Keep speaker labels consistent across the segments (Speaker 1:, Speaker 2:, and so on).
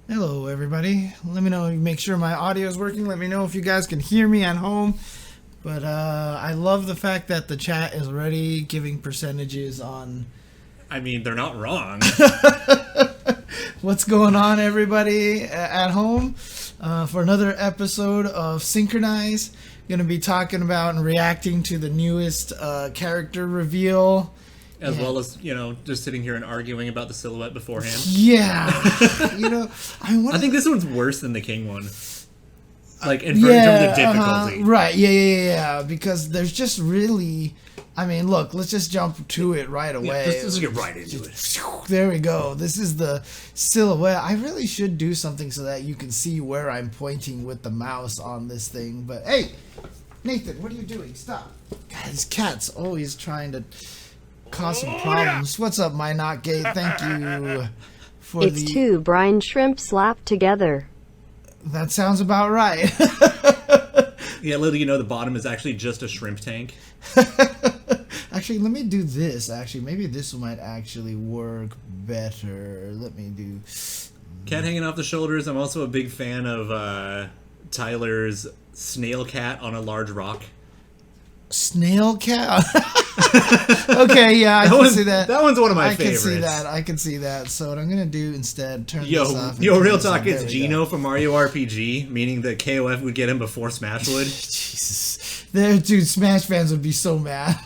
Speaker 1: Hello, everybody. Let me know, make sure my audio is working. Let me know if you guys can hear me at home. But I love the fact that the chat is already giving percentages on...
Speaker 2: I mean, they're not wrong.
Speaker 1: What's going on, everybody at home? For another episode of SNKronize. Going to be talking about and reacting to the newest character reveal.
Speaker 2: As well as, just sitting here and arguing about the silhouette beforehand.
Speaker 1: Yeah.
Speaker 2: I think this one's worse than the King one. Like, in terms of difficulty.
Speaker 1: Right, yeah. Because there's just really... I mean, look, let's just jump to it right away.
Speaker 2: Yeah, let's get right into it.
Speaker 1: There we go. This is the silhouette. I really should do something so that you can see where I'm pointing with the mouse on this thing. But, hey, Nathan, what are you doing? Stop. God, these cats always trying to... cause some problems. What's up, my not gay? Thank you for
Speaker 3: it's two brine shrimp slapped together.
Speaker 1: That sounds about right.
Speaker 2: Yeah, little the bottom is actually just a shrimp tank.
Speaker 1: Actually, let me do this. Actually, maybe this might actually work better. Let me do...
Speaker 2: Cat hanging off the shoulders. I'm also a big fan of Tyler's snail cat on a large rock.
Speaker 1: Snail cat? Okay, yeah, I can see that.
Speaker 2: That one's one of my favorites.
Speaker 1: I can see that. So what I'm going to do instead, turn this off.
Speaker 2: Real talk, it's Gino from Mario RPG, meaning that KOF would get him before Smash would.
Speaker 1: Jesus. Dude, Smash fans would be so mad.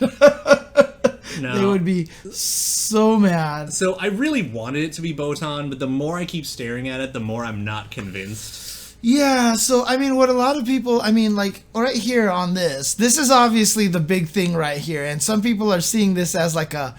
Speaker 1: No. They would be so mad.
Speaker 2: So I really wanted it to be Botan, but the more I keep staring at it, the more I'm not convinced.
Speaker 1: Yeah, so, I mean, what a lot of people, like, right here on this is obviously the big thing right here, and some people are seeing this as, like, a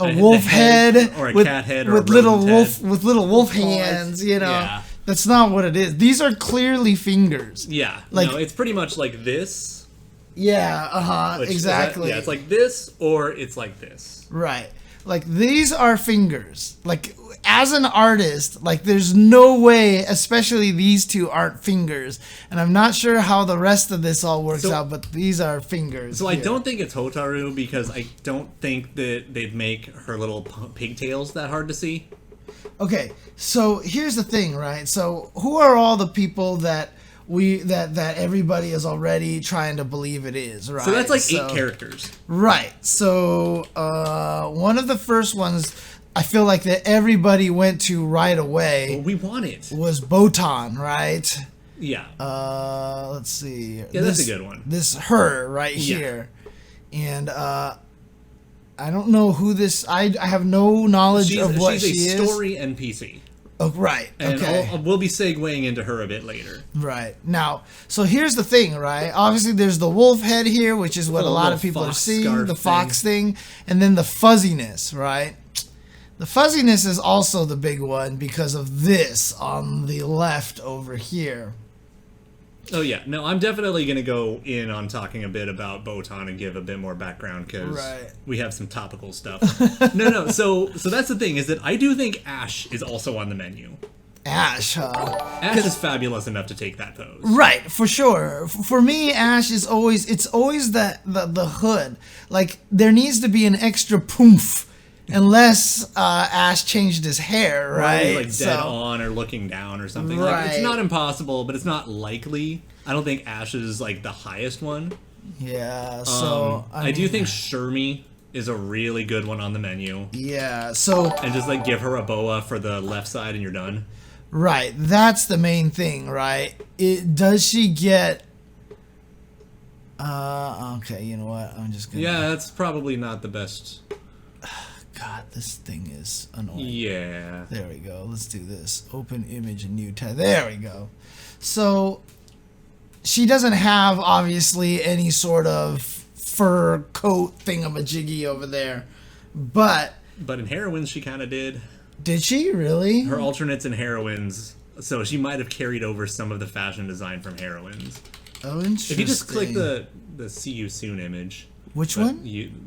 Speaker 1: wolf head,
Speaker 2: or a
Speaker 1: with,
Speaker 2: cat head, or
Speaker 1: with
Speaker 2: a
Speaker 1: little
Speaker 2: wolf
Speaker 1: head. With little wolf hands, Yeah. That's not what it is. These are clearly fingers.
Speaker 2: Yeah,
Speaker 1: like,
Speaker 2: no, it's pretty much like this.
Speaker 1: Yeah, exactly.
Speaker 2: It's like this, or it's like this.
Speaker 1: Right. Like, these are fingers. Like, as an artist, like, there's no way, especially these two aren't fingers. And I'm not sure how the rest of this all works out, but these are fingers.
Speaker 2: So here. I don't think it's Hotaru, because I don't think that they'd make her little pigtails that hard to see.
Speaker 1: Okay, so here's the thing, right? So who are all the people that that everybody is already trying to believe it is, right?
Speaker 2: So that's like 8 characters.
Speaker 1: Right. So one of the first ones I feel like that everybody went to right away.
Speaker 2: Well, we want it.
Speaker 1: Was Botan, right?
Speaker 2: Yeah.
Speaker 1: Let's see.
Speaker 2: Yeah, that's a good one.
Speaker 1: This her right here. And I don't know who this I have no knowledge of what she is.
Speaker 2: She's a story NPC.
Speaker 1: Oh, right.
Speaker 2: And
Speaker 1: okay.
Speaker 2: We'll be segueing into her a bit later.
Speaker 1: Right. Now, so here's the thing, right? Obviously, there's the wolf head here, which is what a lot of people are seeing, the fox thing, and then the fuzziness, right? The fuzziness is also the big one because of this on the left over here.
Speaker 2: Oh, yeah. No, I'm definitely going to go in on talking a bit about Botan and give a bit more background because we have some topical stuff. No. So that's the thing, is that I do think Ash is also on the menu.
Speaker 1: Ash, huh?
Speaker 2: Ash is fabulous enough to take that pose.
Speaker 1: Right, for sure. For me, Ash is always the hood. Like, there needs to be an extra poof. Unless Ash changed his hair, right?
Speaker 2: Or he's like dead on or looking down or something. Like, it's not impossible, but it's not likely. I don't think Ash is like the highest one.
Speaker 1: Yeah, so
Speaker 2: I do think Shermie is a really good one on the menu.
Speaker 1: Yeah, so
Speaker 2: and just like give her a boa for the left side and you're done.
Speaker 1: Right, that's the main thing, right? Does she get? Okay, you know what? I'm just gonna.
Speaker 2: Yeah, that's probably not the best.
Speaker 1: God, this thing is annoying.
Speaker 2: Yeah.
Speaker 1: There we go. Let's do this. Open image and new tab. There we go. So, she doesn't have, obviously, any sort of fur coat thingamajiggy over there. But
Speaker 2: in Heroines, she kind of did. Did
Speaker 1: she? Really?
Speaker 2: Her alternates in Heroines. So, she might have carried over some of the fashion design from Heroines.
Speaker 1: Oh, interesting.
Speaker 2: If you just click the See You Soon image.
Speaker 1: Which one?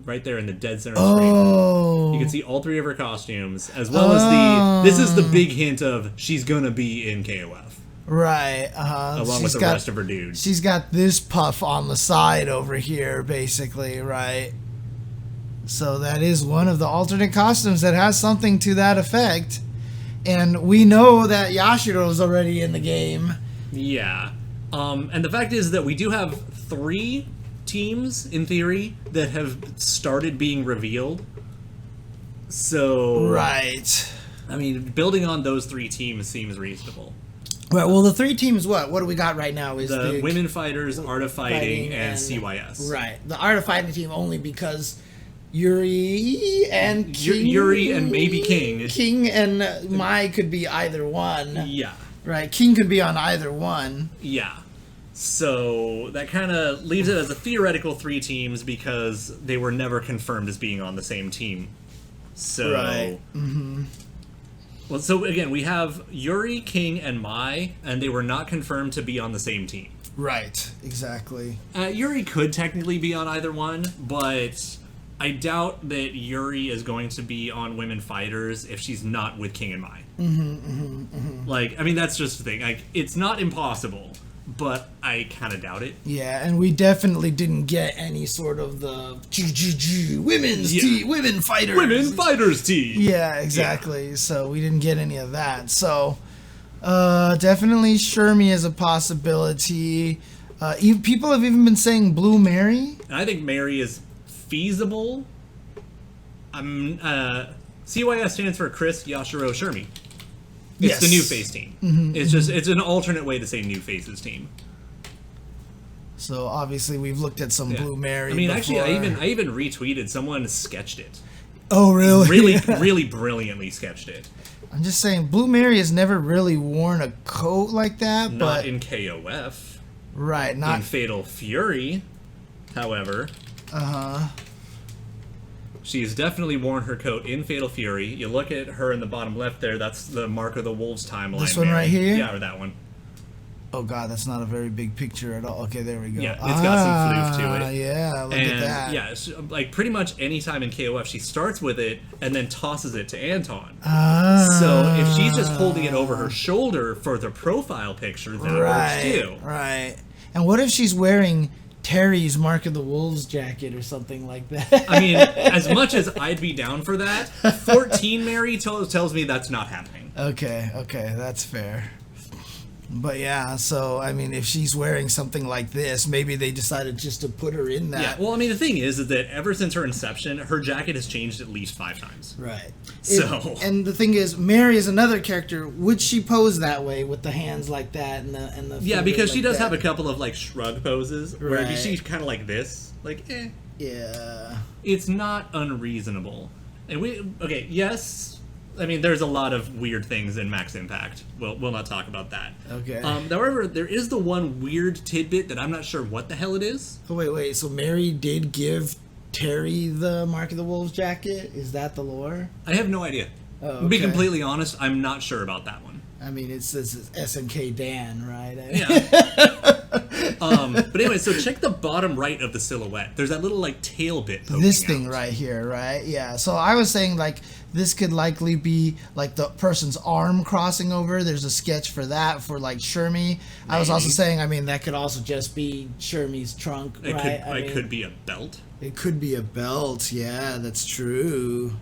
Speaker 2: Right there in the dead center screen. You can see all 3 of her costumes, as well as this is the big hint of she's gonna be in KOF.
Speaker 1: Right.
Speaker 2: Along with the rest of her dudes.
Speaker 1: She's got this puff on the side over here, basically, right? So that is one of the alternate costumes that has something to that effect. and we know that Yashiro's already in the game.
Speaker 2: Yeah. And the fact is that we do have 3 teams, in theory, that have started being revealed. So...
Speaker 1: Right.
Speaker 2: I mean, building on those 3 teams seems reasonable.
Speaker 1: Right, well, the 3 teams, what do we got right now? Is
Speaker 2: the Women Fighters, Art of Fighting, and CYS.
Speaker 1: Right. The Art of Fighting team only because Yuri and King...
Speaker 2: Yuri and maybe King.
Speaker 1: King and Mai could be either one.
Speaker 2: Yeah.
Speaker 1: Right, King could be on either one.
Speaker 2: Yeah. So that kind of leaves it as a theoretical 3 teams because they were never confirmed as being on the same team. So...
Speaker 1: Right. Mm-hmm.
Speaker 2: Well, so again, we have Yuri, King, and Mai, and they were not confirmed to be on the same team.
Speaker 1: Right, exactly.
Speaker 2: Yuri could technically be on either one, but I doubt that Yuri is going to be on Women Fighters if she's not with King and Mai. Like, I mean, that's just the thing. Like, it's not impossible, but I kind of doubt it.
Speaker 1: Yeah, and we definitely didn't get any sort of the women's tea, women fighters tea. Yeah, exactly. Yeah. So we didn't get any of that. So definitely Shermie is a possibility. People have even been saying Blue Mary.
Speaker 2: And I think Mary is feasible. CYS stands for Chris, Yashiro, Shermie. It's the new face team. It's an alternate way to say new faces team.
Speaker 1: So obviously we've looked at some Blue Mary.
Speaker 2: I mean,
Speaker 1: before.
Speaker 2: actually, I even retweeted. Someone sketched it.
Speaker 1: Oh, really?
Speaker 2: Really brilliantly sketched it.
Speaker 1: I'm just saying, Blue Mary has never really worn a coat like that.
Speaker 2: Not in KOF.
Speaker 1: Right. Not
Speaker 2: in Fatal Fury. However. She's definitely worn her coat in Fatal Fury. You look at her in the bottom left there, that's the Mark of the Wolves timeline.
Speaker 1: This one right here?
Speaker 2: Yeah, or that one.
Speaker 1: Oh god, that's not a very big picture at all. Okay, there we go.
Speaker 2: Yeah, it's got some floof to it.
Speaker 1: Yeah, look at that.
Speaker 2: Yeah, like pretty much any time in KOF, she starts with it and then tosses it to Anton. So if she's just holding it over her shoulder for the profile picture, that works too.
Speaker 1: Right. And what if she's wearing Terry's Mark of the Wolves jacket or something like that?
Speaker 2: I mean, as much as I'd be down for that, 14 Mary tells me that's not happening.
Speaker 1: Okay, that's fair. But yeah, so I mean, if she's wearing something like this, maybe they decided just to put her in that.
Speaker 2: Yeah, well, I mean, the thing is that ever since her inception, her jacket has changed at least 5 times.
Speaker 1: Right.
Speaker 2: So,
Speaker 1: and the thing is, Mary is another character. Would she pose that way with the hands like that and the
Speaker 2: yeah, because she does
Speaker 1: that?
Speaker 2: have a couple of like shrug poses where
Speaker 1: Right.
Speaker 2: she's kind of like this, like
Speaker 1: Yeah.
Speaker 2: It's not unreasonable. And yes. I mean, there's a lot of weird things in Max Impact. We'll not talk about that.
Speaker 1: Okay.
Speaker 2: However, there is the one weird tidbit that I'm not sure what the hell it is.
Speaker 1: Oh, wait. So Mary did give Terry the Mark of the Wolves jacket? Is that the lore?
Speaker 2: I have no idea.
Speaker 1: Oh, okay.
Speaker 2: To be completely honest, I'm not sure about that one.
Speaker 1: I mean, it says it's SNK Dan, right?
Speaker 2: Yeah. But anyway, so check the bottom right of the silhouette. There's that little like tail bit poking
Speaker 1: This thing
Speaker 2: out.
Speaker 1: right here, right? Yeah. So I was saying like this could likely be like the person's arm crossing over. There's a sketch for that for like Shermie. Maybe. I was also saying, I mean, that could also just be Shermie's trunk, right?
Speaker 2: It could be a belt.
Speaker 1: It could be a belt. Yeah, that's true.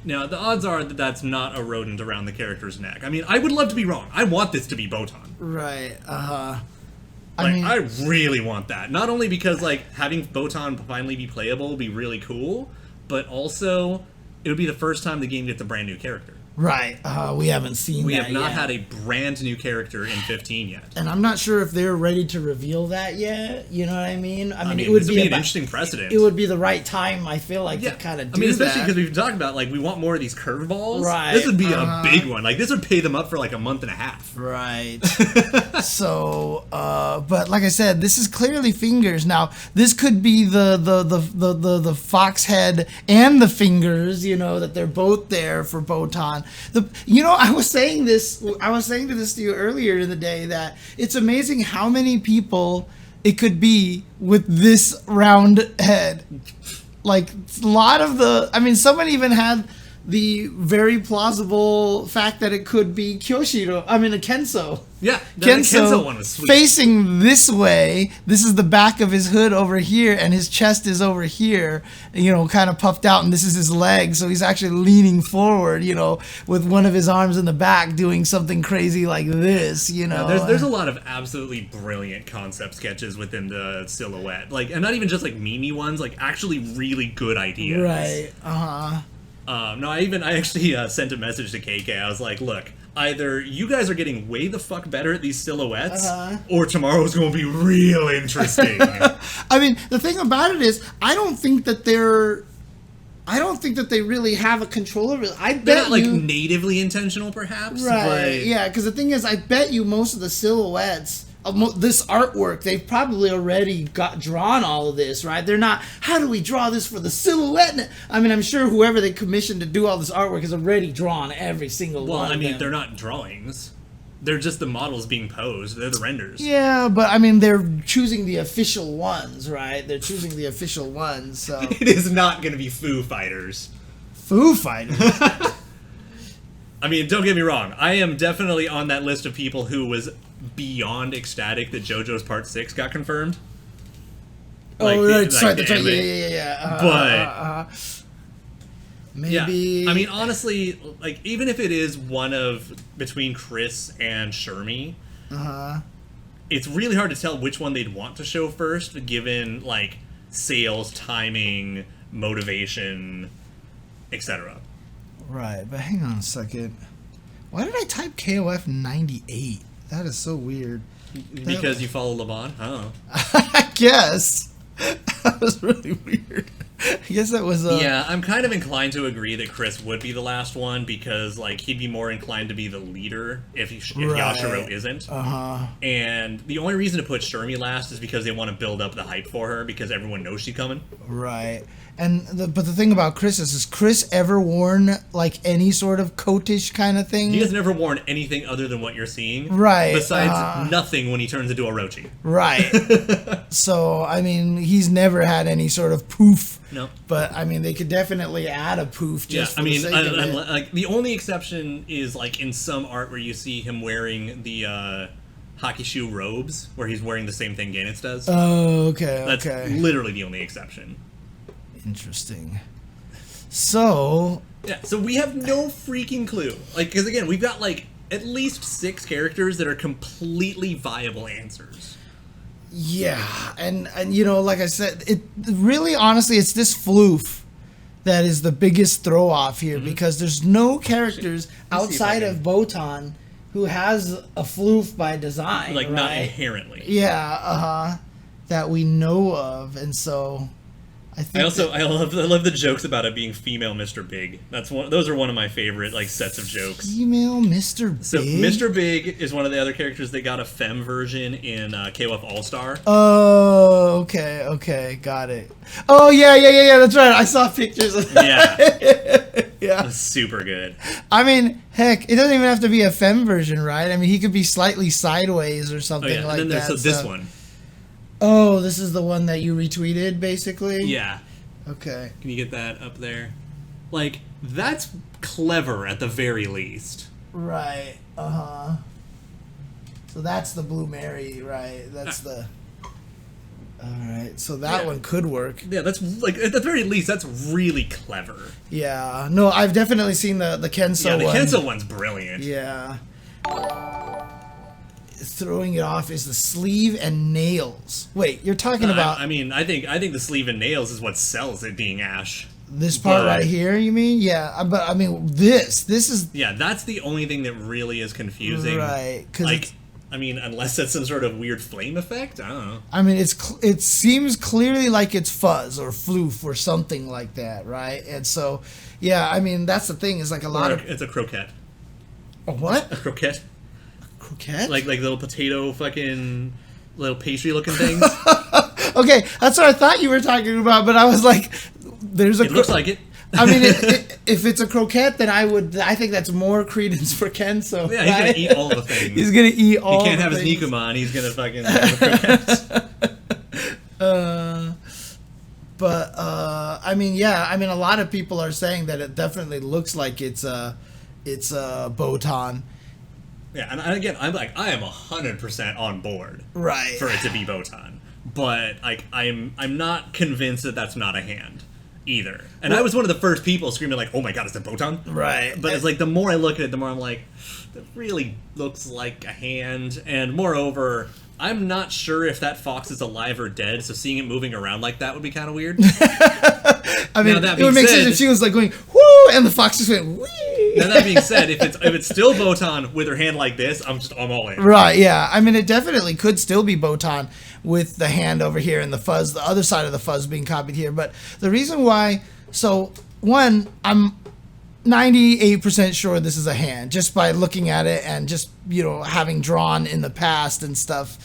Speaker 2: Now, the odds are that that's not a rodent around the character's neck. I mean, I would love to be wrong. I want this to be Botan.
Speaker 1: Right.
Speaker 2: I really want that. Not only because, like, having Botan finally be playable would be really cool, but also it would be the first time the game gets a brand new character.
Speaker 1: Right. We haven't seen
Speaker 2: We
Speaker 1: that
Speaker 2: have not
Speaker 1: yet.
Speaker 2: had a brand new character in 15 yet.
Speaker 1: And I'm not sure if they're ready to reveal that yet. You know what I mean? I mean, it
Speaker 2: this
Speaker 1: would
Speaker 2: be
Speaker 1: be
Speaker 2: an interesting precedent.
Speaker 1: It would be the right time, I feel like, to kind of do that.
Speaker 2: I mean, especially because we've talked about, like, we want more of these curveballs.
Speaker 1: Right.
Speaker 2: This would be a big one. Like, this would pay them up for, like, a month and a half.
Speaker 1: Right. So, but like I said, this is clearly fingers. Now, this could be the fox head and the fingers, you know, that they're both there for Botan. I was saying this to you earlier in the day that it's amazing how many people it could be with this round head. Like, a lot of someone even had the very plausible fact that it could be Kyoshiro. I mean, a Kenso.
Speaker 2: Yeah, the Kenso one was sweet.
Speaker 1: Facing this way. This is the back of his hood over here, and his chest is over here, kind of puffed out, and this is his leg. So he's actually leaning forward, with one of his arms in the back, doing something crazy like this.
Speaker 2: There's a lot of absolutely brilliant concept sketches within the silhouette, and not even just meme ones, actually really good ideas.
Speaker 1: Right.
Speaker 2: No, I actually sent a message to KK. I was like, look, either you guys are getting way the fuck better at these silhouettes, or tomorrow's going to be real interesting.
Speaker 1: I mean, the thing about it is, I don't think that they really have a control over it.
Speaker 2: They're not natively intentional, perhaps.
Speaker 1: Right. But... Yeah, because the thing is, I bet you most of the silhouettes, this artwork, they've probably already got drawn all of this, right? They're not, how do we draw this for the silhouette? I mean, I'm sure whoever they commissioned to do all this artwork has already drawn every single one.
Speaker 2: Well, I mean, they're not drawings. They're just the models being posed. They're the renders.
Speaker 1: Yeah, but I mean, they're choosing the official ones, right? They're choosing the official ones, so...
Speaker 2: It is not going to be Foo Fighters.
Speaker 1: Foo Fighters?
Speaker 2: I mean, don't get me wrong. I am definitely on that list of people who was beyond ecstatic that JoJo's Part 6 got confirmed.
Speaker 1: Right. Sorry, that's right. Yeah.
Speaker 2: But...
Speaker 1: Maybe...
Speaker 2: Yeah. I mean, honestly, even if it is one of... between Chris and Shermie, it's really hard to tell which one they'd want to show first, given, sales, timing, motivation, etc.
Speaker 1: Right, but hang on a second. Why did I type KOF 98? That is so weird.
Speaker 2: Because you follow LeBron? Oh.
Speaker 1: I guess. That was really weird. I guess that was...
Speaker 2: Yeah, I'm kind of inclined to agree that Chris would be the last one, because, he'd be more inclined to be the leader if Yashiro isn't. And the only reason to put Shermie last is because they want to build up the hype for her, because everyone knows she's coming.
Speaker 1: Right. But the thing about Chris is Chris ever worn any sort of coatish kind of thing?
Speaker 2: He has never worn anything other than what you're seeing.
Speaker 1: Right.
Speaker 2: Besides nothing when he turns into Orochi.
Speaker 1: Right. So, I mean, he's never had any sort of poof.
Speaker 2: No.
Speaker 1: But, I mean, they could definitely add a poof just for the sake of it.
Speaker 2: The only exception is, in some art where you see him wearing the hockey shoe robes, where he's wearing the same thing Ganitz does.
Speaker 1: Oh, okay,
Speaker 2: That's literally the only exception.
Speaker 1: Interesting. So...
Speaker 2: Yeah, so we have no freaking clue. Because again, we've got, at least 6 characters that are completely viable answers.
Speaker 1: Yeah, and like I said, it really, honestly, it's this floof that is the biggest throw-off here, because there's no characters outside of Botan who has a floof by design, right?
Speaker 2: Not inherently.
Speaker 1: Yeah, that we know of, and so... I
Speaker 2: love the jokes about it being female Mr. Big. Those are one of my favorite sets of jokes.
Speaker 1: Female Mr. Big.
Speaker 2: So Mr. Big is one of the other characters that got a femme version in KOF All Star.
Speaker 1: Oh, okay, got it. Oh yeah. That's right. I saw pictures of that. Yeah,
Speaker 2: that's super good.
Speaker 1: I mean, heck, it doesn't even have to be a femme version, right? I mean, he could be slightly sideways or something like that.
Speaker 2: And then there's this one.
Speaker 1: Oh, this is the one that you retweeted, basically?
Speaker 2: Yeah.
Speaker 1: Okay.
Speaker 2: Can you get that up there? That's clever at the very least.
Speaker 1: Right. So that's the Blue Mary, right? That's the... Alright, so that one could work.
Speaker 2: Yeah, that's, at the very least, that's really clever.
Speaker 1: Yeah. No, I've definitely seen the Kenso one.
Speaker 2: Yeah, the Kenso one's brilliant.
Speaker 1: Yeah. Throwing it off is the sleeve and nails. Wait, you're talking about...
Speaker 2: I think the sleeve and nails is what sells it being Ash.
Speaker 1: This part right here, you mean? Yeah, but I mean, this is...
Speaker 2: Yeah, that's the only thing that really is confusing.
Speaker 1: Right, because...
Speaker 2: unless that's some sort of weird flame effect? I don't know.
Speaker 1: I mean, it seems clearly like it's fuzz or floof or something like that, right? And so, yeah, I mean, that's the thing, is a lot of...
Speaker 2: It's a croquette.
Speaker 1: A what?
Speaker 2: A croquette.
Speaker 1: Croquette?
Speaker 2: Like little potato fucking little pastry looking things.
Speaker 1: Okay, that's what I thought you were talking about, but I was like, there's a...
Speaker 2: It looks like it.
Speaker 1: I mean, if it's a croquette, then I think that's more credence for Kenso.
Speaker 2: Yeah, he's gonna eat all the things.
Speaker 1: He's gonna eat all the things.
Speaker 2: He can't have his Nikomon, he's gonna fucking have the croquettes.
Speaker 1: But I mean, yeah, I mean, a lot of people are saying that it definitely looks like it's Botan.
Speaker 2: Yeah, and again, I am 100% on board,
Speaker 1: Right.
Speaker 2: for it to be Botan, but like I'm not convinced that that's not a hand either. And I was one of the first people screaming like, "Oh my god, is that Botan?"
Speaker 1: Right.
Speaker 2: But it's like the more I look at it, the more I'm like, that really looks like a hand. And moreover, I'm not sure if that fox is alive or dead, so seeing it moving around like that would be kind of weird.
Speaker 1: I mean,
Speaker 2: that
Speaker 1: it would make sense if she was like going whoo, and the fox just went wee.
Speaker 2: Now that being said, if it's still Botan with her hand like this, I'm all in.
Speaker 1: Right, yeah. I mean, it definitely could still be Botan with the hand over here and the fuzz, the other side of the fuzz being copied here. But the reason why, so one, I'm 98% sure this is a hand just by looking at it and just, having drawn in the past and stuff.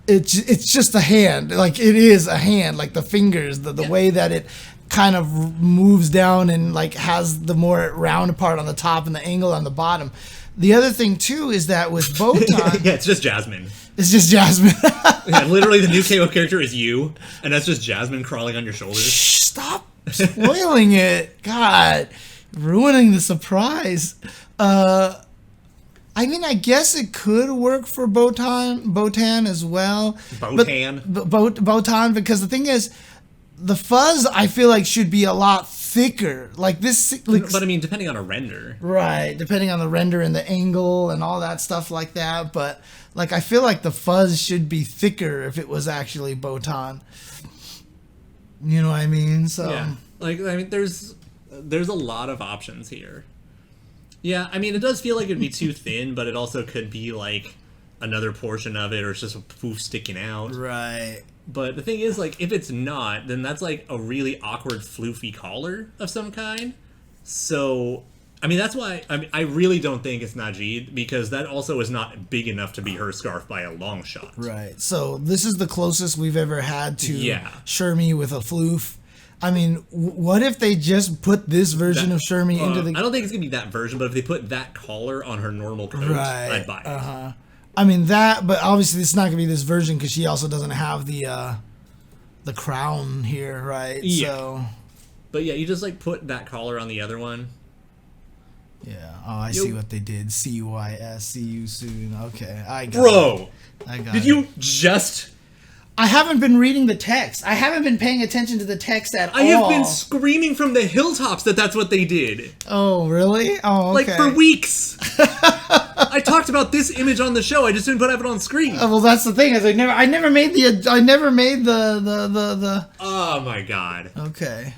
Speaker 1: It's just a hand. Like, it is a hand. Like, the fingers, the way that it kind of moves down and like has the more round part on the top and the angle on the bottom. The other thing too is that with Botan,
Speaker 2: yeah, it's just Jasmine.
Speaker 1: It's just Jasmine.
Speaker 2: Yeah, literally the new KO character is you, and that's just Jasmine crawling on your shoulders.
Speaker 1: Shh, stop spoiling it. God, ruining the surprise. I mean, I guess it could work for Botan as well.
Speaker 2: Botan?
Speaker 1: Botan, because the thing is, the fuzz, I feel like, should be a lot thicker. Like this...
Speaker 2: But I mean, depending on a render.
Speaker 1: Right, depending on the render and the angle and all that stuff like that. But, like, I feel like the fuzz should be thicker if it was actually Botan. You know what I mean? So
Speaker 2: yeah. Like, I mean, there's a lot of options here. Yeah, I mean, it does feel like it'd be too thin, but it also could be, like, another portion of it, or it's just a poof sticking out.
Speaker 1: Right.
Speaker 2: But the thing is, like, if it's not, then that's, like, a really awkward, floofy collar of some kind. So, I mean, that's why, I really don't think it's Najid, because that also is not big enough to be her scarf by a long shot.
Speaker 1: Right. So, this is the closest we've ever had to Shermie with a floof. I mean, what if they just put this version of Shermie into the...
Speaker 2: I don't think it's going to be that version, but if they put that collar on her normal coat, I'd buy it.
Speaker 1: I mean, that, but obviously it's not going to be this version because she also doesn't have the crown here, right?
Speaker 2: Yeah.
Speaker 1: So,
Speaker 2: but yeah, you just, like, put that collar on the other one.
Speaker 1: Yeah. Oh, I see what they did. CYS. See you soon. Okay. I got
Speaker 2: Bro!
Speaker 1: It. I got
Speaker 2: Did you just...
Speaker 1: I haven't been reading the text. I haven't been paying attention to the text at all.
Speaker 2: I have been screaming from the hilltops that that's what they did.
Speaker 1: Oh, really? Oh, okay.
Speaker 2: Like, for weeks. I talked about this image on the show. I just didn't have it on screen.
Speaker 1: Well, that's the thing. Is I never made the.
Speaker 2: Oh my god.
Speaker 1: Okay.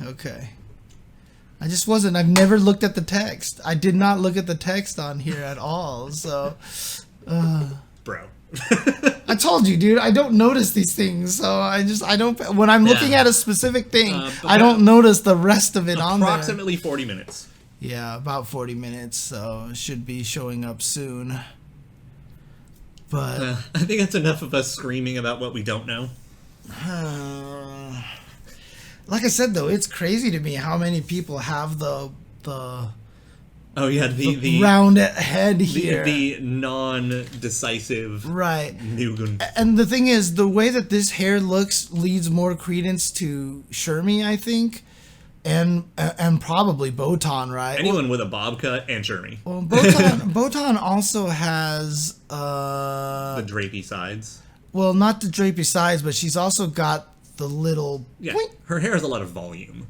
Speaker 1: I just wasn't. I've never looked at the text. I did not look at the text on here at all. So,
Speaker 2: bro.
Speaker 1: I told you, dude. I don't notice these things. So I don't. When I'm looking at a specific thing, I don't notice the rest of it on there.
Speaker 2: Approximately 40 minutes.
Speaker 1: Yeah, about 40 minutes, so it should be showing up soon. But
Speaker 2: I think that's enough of us screaming about what we don't know.
Speaker 1: Like I said, though, it's crazy to me how many people have the round head here.
Speaker 2: The non-decisive
Speaker 1: right.
Speaker 2: Nugan.
Speaker 1: And the thing is, the way that this hair looks leads more credence to Shermie, I think. And probably Botan, right?
Speaker 2: Anyone with a bob cut and Shermie.
Speaker 1: Well, Botan also has...
Speaker 2: the drapey sides.
Speaker 1: Well, not the drapey sides, but she's also got the little...
Speaker 2: Yeah, her hair has a lot of volume.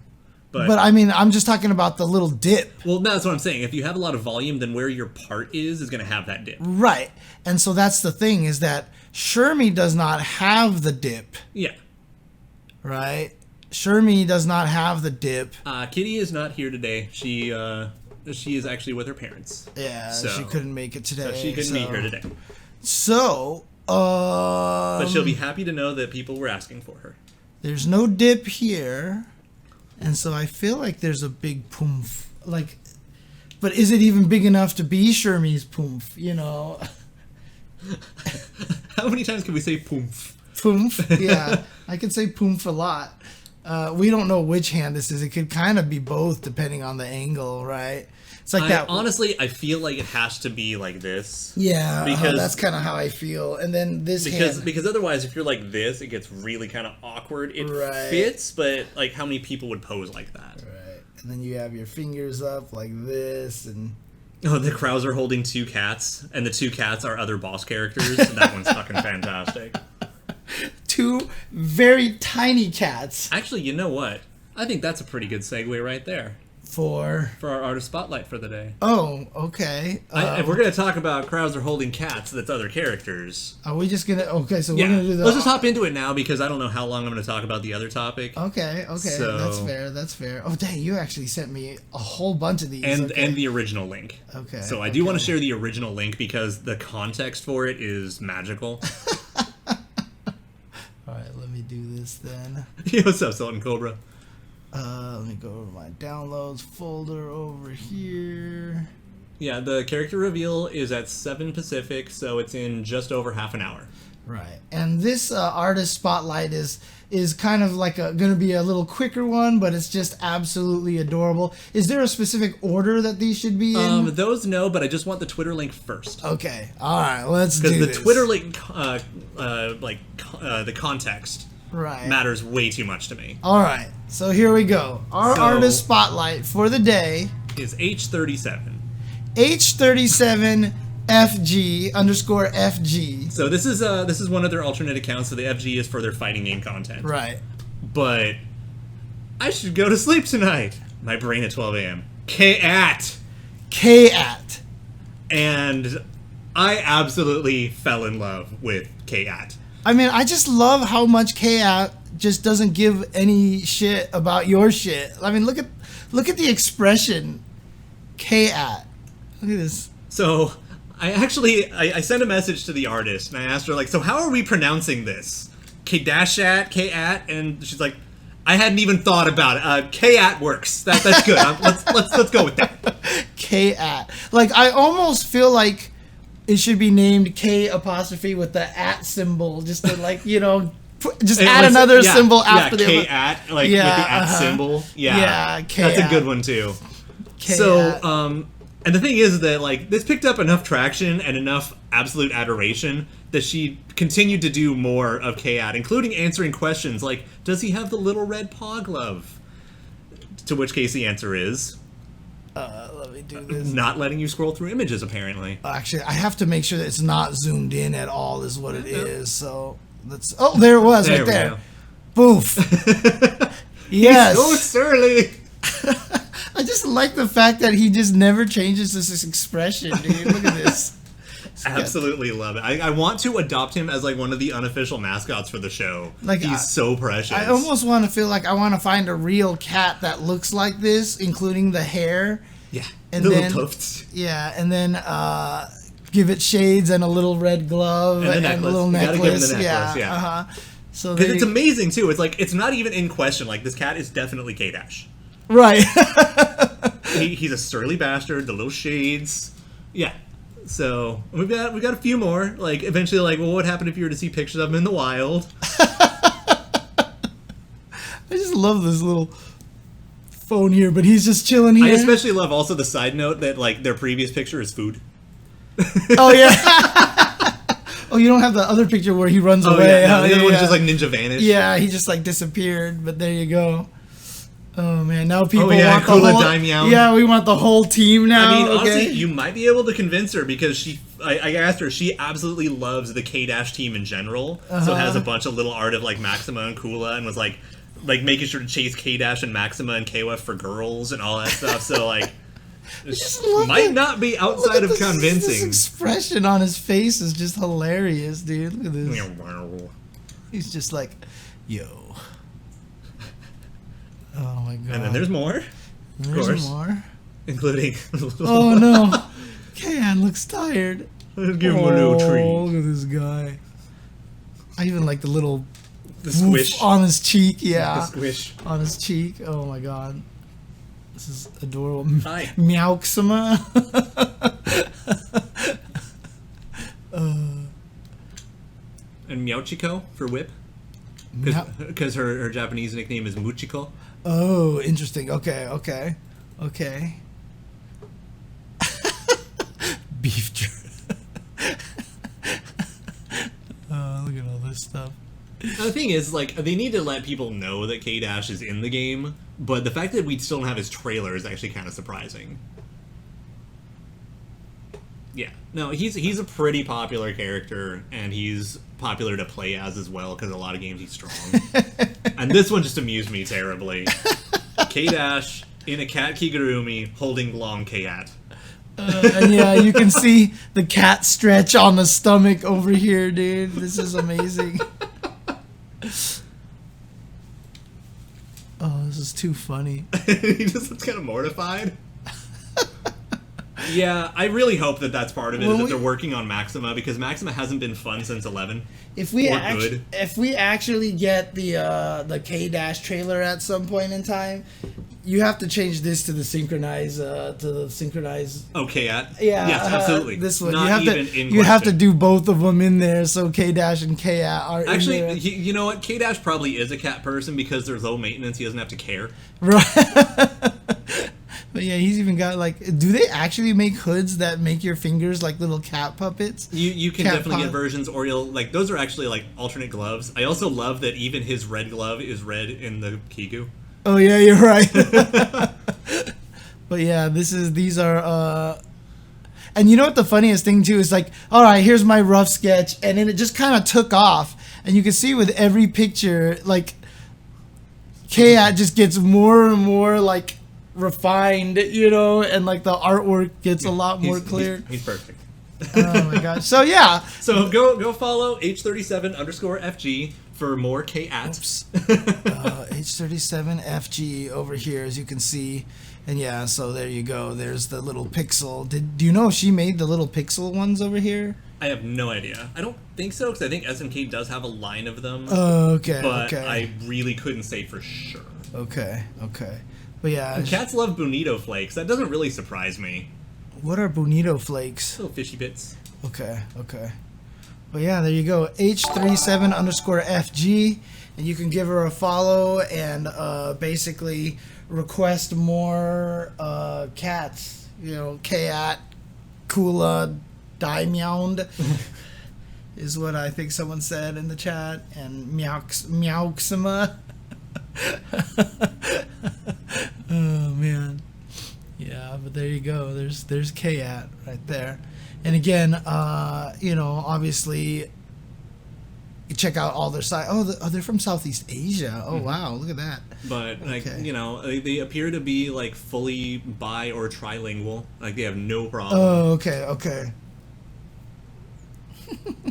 Speaker 1: But I mean, I'm just talking about the little dip.
Speaker 2: Well, that's what I'm saying. If you have a lot of volume, then where your part is going to have that dip.
Speaker 1: Right. And so that's the thing, is that Shermie does not have the dip.
Speaker 2: Yeah.
Speaker 1: Right? Shermie does not have the dip.
Speaker 2: Kitty is not here today. She is actually with her parents.
Speaker 1: Yeah, so she couldn't make it today.
Speaker 2: So she couldn't be here today.
Speaker 1: So,
Speaker 2: but she'll be happy to know that people were asking for her.
Speaker 1: There's no dip here. And so I feel like there's a big poof. Like, but is it even big enough to be Shermie's poof, you know?
Speaker 2: How many times can we say poof?
Speaker 1: Poof, yeah. I can say poof a lot. We don't know which hand this is. It could kind of be both depending on the angle, right? It's like that.
Speaker 2: Honestly, I feel like it has to be like this.
Speaker 1: Yeah,
Speaker 2: because
Speaker 1: that's kind of how I feel. And then this
Speaker 2: because otherwise, if you're like this, it gets really kind of awkward. It fits, but like how many people would pose like that?
Speaker 1: Right. And then you have your fingers up like this, and
Speaker 2: oh, the Krauser holding 2 cats, and the 2 cats are other boss characters. That one's fucking fantastic.
Speaker 1: 2 very tiny cats.
Speaker 2: Actually, you know what? I think that's a pretty good segue right there.
Speaker 1: For
Speaker 2: our artist spotlight for the day.
Speaker 1: Oh, okay.
Speaker 2: If we're going to talk about Krauser holding cats, that's other characters.
Speaker 1: Are we just going to... Okay, so we're going to do
Speaker 2: Let's just hop into it now because I don't know how long I'm going to talk about the other topic.
Speaker 1: Okay. So... That's fair. Oh, dang, you actually sent me a whole bunch of these.
Speaker 2: And the original link.
Speaker 1: Okay.
Speaker 2: So I do want to share the original link because the context for it is magical.
Speaker 1: Alright, let me do this then.
Speaker 2: Yo, what's up, Sultan Cobra?
Speaker 1: Let me go over my downloads folder over here.
Speaker 2: Yeah, the character reveal is at 7 Pacific, so it's in just over half an hour.
Speaker 1: Right. And this artist spotlight is kind of like going to be a little quicker one, but it's just absolutely adorable. Is there a specific order that these should be in?
Speaker 2: Those no, but I just want the Twitter link first.
Speaker 1: Okay. All right, let's do this.
Speaker 2: Because the Twitter link, the context matters way too much to me.
Speaker 1: All right. So here we go. Our artist spotlight for the day
Speaker 2: is H37.
Speaker 1: H37 FG_FG.
Speaker 2: So this is one of their alternate accounts. So the FG is for their fighting game content.
Speaker 1: Right.
Speaker 2: But I should go to sleep tonight. My brain at 12 a.m. K-at. And I absolutely fell in love with K-at.
Speaker 1: I mean, I just love how much K-at just doesn't give any shit about your shit. I mean, look at the expression K-at. Look at this.
Speaker 2: So I sent a message to the artist and I asked her like, so how are we pronouncing this? K-at, K-at, and she's like, I hadn't even thought about it. K-at works. That's good. Let's go with that.
Speaker 1: K-at. Like I almost feel like it should be named K' with the at symbol, just to like just add another symbol after the
Speaker 2: K-at with the at symbol. Yeah,
Speaker 1: K-at.
Speaker 2: That's a good one too.
Speaker 1: K-at.
Speaker 2: So and the thing is that like this picked up enough traction and enough absolute adoration that she continued to do more of K-at, including answering questions like, does he have the little red paw glove? To which case the answer is
Speaker 1: let me do this.
Speaker 2: Not letting you scroll through images, apparently.
Speaker 1: Actually, I have to make sure that it's not zoomed in at all is what it is. So let's... Oh, there it was right there. Boof. Yes.
Speaker 2: He's so surly.
Speaker 1: I just like the fact that he just never changes this expression, dude. Look at this.
Speaker 2: Absolutely love it. I want to adopt him as like one of the unofficial mascots for the show. Like he's so precious.
Speaker 1: I almost want to feel like I want to find a real cat that looks like this, including the hair.
Speaker 2: Yeah.
Speaker 1: And
Speaker 2: little
Speaker 1: then
Speaker 2: tufts.
Speaker 1: Yeah, and then give it shades and a little red glove and a little necklace.
Speaker 2: You gotta give him the necklace. Yeah.
Speaker 1: So
Speaker 2: because it's amazing too. It's like it's not even in question. Like this cat is definitely K-Dash.
Speaker 1: Right.
Speaker 2: He's a surly bastard. The little shades. Yeah. So we've got a few more. Like eventually, like, well, what would happen if you were to see pictures of him in the wild?
Speaker 1: I just love this little phone here, but he's just chilling here.
Speaker 2: I especially love also the side note that like their previous picture is food.
Speaker 1: Oh yeah. Oh, you don't have the other picture where he runs away.
Speaker 2: Yeah, no, the other one's just like ninja vanish.
Speaker 1: Yeah, he just like disappeared. But there you go. Oh man, now people want the
Speaker 2: Kula
Speaker 1: whole...
Speaker 2: Daimyo.
Speaker 1: Yeah, we want the whole team now.
Speaker 2: I mean, honestly, you might be able to convince her because I asked her, she absolutely loves the K-Dash team in general. So has a bunch of little art of like Maxima and Kula and was like making sure to chase K-Dash and Maxima and KOF for girls and all that stuff. So like, might not be outside of convincing.
Speaker 1: This expression on his face is just hilarious, dude. Look at this. He's just like, yo. Oh my god.
Speaker 2: And then there's more.
Speaker 1: There's more.
Speaker 2: Including...
Speaker 1: Oh no. Kan looks tired.
Speaker 2: Let's give him a little treat.
Speaker 1: Look at this guy. I even like the little...
Speaker 2: The squish.
Speaker 1: On his cheek, yeah.
Speaker 2: The squish.
Speaker 1: On his cheek. Oh my god. This is adorable.
Speaker 2: Hi.
Speaker 1: Meowxima.
Speaker 2: And Meowchico for whip. Because her Japanese nickname is Muchiko.
Speaker 1: Oh, interesting. Okay. Beef jerky. Oh, look at all this stuff.
Speaker 2: The thing is, like, they need to let people know that K-Dash is in the game, but the fact that we still don't have his trailer is actually kind of surprising. Yeah. No, he's a pretty popular character, and he's popular to play as well, because a lot of games he's strong. And this one just amused me terribly. K-Dash in a cat kigurumi holding long cat.
Speaker 1: And yeah, you can see the cat stretch on the stomach over here, dude. This is amazing. Oh, this is too funny.
Speaker 2: He just looks kind of mortified. Yeah, I really hope that that's part of it, that they're working on Maxima, because Maxima hasn't been fun since 11.
Speaker 1: If we actually get the K-Dash trailer at some point in time, you have to change this to the synchronize
Speaker 2: Oh, K-At?
Speaker 1: Yeah,
Speaker 2: yes, absolutely.
Speaker 1: This one
Speaker 2: Not
Speaker 1: you have to do both of them in there, so K-Dash and K-At are
Speaker 2: actually.
Speaker 1: In there.
Speaker 2: You know what? K-Dash probably is a cat person because they're low maintenance. He doesn't have to care.
Speaker 1: Right. But yeah, he's even got like. Do they actually make hoods that make your fingers like little cat puppets?
Speaker 2: You can definitely get versions, or you'll like those are actually like alternate gloves. I also love that even his red glove is red in the Kigu.
Speaker 1: Oh yeah, you're right. But yeah, these are. And you know what the funniest thing too is, like, all right, here's my rough sketch, and then it just kind of took off, and you can see with every picture, like, K-At just gets more and more like refined, you know, and like the artwork gets a lot more clear.
Speaker 2: He's perfect.
Speaker 1: Oh my gosh! So yeah,
Speaker 2: so go follow H37_FG for more K-Ats.
Speaker 1: H37FG over here, as you can see. And yeah, so there you go. There's the little pixel. Do you know if she made the little pixel ones over here?
Speaker 2: I have no idea. I don't think so, because I think SNK does have a line of them.
Speaker 1: Oh, okay.
Speaker 2: But I really couldn't say for sure.
Speaker 1: Okay. But yeah.
Speaker 2: Cats love Bonito Flakes. That doesn't really surprise me.
Speaker 1: What are Bonito Flakes?
Speaker 2: Little fishy bits.
Speaker 1: Okay. But yeah, there you go. H37_FG. And you can give her a follow and basically request more cats. You know, K-At, Kula, Daimyound is what I think someone said in the chat. And Meowxima. Oh man. Yeah, but there you go. There's K-At right there. And again, you know, obviously you check out all their side. Oh, they're from Southeast Asia. Oh, wow, look at that.
Speaker 2: But like, you know, they appear to be like fully bi or trilingual. Like they have no problem.
Speaker 1: Oh, okay.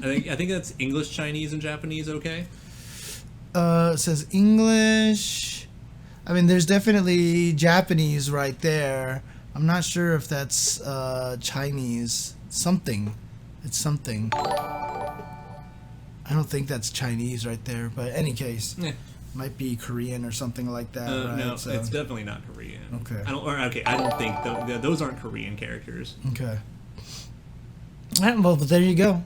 Speaker 2: I think that's English, Chinese, and Japanese. Okay.
Speaker 1: It says English. I mean, there's definitely Japanese right there. I'm not sure if that's Chinese. It's something. I don't think that's Chinese right there, but any case, might be Korean or something like that. Right?
Speaker 2: No, so, it's definitely not Korean.
Speaker 1: Okay.
Speaker 2: I don't think those aren't Korean characters.
Speaker 1: Okay. All right, well, there you go.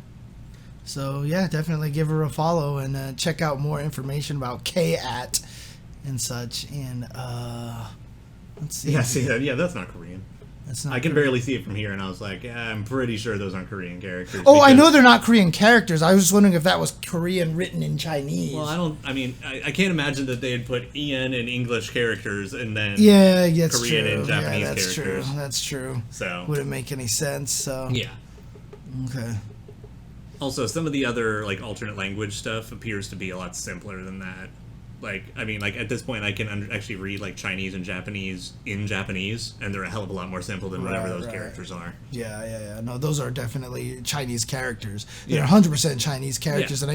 Speaker 1: So yeah, definitely give her a follow and check out more information about K-At and such. And let's see.
Speaker 2: Yeah, that's not Korean. I can barely see it from here, and I was like, I'm pretty sure those aren't Korean characters.
Speaker 1: Oh, I know they're not Korean characters. I was just wondering if that was Korean written in Chinese.
Speaker 2: Well, I can't imagine that they'd put Ian in English characters and then Korean and Japanese characters.
Speaker 1: That's true.
Speaker 2: So
Speaker 1: wouldn't make any sense. So
Speaker 2: yeah.
Speaker 1: Okay.
Speaker 2: Also, some of the other like alternate language stuff appears to be a lot simpler than that. Like, I mean, like at this point, I can actually read like Chinese and Japanese in Japanese, and they're a hell of a lot more simple than whatever those characters are.
Speaker 1: Yeah. No, those are definitely Chinese characters. They're 100% Chinese characters, and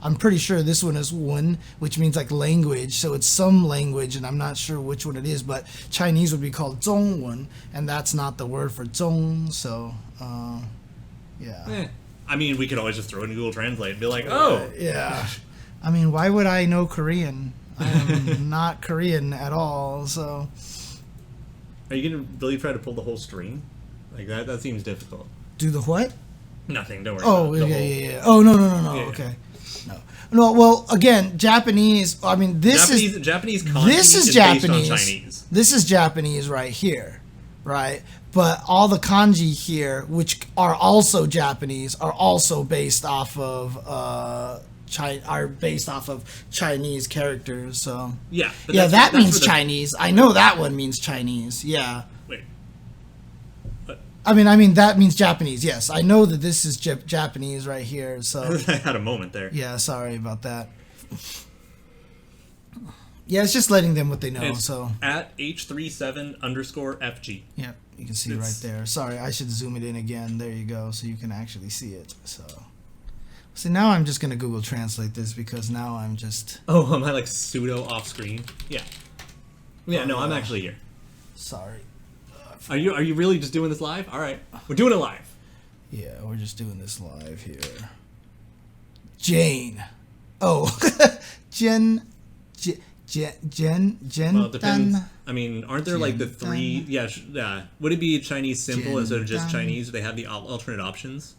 Speaker 1: I'm pretty sure this one is one, which means like language. So it's some language, and I'm not sure which one it is, but Chinese would be called Zhongwen, and that's not the word for Zhong. So, yeah.
Speaker 2: I mean, we could always just throw it in Google Translate and be like, oh,
Speaker 1: yeah. I mean, why would I know Korean? I'm not Korean at all, so...
Speaker 2: Are you going to really try to pull the whole string? Like, that seems difficult.
Speaker 1: Do the what?
Speaker 2: Nothing, don't worry
Speaker 1: about
Speaker 2: it.
Speaker 1: Yeah. Oh, no, okay. No, well, again, Japanese. I mean,
Speaker 2: Japanese kanji
Speaker 1: this is
Speaker 2: is
Speaker 1: Japanese.
Speaker 2: based on Chinese.
Speaker 1: This is Japanese right here, right? But all the kanji here, which are also Japanese, are also based off of Chinese characters. So
Speaker 2: yeah,
Speaker 1: that means Chinese. I know that one means Chinese. Yeah.
Speaker 2: Wait. What?
Speaker 1: I mean that means Japanese. Yes, I know that this is Japanese right here. So
Speaker 2: I had a moment there.
Speaker 1: yeah, sorry about that. Yeah, it's just letting them what they know.
Speaker 2: It's
Speaker 1: so
Speaker 2: at H37_FG.
Speaker 1: yeah, you can see right there. Sorry, I should zoom it in again. There you go, so you can actually see it. So, see, now I'm just gonna Google Translate this because now I'm just.
Speaker 2: Oh, am I like pseudo off screen? Yeah. Yeah, no, I'm actually here.
Speaker 1: Sorry.
Speaker 2: Are you really just doing this live? All right, we're doing it live.
Speaker 1: Yeah, we're just doing this live here. Jane. Oh, Jen.
Speaker 2: Well, it depends. I mean, aren't there like the three? Yeah, would it be Chinese simple instead of just Chinese? Do they have the alternate options?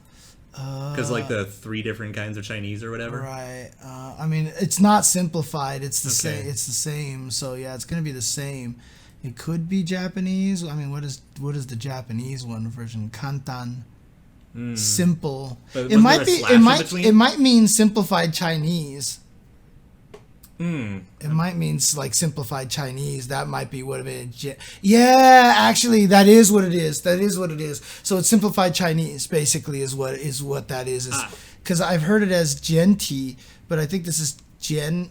Speaker 2: Because like the three different kinds of Chinese or whatever.
Speaker 1: Right. I mean, it's not simplified. It's the same. It's the same. So yeah, it's gonna be the same. It could be Japanese. I mean, what is the Japanese one version? Kantan. Simple.
Speaker 2: But
Speaker 1: it might be. It might mean simplified Chinese. It might mean like simplified Chinese. That might be what it is. Yeah, actually, that is what it is. That is what it is. So it's simplified Chinese, basically, is what that is. Because I've heard it as Genti, but I think this is Gen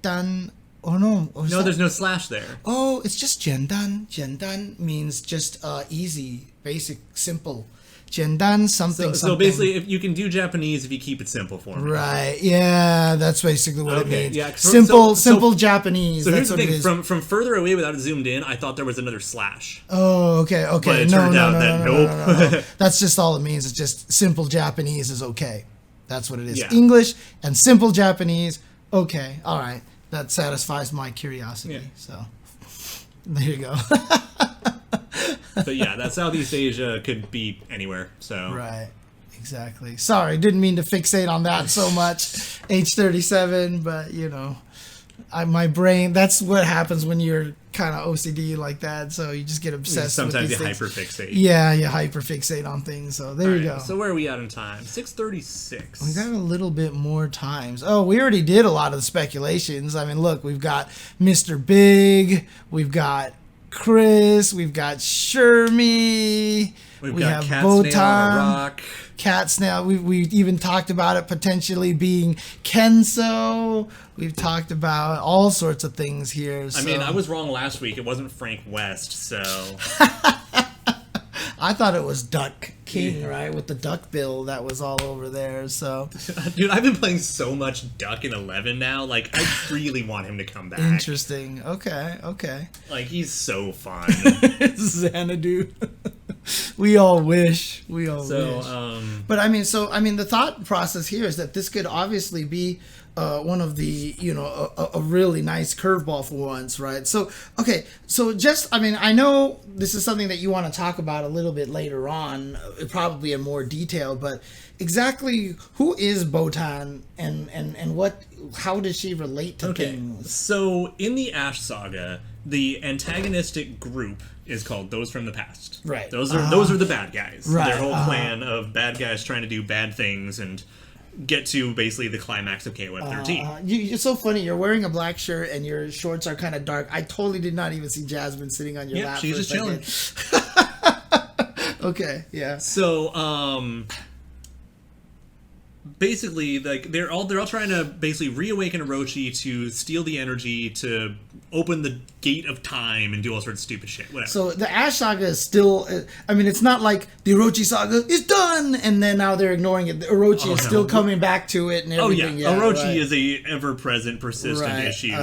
Speaker 1: Dan. Oh no!
Speaker 2: No, there's no slash there.
Speaker 1: Oh, it's just Gendan. Gendan means just easy, basic, simple. Gendan something.
Speaker 2: So basically, if you can do Japanese if you keep it simple for me.
Speaker 1: Right. Yeah, that's basically what it means.
Speaker 2: Yeah,
Speaker 1: simple Japanese.
Speaker 2: So
Speaker 1: that's
Speaker 2: here's the thing: from further away, without it zoomed in, I thought there was another slash.
Speaker 1: Oh, okay.
Speaker 2: But it turned out that nope.
Speaker 1: That's just all it means. It's just simple Japanese is okay. That's what it is.
Speaker 2: Yeah.
Speaker 1: English and simple Japanese. Okay. All right. That satisfies my curiosity.
Speaker 2: Yeah.
Speaker 1: So there you go.
Speaker 2: But yeah, that Southeast Asia could be anywhere. So
Speaker 1: right, exactly. Sorry, didn't mean to fixate on that so much. H37, but you know, my brain. That's what happens when you're kind of OCD like that. So you just get obsessed.
Speaker 2: Sometimes
Speaker 1: with
Speaker 2: you
Speaker 1: these things.
Speaker 2: hyperfixate.
Speaker 1: Yeah, you hyperfixate on things. So there you go.
Speaker 2: So where are we at in time? 6:36.
Speaker 1: We got a little bit more times. Oh, we already did a lot of the speculations. I mean, look, we've got Mr. Big. We've got Chris, we've got Shermie,
Speaker 2: we have Botan, on a rock.
Speaker 1: Cat Snail. We even talked about it potentially being Kenso. We've talked about all sorts of things here. So.
Speaker 2: I mean, I was wrong last week. It wasn't Frank West, so
Speaker 1: I thought it was Duck King, right, with the duck bill that was all over there. So,
Speaker 2: dude, I've been playing so much Duck in 11 now. Like, I really want him to come back.
Speaker 1: Interesting. Okay.
Speaker 2: Like, he's so fun.
Speaker 1: Xanadu. We all wish. Wish. But I mean, the thought process here is that this could obviously be one of the, a really nice curveball for once, right? So, okay, so just, I mean, I know this is something that you want to talk about a little bit later on, probably in more detail, but exactly who is Botan and how does she relate to things?
Speaker 2: So in the Ash Saga, the antagonistic group is called Those from the Past.
Speaker 1: Right.
Speaker 2: Those are the bad guys.
Speaker 1: Right.
Speaker 2: Their whole clan of bad guys trying to do bad things and get to basically the climax of KOF 13.
Speaker 1: It's so funny. You're wearing a black shirt and your shorts are kind of dark. I totally did not even see Jasmine sitting on your lap.
Speaker 2: She's just chilling.
Speaker 1: Okay, yeah.
Speaker 2: So, basically, like they're all trying to basically reawaken Orochi to steal the energy to open the gate of time and do all sorts of stupid shit. Whatever.
Speaker 1: So the Ash Saga is still. I mean, it's not like the Orochi Saga is done and then now they're ignoring it. The Orochi is still coming back to it and everything.
Speaker 2: Oh yeah, Orochi is a ever-present, persistent issue.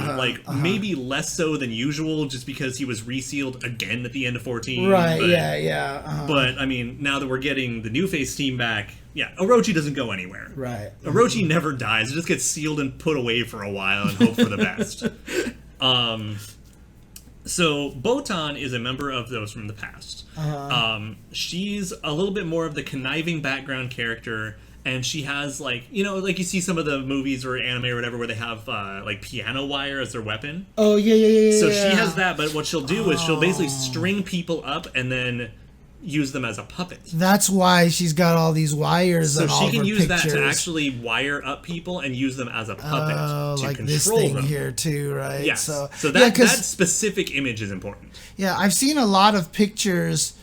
Speaker 2: Maybe less so than usual, just because he was resealed again at the end of 14.
Speaker 1: Right.
Speaker 2: But,
Speaker 1: yeah.
Speaker 2: But I mean, now that we're getting the New Face team back. Yeah, Orochi doesn't go anywhere.
Speaker 1: Right.
Speaker 2: Orochi never dies. It just gets sealed and put away for a while and hope for the best. So Botan is a member of Those from the Past. She's a little bit more of the conniving background character and she has like like you see some of the movies or anime or whatever where they have like piano wire as their weapon.
Speaker 1: Oh yeah.
Speaker 2: So she has that, but what she'll do is she'll basically string people up and then use them as a puppet.
Speaker 1: That's why she's got all these wires.
Speaker 2: So
Speaker 1: and all
Speaker 2: she can
Speaker 1: her
Speaker 2: use
Speaker 1: pictures.
Speaker 2: that to actually wire up people and use them as a puppet to
Speaker 1: like
Speaker 2: control
Speaker 1: this thing
Speaker 2: them.
Speaker 1: here too, right?
Speaker 2: Yes.
Speaker 1: So
Speaker 2: that specific image is important.
Speaker 1: Yeah, I've seen a lot of pictures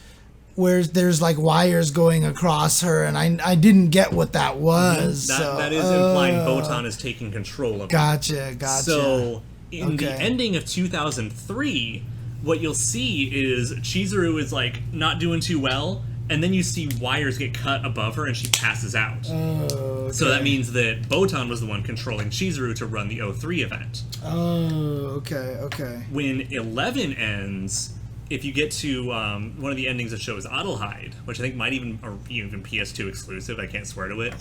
Speaker 1: where there's like wires going across her, and I didn't get what that was.
Speaker 2: That is implying Botan is taking control of it.
Speaker 1: Gotcha.
Speaker 2: So in the ending of 2003, what you'll see is Chizuru is like not doing too well, and then you see wires get cut above her and she passes out.
Speaker 1: Oh, okay.
Speaker 2: So that means that Botan was the one controlling Chizuru to run the 03 event.
Speaker 1: Oh, okay.
Speaker 2: When 11 ends, if you get to one of the endings that shows Adelheid, which I think might even PS2 exclusive, I can't swear to it,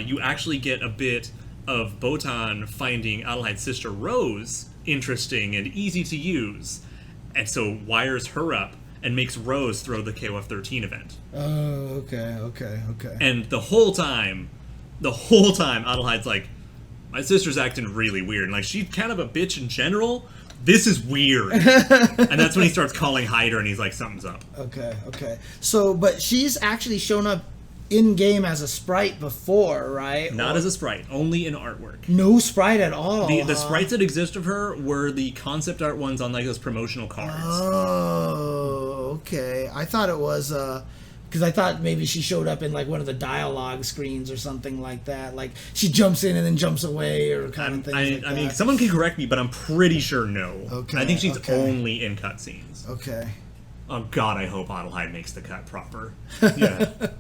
Speaker 2: you actually get a bit of Botan finding Adelheid's sister Rose interesting and easy to use, and so wires her up and makes Rose throw the KOF 13 event.
Speaker 1: Oh, okay.
Speaker 2: And the whole time, Adelheid's like, my sister's acting really weird. And like, she's kind of a bitch in general. This is weird. And that's when he starts calling Hyder and he's like, something's up.
Speaker 1: Okay. So, but she's actually shown up in-game as a sprite before, right?
Speaker 2: Not as a sprite, only in artwork.
Speaker 1: No sprite at all.
Speaker 2: The sprites that exist of her were the concept art ones on like those promotional cards.
Speaker 1: Oh, okay. I thought it was because I thought maybe she showed up in like one of the dialogue screens or something like that. Like she jumps in and then jumps away or kind of things.
Speaker 2: I mean, someone can correct me, but I'm pretty sure no.
Speaker 1: Okay.
Speaker 2: I think she's only in cutscenes.
Speaker 1: Okay.
Speaker 2: Oh God, I hope Adelheid makes the cut proper. Yeah.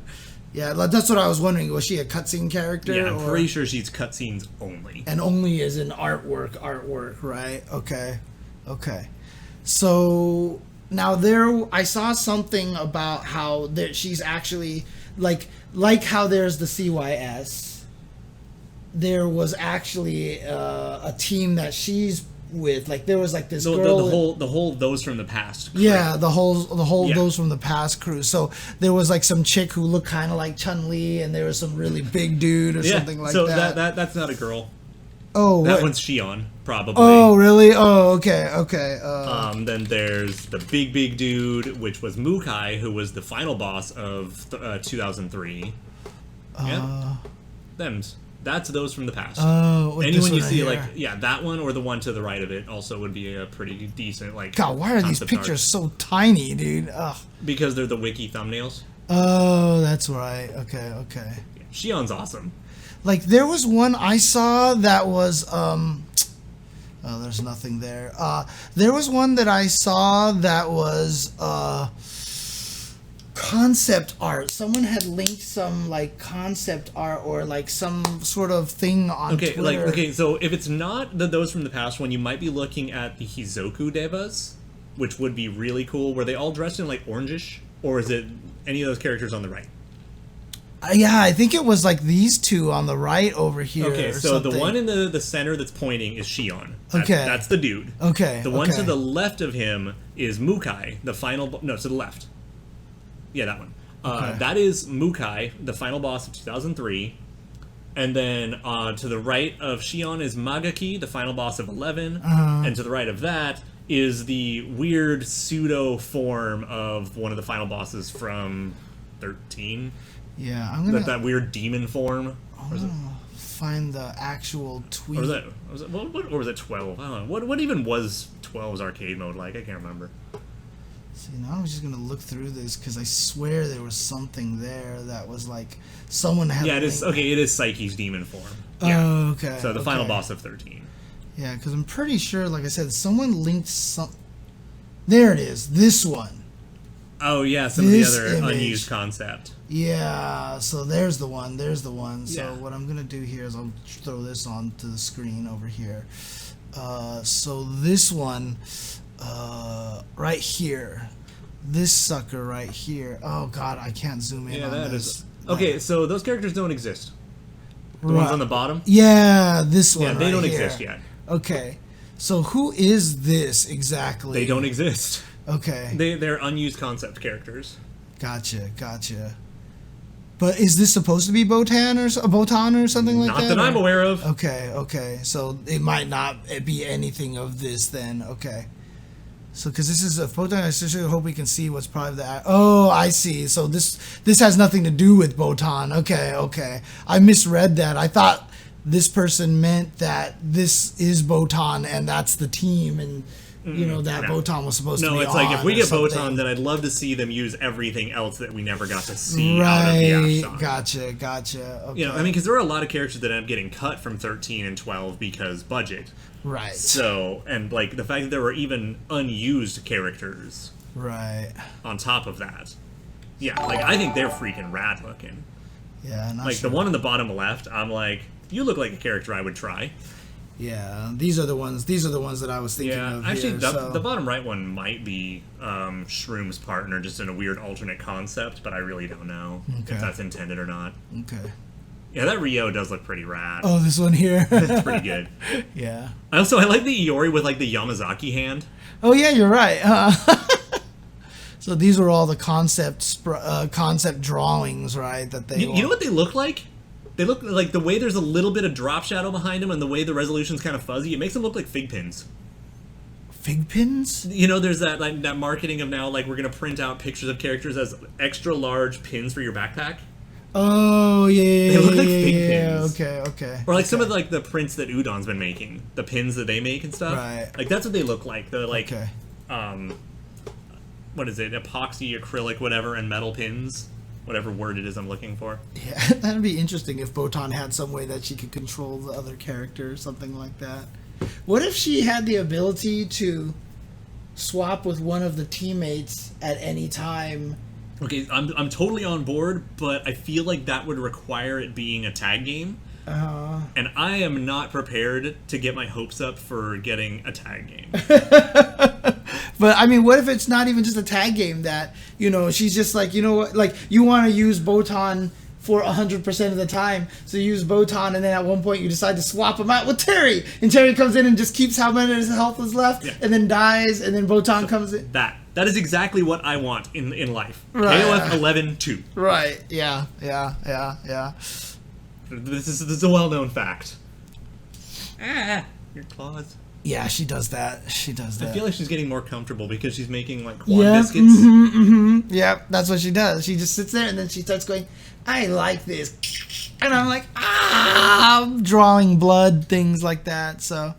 Speaker 1: Yeah, that's what I was wondering. Was she a cutscene character?
Speaker 2: Yeah, I'm pretty sure she's cutscenes only.
Speaker 1: And only as in artwork, right? Okay. So now I saw something about how she's actually like how there's the CYS. There was actually a team that she's with. Like there was like this girl.
Speaker 2: The whole those from the past crew.
Speaker 1: Yeah, the whole those from the past crew. So there was like some chick who looked kind of like Chun-Li, and there was some really big dude or something like
Speaker 2: that.
Speaker 1: So
Speaker 2: that's not a girl.
Speaker 1: Oh,
Speaker 2: that one's Shion, probably.
Speaker 1: Oh, really? Oh, okay.
Speaker 2: Then there's the big dude, which was Mukai, who was the final boss of 2003. Yeah, them's. That's those from the past.
Speaker 1: Oh,
Speaker 2: anyone you see, like, that one or the one to the right of it also would be a pretty decent, like.
Speaker 1: God, why are these pictures so tiny, dude? Ugh.
Speaker 2: Because they're the wiki thumbnails.
Speaker 1: Oh, that's right. Okay.
Speaker 2: Yeah, Shion's awesome.
Speaker 1: Like, there was one I saw that was, oh, there's nothing there. There was one that I saw that was, concept art. Someone had linked some like concept art or like some sort of thing on Twitter.
Speaker 2: So if it's not those from the past one, you might be looking at the Hizoku Devas, which would be really cool. Were they all dressed in like orangish, or is it any of those characters on the right?
Speaker 1: Yeah, I think it was like these two on the right over here.
Speaker 2: Okay, so
Speaker 1: something.
Speaker 2: The one in the center that's pointing is Shion. That's the dude.
Speaker 1: Okay.
Speaker 2: The one to the left of him is Mukai, the final. No, to the left. Yeah, that one. That is Mukai, the final boss of 2003. And then to the right of Shion is Magaki, the final boss of 11. And to the right of that is the weird pseudo form of one of the final bosses from 13.
Speaker 1: Yeah, I'm gonna...
Speaker 2: That weird demon form.
Speaker 1: Find the actual tweet.
Speaker 2: Or was it 12? I don't know. What even was 12's arcade mode like? I can't remember.
Speaker 1: See, now I'm just gonna look through this because I swear there was something there that was like someone had.
Speaker 2: Yeah, it is. Okay, it is Psyche's demon form. Yeah.
Speaker 1: Oh, okay.
Speaker 2: So the final boss of 13.
Speaker 1: Yeah, because I'm pretty sure, like I said, someone linked some. There it is. This one.
Speaker 2: Oh yeah, some of the other unused concept.
Speaker 1: Yeah, so there's the one. So what I'm gonna do here is I'll throw this onto the screen over here. So this one. Right here, this sucker right here. Oh God, I can't zoom in on this.
Speaker 2: Okay, so those characters don't exist. The ones on the bottom.
Speaker 1: Yeah, this one.
Speaker 2: Yeah, they
Speaker 1: right
Speaker 2: don't
Speaker 1: here.
Speaker 2: exist yet.
Speaker 1: Okay, so who is this exactly?
Speaker 2: They don't exist.
Speaker 1: Okay.
Speaker 2: They're unused concept characters.
Speaker 1: Gotcha. But is this supposed to be Botan or a Botan or something like that?
Speaker 2: Not that I'm aware of.
Speaker 1: Okay. So it might not be anything of this then. Okay. So because this is a Botan, I especially hope we can see what's probably the. Oh, I see. So this has nothing to do with Botan. Okay. I misread that. I thought this person meant that this is Botan and that's the team and. That Botan was supposed to be.
Speaker 2: No, it's
Speaker 1: on
Speaker 2: like if we get
Speaker 1: something.
Speaker 2: Botan, then I'd love to see them use everything else that we never got to see out of the Ash Saga.
Speaker 1: Gotcha. Okay.
Speaker 2: Because there are a lot of characters that end up getting cut from 13 and 12 because budget.
Speaker 1: Right.
Speaker 2: So, and like the fact that there were even unused characters.
Speaker 1: Right.
Speaker 2: On top of that. Yeah, like I think they're freaking rad looking.
Speaker 1: Yeah, not
Speaker 2: like
Speaker 1: sure.
Speaker 2: the one on the bottom left, I'm like, you look like a character I would try.
Speaker 1: Yeah, these are the ones that I was thinking of.
Speaker 2: Actually,
Speaker 1: here,
Speaker 2: the bottom right one might be Shroom's partner, just in a weird alternate concept, but I really don't know if that's intended or not.
Speaker 1: Okay.
Speaker 2: Yeah, that Rio does look pretty rad.
Speaker 1: Oh, this one here.
Speaker 2: It's pretty good.
Speaker 1: Yeah.
Speaker 2: I like the Iori with like the Yamazaki hand.
Speaker 1: Oh yeah, you're right. So these were all the concept drawings, right? That they.
Speaker 2: You know what they look like? They look like the way there's a little bit of drop shadow behind them and the way the resolution's kind of fuzzy, it makes them look like fig pins.
Speaker 1: Fig pins?
Speaker 2: There's that that marketing of now, like, we're going to print out pictures of characters as extra large pins for your backpack.
Speaker 1: Oh, yeah.
Speaker 2: They look like fig pins.
Speaker 1: Okay.
Speaker 2: Or like some of the prints that Udon's been making. The pins that they make and stuff.
Speaker 1: Right.
Speaker 2: Like, that's what they look like. The, like,
Speaker 1: okay.
Speaker 2: What is it? Epoxy, acrylic, whatever, and metal pins. Whatever word it is I'm looking for.
Speaker 1: Yeah, that'd be interesting if Botan had some way that she could control the other character or something like that. What if she had the ability to swap with one of the teammates at any time?
Speaker 2: Okay, I'm totally on board, but I feel like that would require it being a tag game. And I am not prepared to get my hopes up for getting a tag game.
Speaker 1: But I mean, what if it's not even just a tag game that, she's just like, like you want to use Botan for 100% of the time. So you use Botan and then at one point you decide to swap him out with Terry. And Terry comes in and just keeps how many of his health is left and then dies and then Botan comes in.
Speaker 2: That is exactly what I want in life.
Speaker 1: Right.
Speaker 2: KOF 11-2.
Speaker 1: Right. Yeah.
Speaker 2: This is a well-known fact. Your claws.
Speaker 1: Yeah, she does that.
Speaker 2: I feel like she's getting more comfortable because she's making like
Speaker 1: corn
Speaker 2: biscuits.
Speaker 1: Yeah, that's what she does. She just sits there and then she starts going, I like this. And I'm like, I'm drawing blood, things like that. So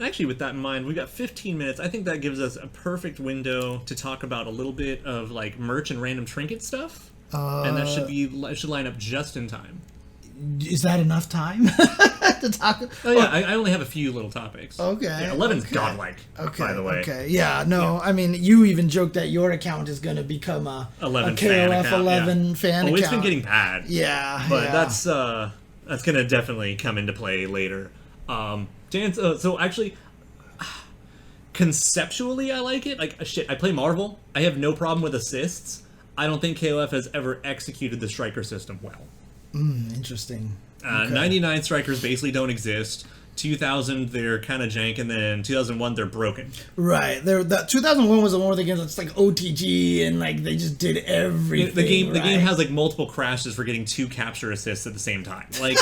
Speaker 2: actually, with that in mind, we got 15 minutes. I think that gives us a perfect window to talk about a little bit of like merch and random trinket stuff. And that should line up just in time.
Speaker 1: Is that enough time to talk?
Speaker 2: Oh yeah, I only have a few little topics.
Speaker 1: Okay.
Speaker 2: Yeah, 11's godlike. By the way.
Speaker 1: Okay. Yeah. No. Yeah. I mean, you even joked that your account is going to become a KOF 11 fan account.
Speaker 2: Oh, it's been getting bad.
Speaker 1: Yeah.
Speaker 2: But that's going to definitely come into play later. Dan, so actually, conceptually, I like it. Like I play Marvel. I have no problem with assists. I don't think KOF has ever executed the striker system well.
Speaker 1: Interesting.
Speaker 2: 99 strikers basically don't exist. 2000 they're kind of jank, and then 2001 they're broken.
Speaker 1: Right. That 2001 was the one where they get it's like OTG and like they just did everything.
Speaker 2: The game has like multiple crashes for getting 2 capture assists at the same time. Like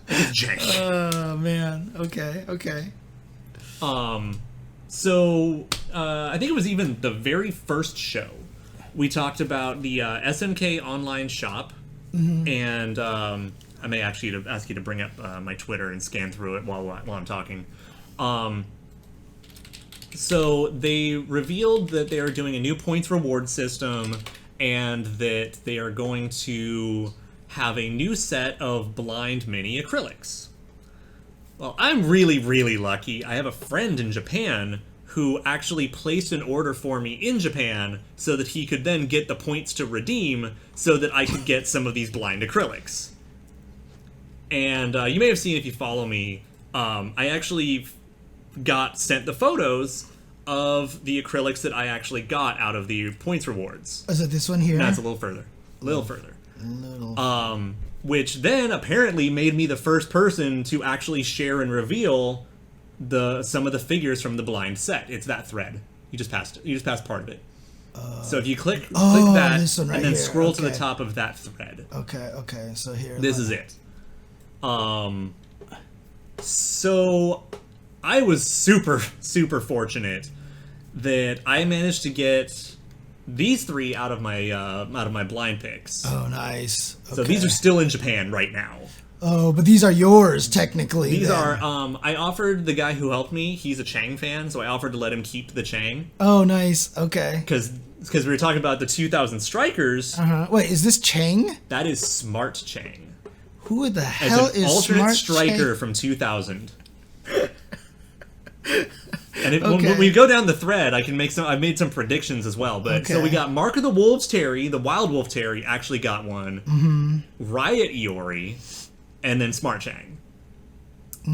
Speaker 2: it's jank.
Speaker 1: Oh man. Okay.
Speaker 2: So I think it was even the very first show we talked about the SNK online shop. And I may actually ask you to bring up my Twitter and scan through it while I'm talking. So they revealed that they are doing a new points reward system and that they are going to have a new set of blind mini acrylics. Well, I'm really, really lucky. I have a friend in Japan who actually placed an order for me in Japan so that he could then get the points to redeem so that I could get some of these blind acrylics. And you may have seen if you follow me, I actually got sent the photos of the acrylics that I actually got out of the points rewards.
Speaker 1: Is it this one here?
Speaker 2: No, it's a little further. Which then apparently made me the first person to actually share and reveal some of the figures from the blind set. It's that thread. You just passed part of it. So if you click that
Speaker 1: this one right
Speaker 2: and then
Speaker 1: here.
Speaker 2: scroll to the
Speaker 1: Okay.
Speaker 2: top of that thread.
Speaker 1: Okay. So here.
Speaker 2: This is it. So I was super fortunate that I managed to get these 3 out of my blind picks.
Speaker 1: Oh, nice. Okay.
Speaker 2: So these are still in Japan right now.
Speaker 1: Oh, but these are yours technically.
Speaker 2: These
Speaker 1: then.
Speaker 2: are. I offered the guy who helped me. He's a Chang fan, so I offered to let him keep the Chang.
Speaker 1: Oh, nice. Okay.
Speaker 2: Because we were talking about the 2000 strikers.
Speaker 1: Wait, is this Chang?
Speaker 2: That is Smart Chang.
Speaker 1: Who the
Speaker 2: As
Speaker 1: hell
Speaker 2: an
Speaker 1: is
Speaker 2: alternate
Speaker 1: Smart
Speaker 2: striker
Speaker 1: Chang?
Speaker 2: from 2000. And
Speaker 1: Okay.
Speaker 2: when we go down the thread, I made some predictions as well. But so we got Mark of the Wolves Terry, the Wild Wolf Terry actually got one. Mm-hmm. Riot Iori, and then Smart Chang.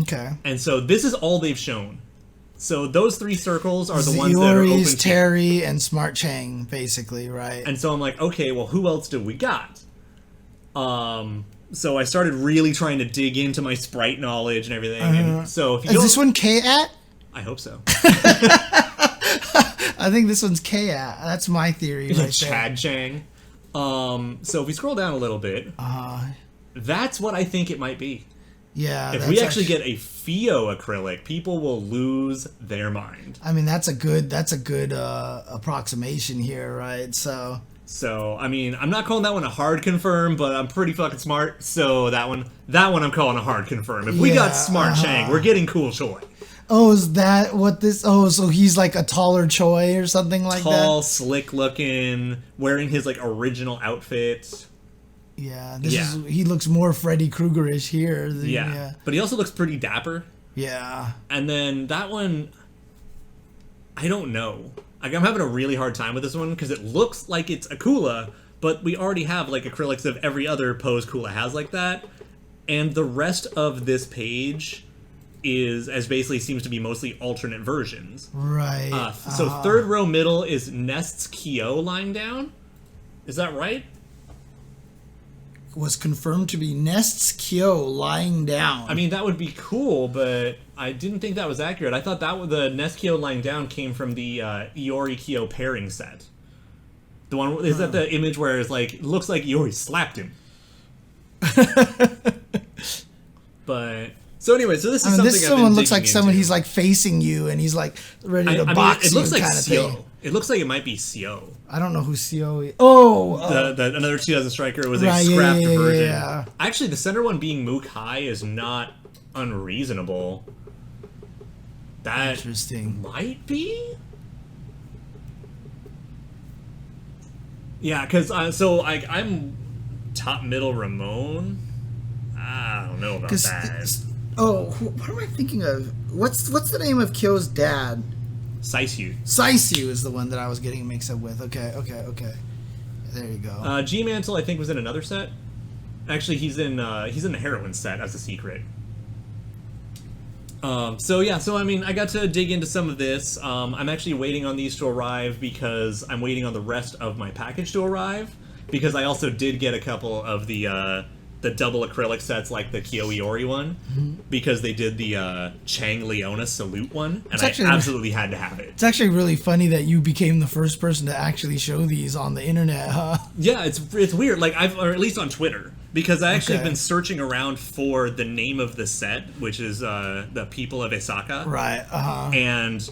Speaker 1: Okay.
Speaker 2: And so this is all they've shown. So those 3 circles are the ones that are open
Speaker 1: Iori's,
Speaker 2: to.
Speaker 1: Terry, and Smart Chang, basically, right?
Speaker 2: And so I'm like, okay, well, who else do we got? So I started really trying to dig into my sprite knowledge and everything. And so if you
Speaker 1: Is this one K-at?
Speaker 2: I hope so.
Speaker 1: I think this one's K-at. That's my theory right there.
Speaker 2: Chad Chang. So if we scroll down a little bit, that's what I think it might be.
Speaker 1: Yeah.
Speaker 2: If we actually get a Fio acrylic, people will lose their mind.
Speaker 1: I mean, that's a good approximation here, right? So
Speaker 2: I mean, I'm not calling that one a hard confirm, but I'm pretty fucking smart. So that one I'm calling a hard confirm. If we got Smart Chang, we're getting Cool Choi.
Speaker 1: Oh, is that what this? Oh, so he's like a taller Choi or something like that?
Speaker 2: Tall, slick looking, wearing his like original outfit.
Speaker 1: Yeah, he looks more Freddy Krueger-ish here.
Speaker 2: Yeah, but he also looks pretty dapper.
Speaker 1: Yeah.
Speaker 2: And then that one, I don't know. Like, I'm having a really hard time with this one because it looks like it's a Kula, but we already have like acrylics of every other pose Kula has like that, and the rest of this page basically seems to be mostly alternate versions.
Speaker 1: Right.
Speaker 2: So third row middle is Nest's Kyo lying down. Is that right?
Speaker 1: Was confirmed to be Nest's Kyo lying down.
Speaker 2: I mean, that would be cool, but I didn't think that was accurate. I thought that the Nest Kyo lying down came from the Iori Kyo pairing set. The one is that the image where it's like, it looks like Iori slapped him. But so anyway, so this is something. This
Speaker 1: someone looks like someone he's like facing you and he's like ready to box
Speaker 2: it looks
Speaker 1: you,
Speaker 2: like
Speaker 1: kind of
Speaker 2: Sio.
Speaker 1: thing.
Speaker 2: It looks like it might be Sio.
Speaker 1: I don't know who Sio is. Oh,
Speaker 2: another 2000 striker was
Speaker 1: right,
Speaker 2: a scrapped
Speaker 1: yeah,
Speaker 2: version.
Speaker 1: Yeah.
Speaker 2: Actually, the center one being Mook High is not unreasonable. That
Speaker 1: interesting
Speaker 2: might be. Yeah, because I'm top middle Ramon. I don't know about that.
Speaker 1: What am I thinking of? What's the name of Kyo's dad?
Speaker 2: Saisyu.
Speaker 1: Saisyu is the one that I was getting mixed up with. Okay. There you go.
Speaker 2: G Mantle, I think, was in another set. Actually, he's in the Heroine set as a secret. So I mean, I got to dig into some of this. I'm actually waiting on these to arrive because I'm waiting on the rest of my package to arrive. Because I also did get a couple of the double acrylic sets, like the Kyo Iori one, because they did the Chang Leona Salute one, and I absolutely had to have it.
Speaker 1: It's actually really funny that you became the first person to actually show these on the internet, huh?
Speaker 2: Yeah, it's weird. Like or at least on Twitter. Because I actually have been searching around for the name of the set, which is the People of Osaka.
Speaker 1: Right,
Speaker 2: And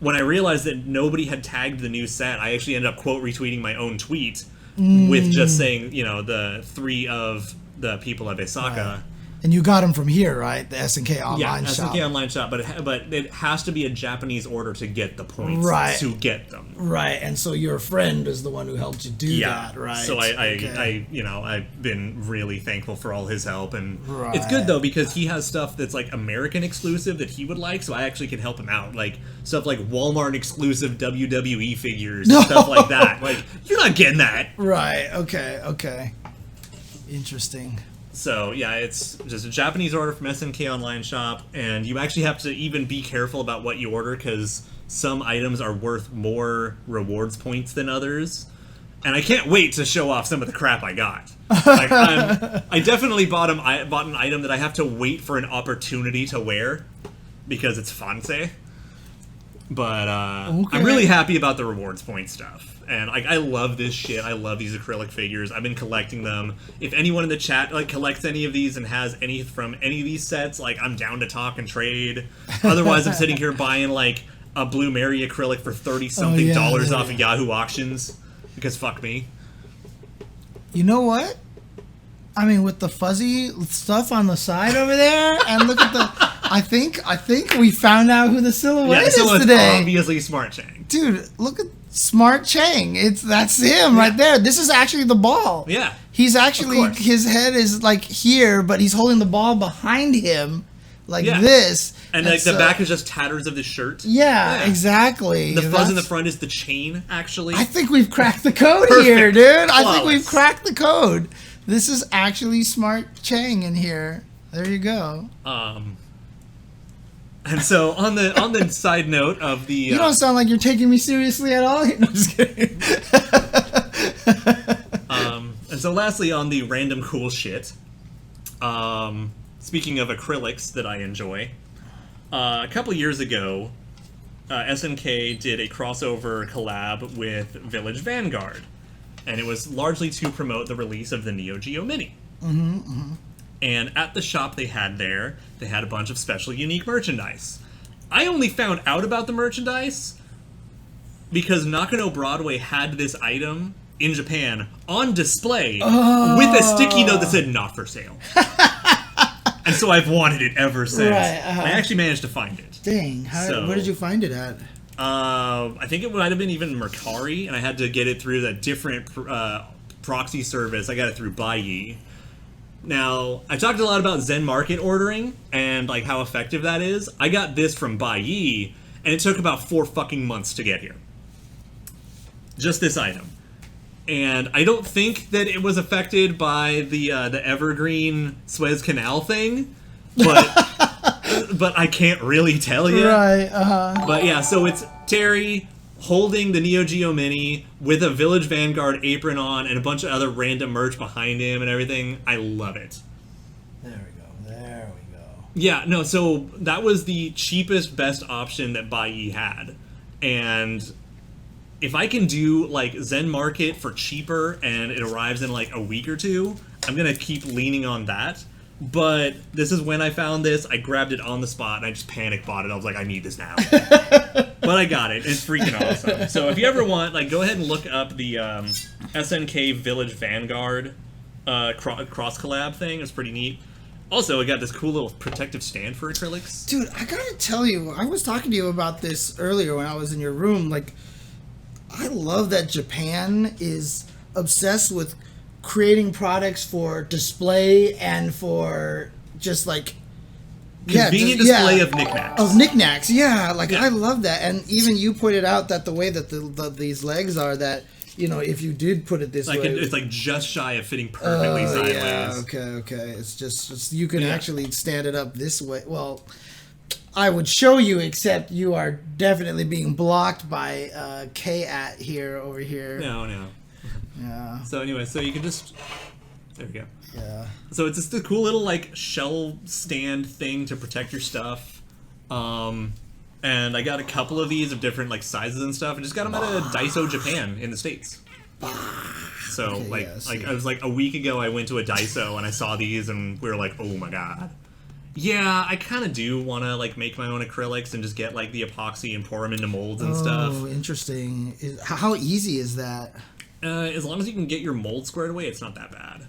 Speaker 2: when I realized that nobody had tagged the new set, I actually ended up quote retweeting my own tweet with just saying, the 3 of the People of Osaka.
Speaker 1: Right. And you got them from here, right? The SNK online shop.
Speaker 2: Yeah, SNK online shop, but it has to be a Japanese order to get the points to get them.
Speaker 1: Right, and so your friend is the one who helped you do that, right?
Speaker 2: So I've been really thankful for all his help, and it's good though because he has stuff that's like American exclusive that he would like, so I actually can help him out, like stuff like Walmart exclusive WWE figures and stuff like that. Like you're not getting that,
Speaker 1: right? Okay, interesting.
Speaker 2: So, yeah, it's just a Japanese order from SNK Online Shop, and you actually have to even be careful about what you order, because some items are worth more rewards points than others. And I can't wait to show off some of the crap I got. Like, I definitely bought an item that I have to wait for an opportunity to wear, because it's fancy. But I'm really happy about the rewards point stuff. And I love this shit. I love these acrylic figures. I've been collecting them. If anyone in the chat collects any of these and has any from any of these sets, I'm down to talk and trade. Otherwise, I'm sitting here buying a Blue Mary acrylic for $30-something off of Yahoo Auctions. Because fuck me.
Speaker 1: You know what? I mean, with the fuzzy stuff on the side over there, and look at the... I think we found out who the silhouette is today.
Speaker 2: Obviously Smart Chang.
Speaker 1: Dude, look at Smart Chang. That's him right there. This is actually the ball.
Speaker 2: Yeah.
Speaker 1: He's actually, his head is here, but he's holding the ball behind him this.
Speaker 2: And the back is just tatters of the shirt.
Speaker 1: Yeah, exactly.
Speaker 2: The fuzz in the front is the chain, actually.
Speaker 1: I think we've cracked the code here, dude. I think we've cracked the code. This is actually Smart Chang in here. There you go.
Speaker 2: And so on the side note of the
Speaker 1: you don't sound like you're taking me seriously at all. No, I'm just kidding.
Speaker 2: And so lastly on the random cool shit. Speaking of acrylics that I enjoy, a couple years ago, SNK did a crossover collab with Village Vanguard, and it was largely to promote the release of the Neo Geo Mini. And at the shop they had a bunch of special unique merchandise. I only found out about the merchandise because Nakano Broadway had this item in Japan on display with a sticky note that said "not for sale." And so I've wanted it ever since.
Speaker 1: Right,
Speaker 2: I actually managed to find it.
Speaker 1: Dang, where did you find it at?
Speaker 2: I think it might have been even Mercari, and I had to get it through that different proxy service. I got it through Baiyi. Now, I talked a lot about Zen Market ordering and how effective that is. I got this from Baiyi, and it took about 4 fucking months to get here. Just this item. And I don't think that it was affected by the Evergreen Suez Canal thing, but I can't really tell you.
Speaker 1: Right,
Speaker 2: But yeah, so it's Terry holding the Neo Geo Mini with a Village Vanguard apron on and a bunch of other random merch behind him and everything. I love it.
Speaker 1: There we go.
Speaker 2: Yeah, no, so that was the cheapest, best option that Baiyi had. And if I can do Zen Market for cheaper and it arrives in a week or two, I'm gonna keep leaning on that. But this is when I found this. I grabbed it on the spot and I just panic bought it. I was like, I need this now. But I got it. It's freaking awesome. So if you ever want, go ahead and look up the SNK Village Vanguard cross collab thing. It's pretty neat. Also, I got this cool little protective stand for acrylics.
Speaker 1: Dude, I gotta tell you, I was talking to you about this earlier when I was in your room. I love that Japan is obsessed with creating products for display and for just
Speaker 2: convenient display of knickknacks.
Speaker 1: I love that. And even you pointed out that the way that these legs are, that if you did put it this way,
Speaker 2: it's just shy of fitting perfectly sideways.
Speaker 1: Yeah, okay. It's just you can actually stand it up this way. Well, I would show you, except you are definitely being blocked by K-at over here.
Speaker 2: No.
Speaker 1: Yeah.
Speaker 2: So anyway, so you can just... There we go.
Speaker 1: Yeah.
Speaker 2: So it's just a cool little, shell stand thing to protect your stuff. And I got a couple of these of different, sizes and stuff. I just got them at a Daiso Japan in the States. So, I was a week ago I went to a Daiso and I saw these and we were like, oh my god. Yeah, I kind of do want to, make my own acrylics and just get, the epoxy and pour them into molds and stuff.
Speaker 1: Oh, interesting. How easy is that?
Speaker 2: As long as you can get your mold squared away, it's not that bad.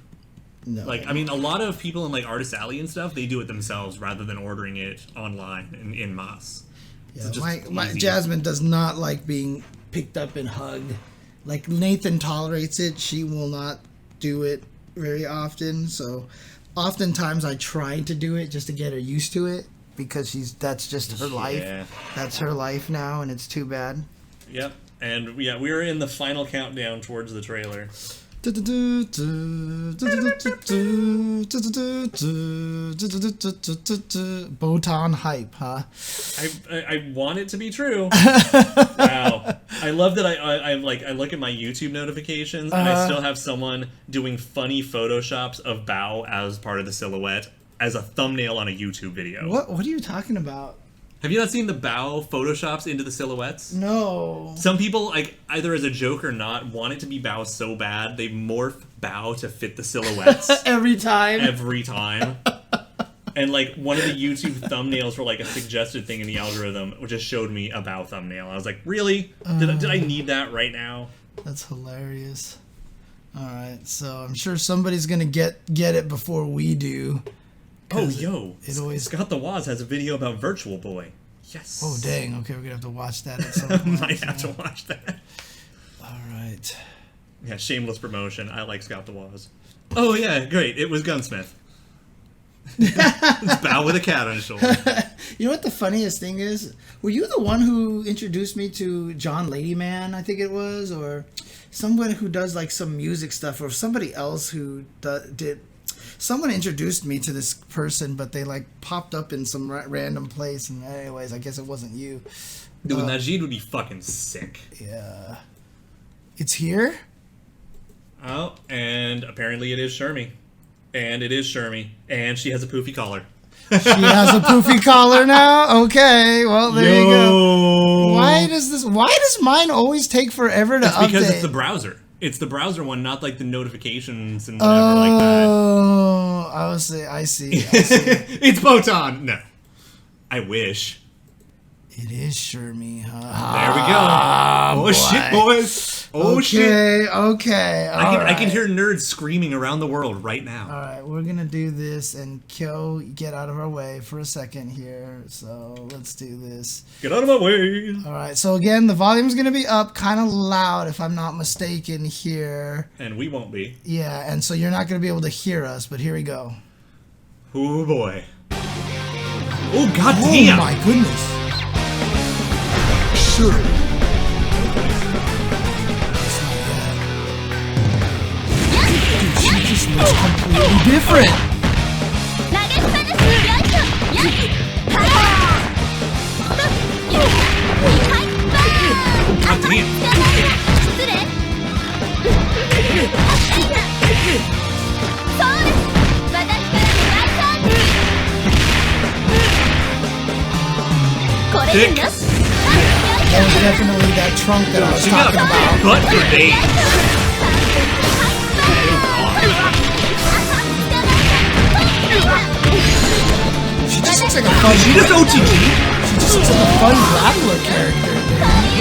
Speaker 1: No.
Speaker 2: I mean, a lot of people in, Artist Alley and stuff, they do it themselves rather than ordering it online in mass.
Speaker 1: Yeah, so my Jasmine does not like being picked up and hugged. Nathan tolerates it. She will not do it very often, so... Oftentimes I try to do it just to get her used to it because that's just her life. That's her life now, and it's too bad.
Speaker 2: Yep. And we're in the final countdown towards the trailer.
Speaker 1: Botan hype, huh?
Speaker 2: I want it to be true. Wow. I love that I look at my YouTube notifications and I still have someone doing funny photoshops of Bao as part of the silhouette as a thumbnail on a YouTube video.
Speaker 1: What are you talking about?
Speaker 2: Have you not seen the bow photoshops into the silhouettes?
Speaker 1: No.
Speaker 2: Some people, like, either as a joke or not, want it to be bow so bad, they morph bow to fit the silhouettes.
Speaker 1: Every time.
Speaker 2: Every time. And, like, one of the YouTube thumbnails for, like, a suggested thing in the algorithm just showed me a bow thumbnail. I was like, really? Did I need that right now?
Speaker 1: That's hilarious. Alright, so I'm sure somebody's gonna get it before we do.
Speaker 2: Oh, yo.
Speaker 1: It always...
Speaker 2: Scott the Woz has a video about Virtual Boy. Yes.
Speaker 1: Oh, dang. Okay, we're gonna have to watch that at some point.
Speaker 2: Might have to watch that.
Speaker 1: Alright.
Speaker 2: Yeah, shameless promotion. I like Scott the Woz. Oh, yeah, great. It was Gunsmith. It's bow with a cat on his shoulder.
Speaker 1: You know what the funniest thing is? Were you the one who introduced me to John Ladyman, I think it was? Or someone who does like some music stuff, or somebody else who did... Someone introduced me to this person, but they like popped up in some random place. And anyways, I guess it wasn't you.
Speaker 2: Dude, Najid would be fucking sick.
Speaker 1: Yeah. It's here?
Speaker 2: Oh, and apparently it is Shermie. And it is Shermie. And she has a poofy collar.
Speaker 1: She has a poofy collar now? Okay, well, there you go. Why does mine always take forever to update?
Speaker 2: Because it's the browser. It's the browser one, not like the notifications and whatever like that.
Speaker 1: Oh, I see.
Speaker 2: It's Botan. No. I wish.
Speaker 1: It is Shermie, huh?
Speaker 2: There we go. Oh, shit, boys. Oh, shit.
Speaker 1: Okay.
Speaker 2: I can hear nerds screaming around the world right now.
Speaker 1: All right, we're going to do this, and Kyo, get out of our way for a second here. So let's do this.
Speaker 2: Get out of my way.
Speaker 1: All right, so again, the volume's going to be up kind of loud, if I'm not mistaken here.
Speaker 2: And we won't be.
Speaker 1: Yeah, and so you're not going to be able to hear us, but here we go.
Speaker 2: Oh, boy. Oh, goddamn.
Speaker 1: Oh, my goodness. Sure. That's not bad. Dude, she just looks completely different.
Speaker 2: God damn. Thicc.
Speaker 1: That was definitely that trunk that I was talking about.
Speaker 2: Butt grenade.
Speaker 1: She just looks like a fun.
Speaker 2: She just OTG.
Speaker 1: She just looks like a fun grappler character.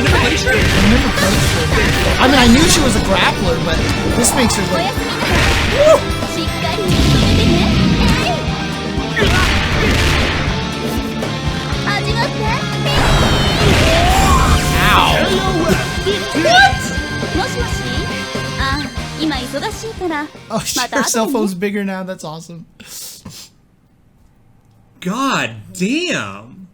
Speaker 2: You never played her?
Speaker 1: I never played her. I mean, I knew she was a grappler, but this makes her like. Woo! Oh, her cell phone's bigger now. That's awesome.
Speaker 2: God damn.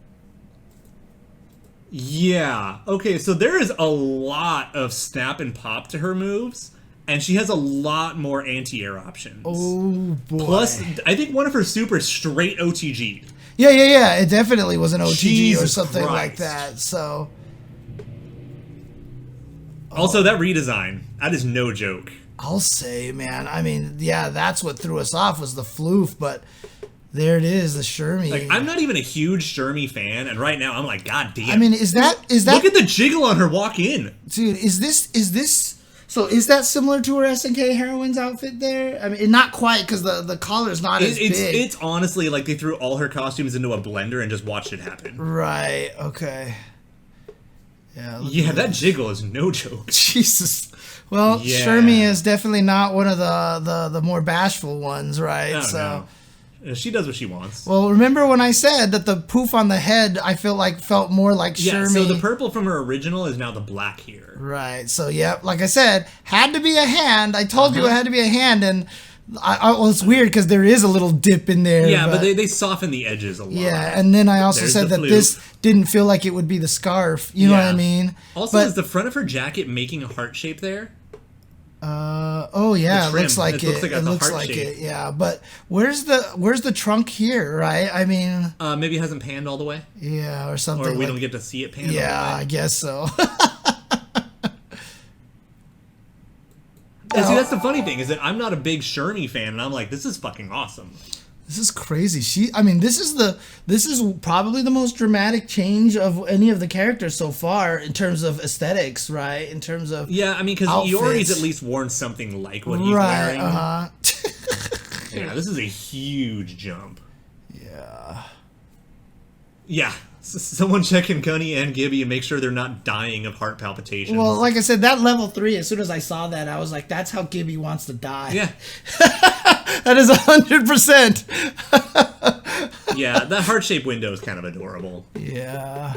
Speaker 2: Yeah. Okay, so there is a lot of snap and pop to her moves, and she has a lot more anti-air options.
Speaker 1: Oh, boy.
Speaker 2: Plus, I think one of her super straight OTG.
Speaker 1: Yeah. It definitely was an OTG
Speaker 2: Jesus
Speaker 1: or something
Speaker 2: Christ.
Speaker 1: like that. So.
Speaker 2: Also, that redesign, that is no joke.
Speaker 1: I'll say, man. I mean, yeah, that's what threw us off was the floof, but there it is, the Shermie.
Speaker 2: Like, I'm not even a huge Shermie fan, and right now I'm like, God damn.
Speaker 1: I mean, is that
Speaker 2: Look at the jiggle on her walk in.
Speaker 1: dude? Is this? So is that similar to her SNK heroine's outfit there? I mean, not quite because the collar's not as big.
Speaker 2: It's honestly like they threw all her costumes into a blender and just watched it happen.
Speaker 1: Right. Okay.
Speaker 2: Yeah, that jiggle is no joke.
Speaker 1: Jesus. Well,
Speaker 2: Yeah.
Speaker 1: Shermie is definitely not one of the more bashful ones, right?
Speaker 2: No. She does what she wants.
Speaker 1: Well, remember when I said that the poof on the head, I felt more like
Speaker 2: Yeah,
Speaker 1: Shermie.
Speaker 2: so the purple from her original is now the black here.
Speaker 1: Right. So, yeah, like I said, had to be a hand. I told you it had to be a hand, and well, it's weird because there is a little dip in there.
Speaker 2: Yeah, but they soften the edges a lot.
Speaker 1: Yeah, and then I also
Speaker 2: There's
Speaker 1: said
Speaker 2: the
Speaker 1: that
Speaker 2: flute.
Speaker 1: this didn't feel like it would be the scarf. You know what I mean?
Speaker 2: Also,
Speaker 1: but,
Speaker 2: is the front of her jacket making a heart shape there?
Speaker 1: oh yeah, it
Speaker 2: trim.
Speaker 1: looks like
Speaker 2: It looks like
Speaker 1: it
Speaker 2: the
Speaker 1: looks
Speaker 2: heart
Speaker 1: like
Speaker 2: shape.
Speaker 1: it. Yeah, but where's the trunk here? Right? I mean,
Speaker 2: Maybe it hasn't panned all the way,
Speaker 1: yeah, or something.
Speaker 2: or we
Speaker 1: like,
Speaker 2: don't get to see it panned.
Speaker 1: Yeah,
Speaker 2: all the way.
Speaker 1: I guess so.
Speaker 2: And see, that's the funny thing is that I'm not a big Shermie fan, and I'm like, this is fucking awesome.
Speaker 1: This is crazy. This is probably the most dramatic change of any of the characters so far in terms of aesthetics, right? In terms of
Speaker 2: because Iori's at least worn something like what he's wearing.
Speaker 1: Uh-huh.
Speaker 2: Yeah, this is a huge jump.
Speaker 1: Yeah.
Speaker 2: Yeah. Someone checking Gunny and Gibby and make sure they're not dying of heart palpitations.
Speaker 1: Well, like I said, that level 3, as soon as I saw that, I was like, that's how Gibby wants to die.
Speaker 2: Yeah.
Speaker 1: That is 100%.
Speaker 2: Yeah, that heart-shaped window is kind of adorable.
Speaker 1: Yeah.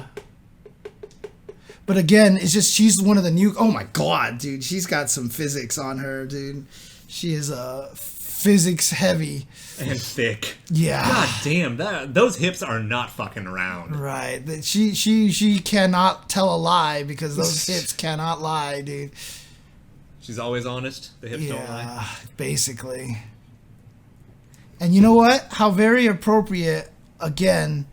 Speaker 1: But again, it's just, she's one of the new... Oh my god, dude. She's got some physics on her, dude. She is physics heavy.
Speaker 2: And thick.
Speaker 1: Yeah.
Speaker 2: God damn, those hips are not fucking around.
Speaker 1: Right. She cannot tell a lie because those hips cannot lie, dude.
Speaker 2: She's always honest. The hips don't lie.
Speaker 1: Yeah, basically. And you know what? How very appropriate, again,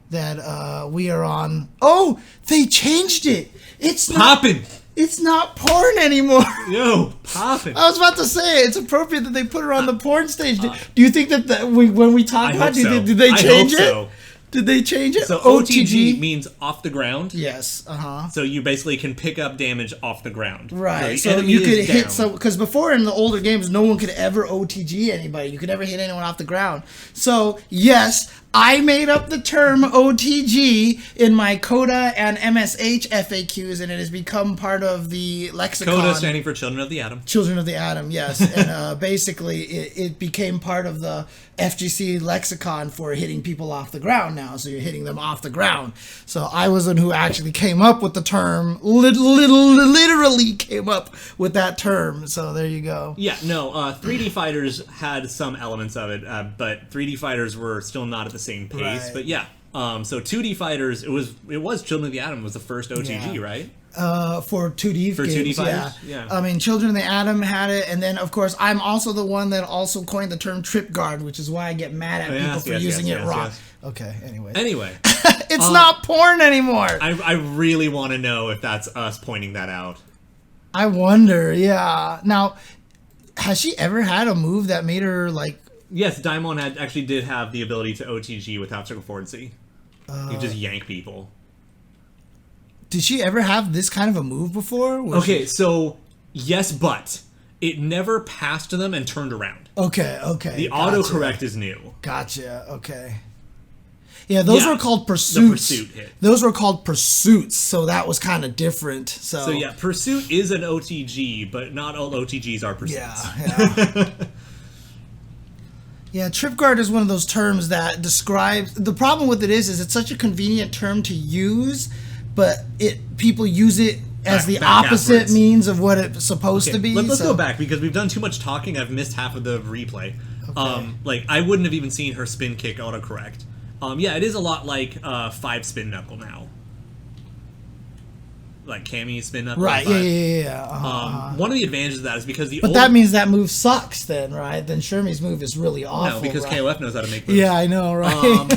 Speaker 1: that we are on... Oh! They changed it! It's
Speaker 2: poppin'!
Speaker 1: It's not porn anymore.
Speaker 2: Yo, poppin'.
Speaker 1: I was about to say, it's appropriate that they put her on the porn stage. Do you think that when we talk about it, did they change it?
Speaker 2: So.
Speaker 1: Did they change it?
Speaker 2: So OTG means off the ground.
Speaker 1: Yes.
Speaker 2: So you basically can pick up damage off the ground.
Speaker 1: Right. So you could hit because before in the older games, no one could ever OTG anybody. You could never hit anyone off the ground. So yes, I made up the term OTG in my CODA and MSH FAQs, and it has become part of the lexicon.
Speaker 2: CODA standing for Children of the Atom.
Speaker 1: Children of the Atom, yes. And basically, it became part of the FGC lexicon for hitting people off the ground now. So you're hitting them off the ground. So I was the one who actually came up with the term, literally came up with that term. So there you go.
Speaker 2: Yeah, no, 3D Fighters had some elements of it, but 3D Fighters were still not at the same pace. Right. But yeah, so 2D Fighters, it was Children of the Atom was the first OTG, right?
Speaker 1: For 2D
Speaker 2: for
Speaker 1: games,
Speaker 2: 2D fighters? Yeah.
Speaker 1: I mean, Children of the Atom had it, and then of course I'm also the one that also coined the term trip guard, which is why I get mad at people for using it wrong. Yes. Okay, anyway. It's not porn anymore.
Speaker 2: I really want to know if that's us pointing that out.
Speaker 1: I wonder, yeah. Now, has she ever had a move that made her like...
Speaker 2: Yes, Daimon actually did have the ability to OTG with half circle forward C. You just yank people.
Speaker 1: Did she ever have this kind of a move before?
Speaker 2: Okay, so yes, but it never passed to them and turned around.
Speaker 1: Okay.
Speaker 2: The autocorrect is new.
Speaker 1: Gotcha, okay. Yeah, those were called pursuits.
Speaker 2: The pursuit hit.
Speaker 1: Those were called pursuits, so that was kind of different. So
Speaker 2: yeah, pursuit is an OTG, but not all OTGs are pursuits.
Speaker 1: Yeah. Yeah, trip guard is one of those terms that describes... The problem with it is it's such a convenient term to use, but people use it as the opposite means of what it's supposed to be.
Speaker 2: Let's go back, because we've done too much talking. I've missed half of the replay. Okay. I wouldn't have even seen her spin kick autocorrect. Yeah, it is a lot like 5 spin knuckle now. Like Cammy spin knuckle.
Speaker 1: Right, yeah.
Speaker 2: One of the advantages of that is because
Speaker 1: But that means that move sucks then, right? Then Shermie's move is really awful.
Speaker 2: No, because
Speaker 1: right?
Speaker 2: KOF knows how to make moves.
Speaker 1: Yeah, I know, right?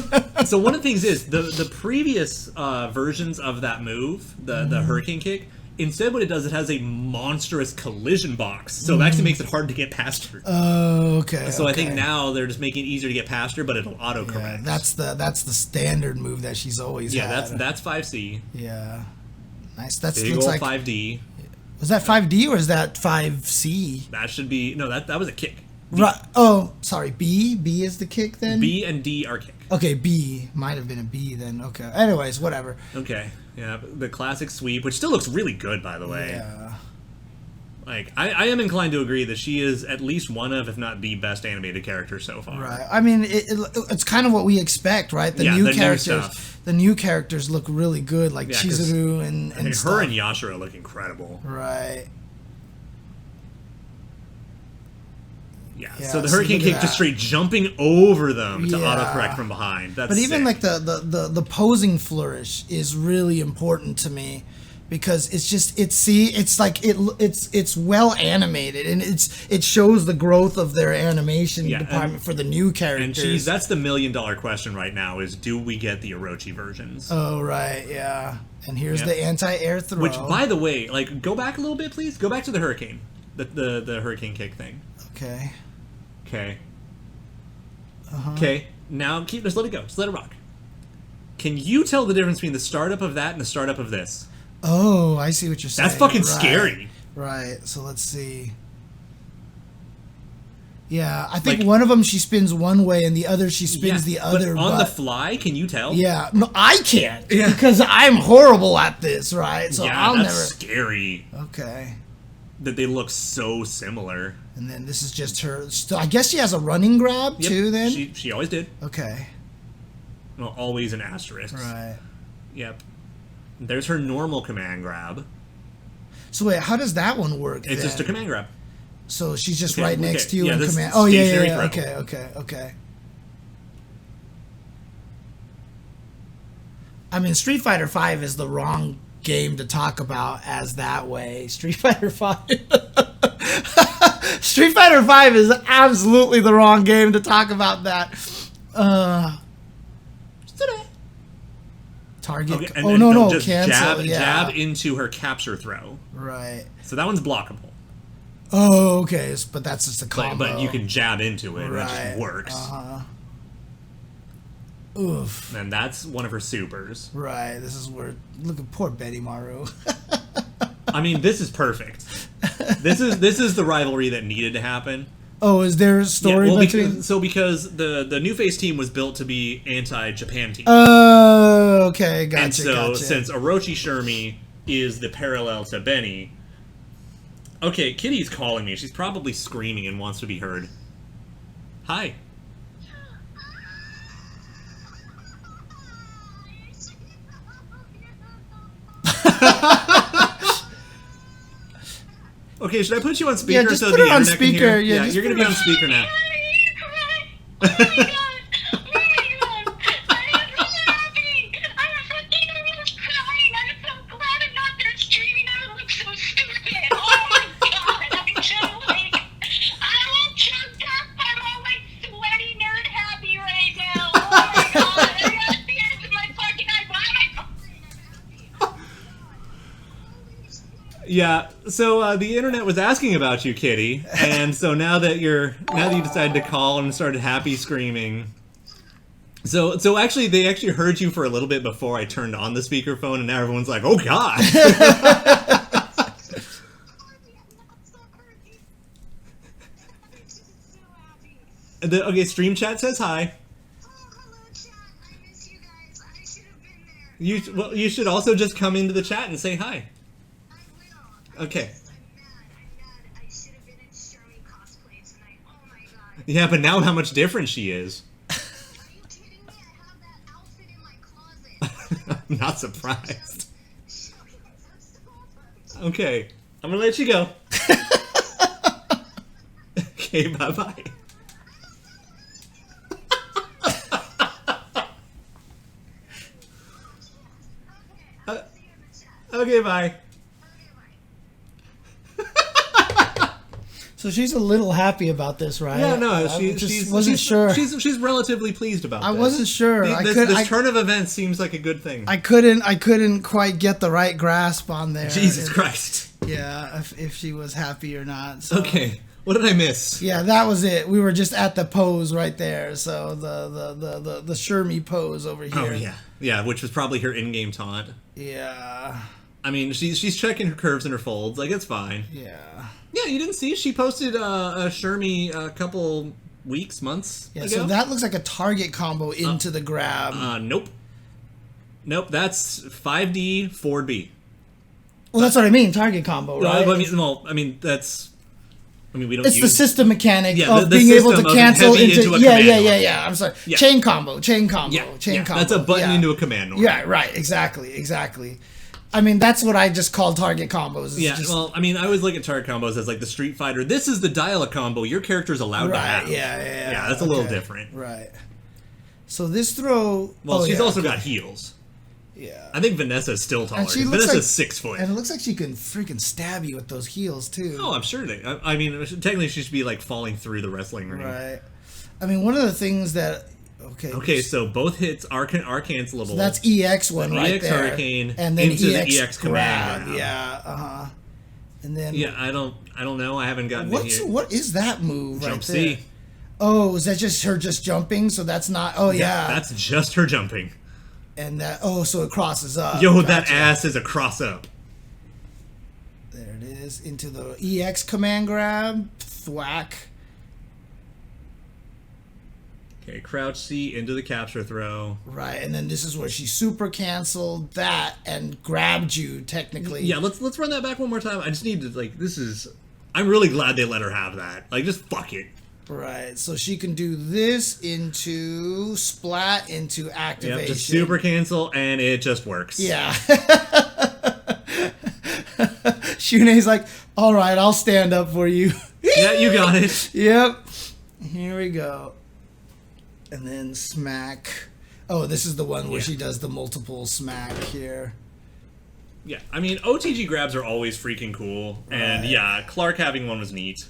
Speaker 2: So one of the things is, the previous versions of that move, the Hurricane Kick, instead what it does, it has a monstrous collision box. So it actually makes it hard to get past her.
Speaker 1: Oh, okay.
Speaker 2: So I think now they're just making it easier to get past her, but it'll autocorrect.
Speaker 1: Yeah, that's the standard move that she's always had.
Speaker 2: Yeah, that's 5C.
Speaker 1: Yeah. Nice. That
Speaker 2: big
Speaker 1: looks
Speaker 2: old
Speaker 1: like
Speaker 2: 5D.
Speaker 1: Was that 5D or is that 5C?
Speaker 2: That should be... No, that was a kick.
Speaker 1: Right. Oh, sorry. B? B is the kick then?
Speaker 2: B and D are kick.
Speaker 1: Okay, B. Might have been a B then. Okay. Anyways, whatever.
Speaker 2: Okay. Yeah, the classic sweep, which still looks really good, by the way.
Speaker 1: Yeah.
Speaker 2: Like, I am inclined to agree that she is at least one of, if not the best animated character so far.
Speaker 1: Right. I mean, it's kind of what we expect, right? The new characters look really good, like Chizuru and stuff.
Speaker 2: Her and Yashiro look incredible.
Speaker 1: Right.
Speaker 2: Yeah, so the Hurricane Kick just straight jumping over them to autocorrect from behind. That's
Speaker 1: But even
Speaker 2: sick.
Speaker 1: like the posing flourish is really important to me. Because it's well animated and it shows the growth of their animation department for the new characters.
Speaker 2: And that's the $1 million question right now: is do we get the Orochi versions?
Speaker 1: Oh right, yeah. And here's the anti-air throw.
Speaker 2: Which, by the way, like go back a little bit, please. Go back to the Hurricane, the Hurricane Kick thing.
Speaker 1: Okay.
Speaker 2: Okay. Okay, now just let it go. Just let it rock. Can you tell the difference between the startup of that and the startup of this?
Speaker 1: Oh, I see what you're saying.
Speaker 2: That's fucking scary.
Speaker 1: Right. So let's see. Yeah, I think one of them she spins one way and the other she spins the other.
Speaker 2: But on the fly, can you tell?
Speaker 1: Yeah, no, I can't because I'm horrible at this, right? So
Speaker 2: yeah,
Speaker 1: I'll
Speaker 2: that's
Speaker 1: never.
Speaker 2: Scary.
Speaker 1: Okay.
Speaker 2: That they look so similar.
Speaker 1: And then this is just her. I guess she has a running grab too. Then
Speaker 2: she always did.
Speaker 1: Okay.
Speaker 2: Well, always an asterisk.
Speaker 1: Right.
Speaker 2: Yep. There's her normal command grab.
Speaker 1: So wait, how does that one work?
Speaker 2: It's just a command grab.
Speaker 1: So she's just right next to you in command.
Speaker 2: Oh
Speaker 1: yeah. Okay. I mean, Street Fighter V is the wrong game to talk about as that way. Street Fighter V. Street Fighter V is absolutely the wrong game to talk about that. Target.
Speaker 2: Okay,
Speaker 1: no,
Speaker 2: just
Speaker 1: cancel.
Speaker 2: Jab into her capture throw.
Speaker 1: Right.
Speaker 2: So that one's blockable.
Speaker 1: Oh, okay. But that's just a combo.
Speaker 2: But you can jab into it.
Speaker 1: Right.
Speaker 2: It just works.
Speaker 1: Oof.
Speaker 2: And that's one of her supers.
Speaker 1: Right. This is where look at poor Betty Maru.
Speaker 2: I mean, this is perfect. This is the rivalry that needed to happen.
Speaker 1: Oh, is there a story between?
Speaker 2: Because the New Face team was built to be anti-Japan team.
Speaker 1: Oh, okay, gotcha.
Speaker 2: And so
Speaker 1: gotcha.
Speaker 2: since Orochi Shermie is the parallel to Benny. Okay, Kitty's calling me. She's probably screaming and wants to be heard. Hi. Okay, should I put you on speaker?
Speaker 1: Yeah, just
Speaker 2: so
Speaker 1: put
Speaker 2: the
Speaker 1: it on
Speaker 2: internet can
Speaker 1: speaker.
Speaker 2: hear?
Speaker 1: Yeah,
Speaker 2: you're gonna be on speaker now. Yeah, so the internet was asking about you, Kitty, and so now that you decided to call and started happy screaming. So actually, they actually heard you for a little bit before I turned on the speakerphone, and now everyone's like, "Oh God!" Okay, stream chat says hi. You should also just come into the chat and say hi. Okay.
Speaker 4: I should have been in Shermie cosplay tonight. Oh my god.
Speaker 2: Yeah, but now how much different she is.
Speaker 4: Are you kidding me? I have that outfit in my closet.
Speaker 2: I'm not surprised. Okay, I'm gonna let you go. Okay, bye-bye. Okay, bye.
Speaker 1: So she's a little happy about this, right?
Speaker 2: Yeah, no,
Speaker 1: I wasn't sure.
Speaker 2: She's relatively pleased about this.
Speaker 1: I wasn't sure.
Speaker 2: This turn of events seems like a good thing.
Speaker 1: I couldn't quite get the right grasp on there.
Speaker 2: Jesus Christ.
Speaker 1: Yeah, if she was happy or not. So.
Speaker 2: Okay, what did I miss?
Speaker 1: Yeah, that was it. We were just at the pose right there. So the Shermie pose over here.
Speaker 2: Oh yeah, which was probably her in-game taunt.
Speaker 1: Yeah.
Speaker 2: I mean, she's checking her curves and her folds. Like, it's fine.
Speaker 1: Yeah.
Speaker 2: Yeah, you didn't see? She posted a Shermie a couple weeks, months ago.
Speaker 1: So that looks like a target combo into the grab.
Speaker 2: Nope. Nope, that's 5D, forward B.
Speaker 1: Well, that's what I mean, target combo, right?
Speaker 2: I mean, that's... I mean, we don't
Speaker 1: It's the system mechanic
Speaker 2: the
Speaker 1: being able to cancel into...
Speaker 2: a
Speaker 1: Yeah. I'm sorry.
Speaker 2: Yeah.
Speaker 1: Chain combo.
Speaker 2: Yeah, that's a button into a command order.
Speaker 1: Yeah, right. Exactly. I mean, that's what I just call target combos.
Speaker 2: Yeah, well, I mean, I always look at target combos as like the Street Fighter. This is the dial-a combo your character's allowed to have.
Speaker 1: Yeah.
Speaker 2: Yeah, that's a little different.
Speaker 1: Right. So this throw...
Speaker 2: Well, she's also got heels.
Speaker 1: Yeah.
Speaker 2: I think Vanessa's still taller. Vanessa's 6 foot.
Speaker 1: And it looks like she can freaking stab you with those heels, too.
Speaker 2: Oh, I'm sure I mean, technically she should be like falling through the wrestling ring.
Speaker 1: Right. I mean, one of the things that...
Speaker 2: Okay, so both hits are cancelable.
Speaker 1: So that's EX one right
Speaker 2: EX
Speaker 1: there.
Speaker 2: Hurricane
Speaker 1: and then
Speaker 2: into
Speaker 1: EX
Speaker 2: the EX command grab.
Speaker 1: Yeah, And then...
Speaker 2: Yeah, I don't know. I haven't gotten to here.
Speaker 1: What is that move
Speaker 2: Jump
Speaker 1: right there?
Speaker 2: C.
Speaker 1: Oh, is that just her just jumping? So that's not. Oh yeah.
Speaker 2: That's just her jumping.
Speaker 1: And that. Oh, so it crosses up.
Speaker 2: Yo, that ass is a cross up.
Speaker 1: There it is. Into the EX command grab. Thwack.
Speaker 2: Okay, crouch C into the capture throw.
Speaker 1: Right, and then this is where she super canceled that and grabbed you technically.
Speaker 2: Yeah, let's run that back one more time. I just need to this is. I'm really glad they let her have that. Like, just fuck it.
Speaker 1: Right, so she can do this into splat into activation.
Speaker 2: Yep, just super cancel, and it just works.
Speaker 1: Yeah. Shune's like, all right, I'll stand up for you.
Speaker 2: Yeah, you got it.
Speaker 1: Yep. Here we go. And then smack. Oh, this is the one where she does the multiple smack here.
Speaker 2: Yeah, I mean, OTG grabs are always freaking cool. And yeah, Clark having one was neat.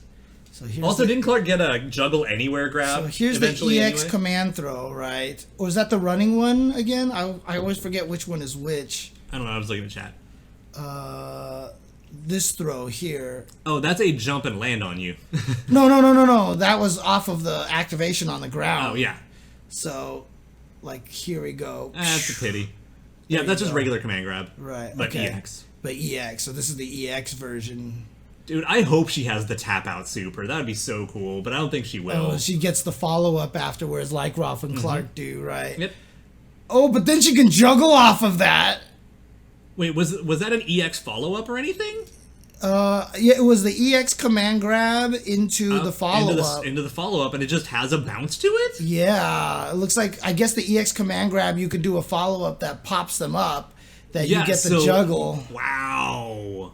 Speaker 1: So here's
Speaker 2: also, didn't Clark get a juggle anywhere grab?
Speaker 1: So here's the EX command throw, right? Or is that the running one again? I always forget which one is which.
Speaker 2: I don't know, I was looking at chat.
Speaker 1: This throw here.
Speaker 2: Oh, that's a jump and land on you.
Speaker 1: No. That was off of the activation on the ground.
Speaker 2: Oh, yeah.
Speaker 1: So, like, here we go.
Speaker 2: That's a pity. Yeah, that's just regular command grab.
Speaker 1: Right.
Speaker 2: But
Speaker 1: okay.
Speaker 2: EX.
Speaker 1: But EX. So this is the EX version.
Speaker 2: Dude, I hope she has the tap out super. That would be so cool, but I don't think she will.
Speaker 1: Oh, she gets the follow up afterwards, like Rolf and Clark do, right?
Speaker 2: Yep.
Speaker 1: Oh, but then she can juggle off of that.
Speaker 2: Wait, was that an EX follow up or anything?
Speaker 1: Yeah, it was the EX command grab into the follow up.
Speaker 2: Into the follow up, and it just has a bounce to it?
Speaker 1: Yeah, it looks like, I guess the EX command grab, you could do a follow up that pops them up, that you get the juggle.
Speaker 2: Wow.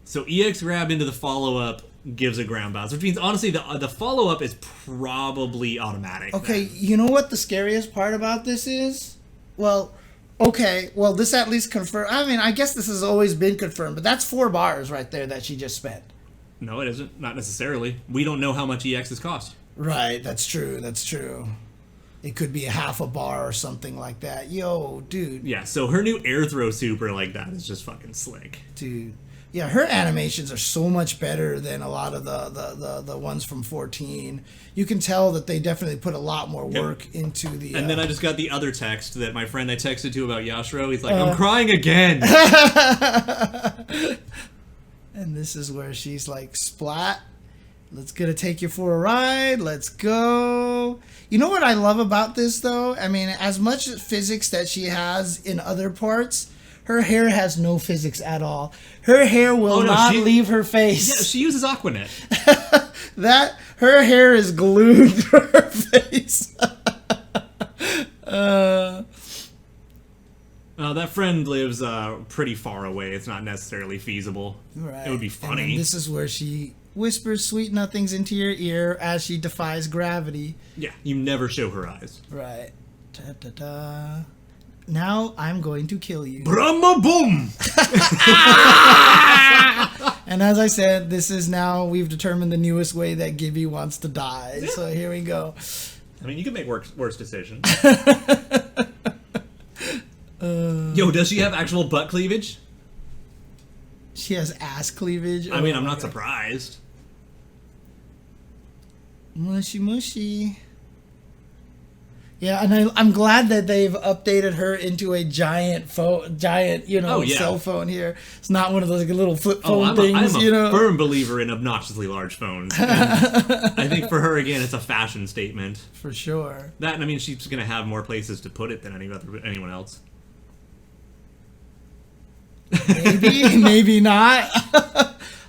Speaker 2: So EX grab into the follow up gives a ground bounce, which means honestly the follow up is probably automatic.
Speaker 1: Okay, you know what the scariest part about this is? Well, okay, well this at least confirmed. I mean, I guess this has always been confirmed, but that's 4 bars right there that she just spent.
Speaker 2: No, it isn't. Not necessarily. We don't know how much EXs cost.
Speaker 1: Right, that's true. That's true. It could be a half a bar or something like that. Yo, dude.
Speaker 2: Yeah, so her new air throw super like that is just fucking slick.
Speaker 1: Dude. Yeah, her animations are so much better than a lot of the ones from 14. You can tell that they definitely put a lot more work into the...
Speaker 2: And then I just got the other text that my friend I texted to about Yashiro. He's like, I'm crying again.
Speaker 1: And this is where she's like, splat. Let's gonna take you for a ride. Let's go. You know what I love about this, though? I mean, as much physics that she has in other parts... Her hair has no physics at all. Her hair will not leave her face.
Speaker 2: Yeah, she uses Aquanet.
Speaker 1: Her hair is glued to her face.
Speaker 2: That friend lives pretty far away. It's not necessarily feasible.
Speaker 1: Right.
Speaker 2: It would be funny.
Speaker 1: And this is where she whispers sweet nothings into your ear as she defies gravity.
Speaker 2: Yeah, you never show her eyes.
Speaker 1: Right. Da-da-da. Now I'm going to kill you.
Speaker 2: Brahma boom!
Speaker 1: And as I said, this is now, we've determined the newest way that Gibby wants to die. Yeah. So here we go.
Speaker 2: I mean, you can make worse decisions. Yo, does she have actual butt cleavage?
Speaker 1: She has ass cleavage?
Speaker 2: I mean, I'm not surprised.
Speaker 1: Mushy, mushy. Yeah, and I'm glad that they've updated her into a giant phone, cell phone here. It's not one of those little flip phone things,
Speaker 2: I'm a firm believer in obnoxiously large phones. I think for her, again, it's a fashion statement.
Speaker 1: For sure.
Speaker 2: That, and I mean, she's going to have more places to put it than anyone else.
Speaker 1: Maybe, maybe not.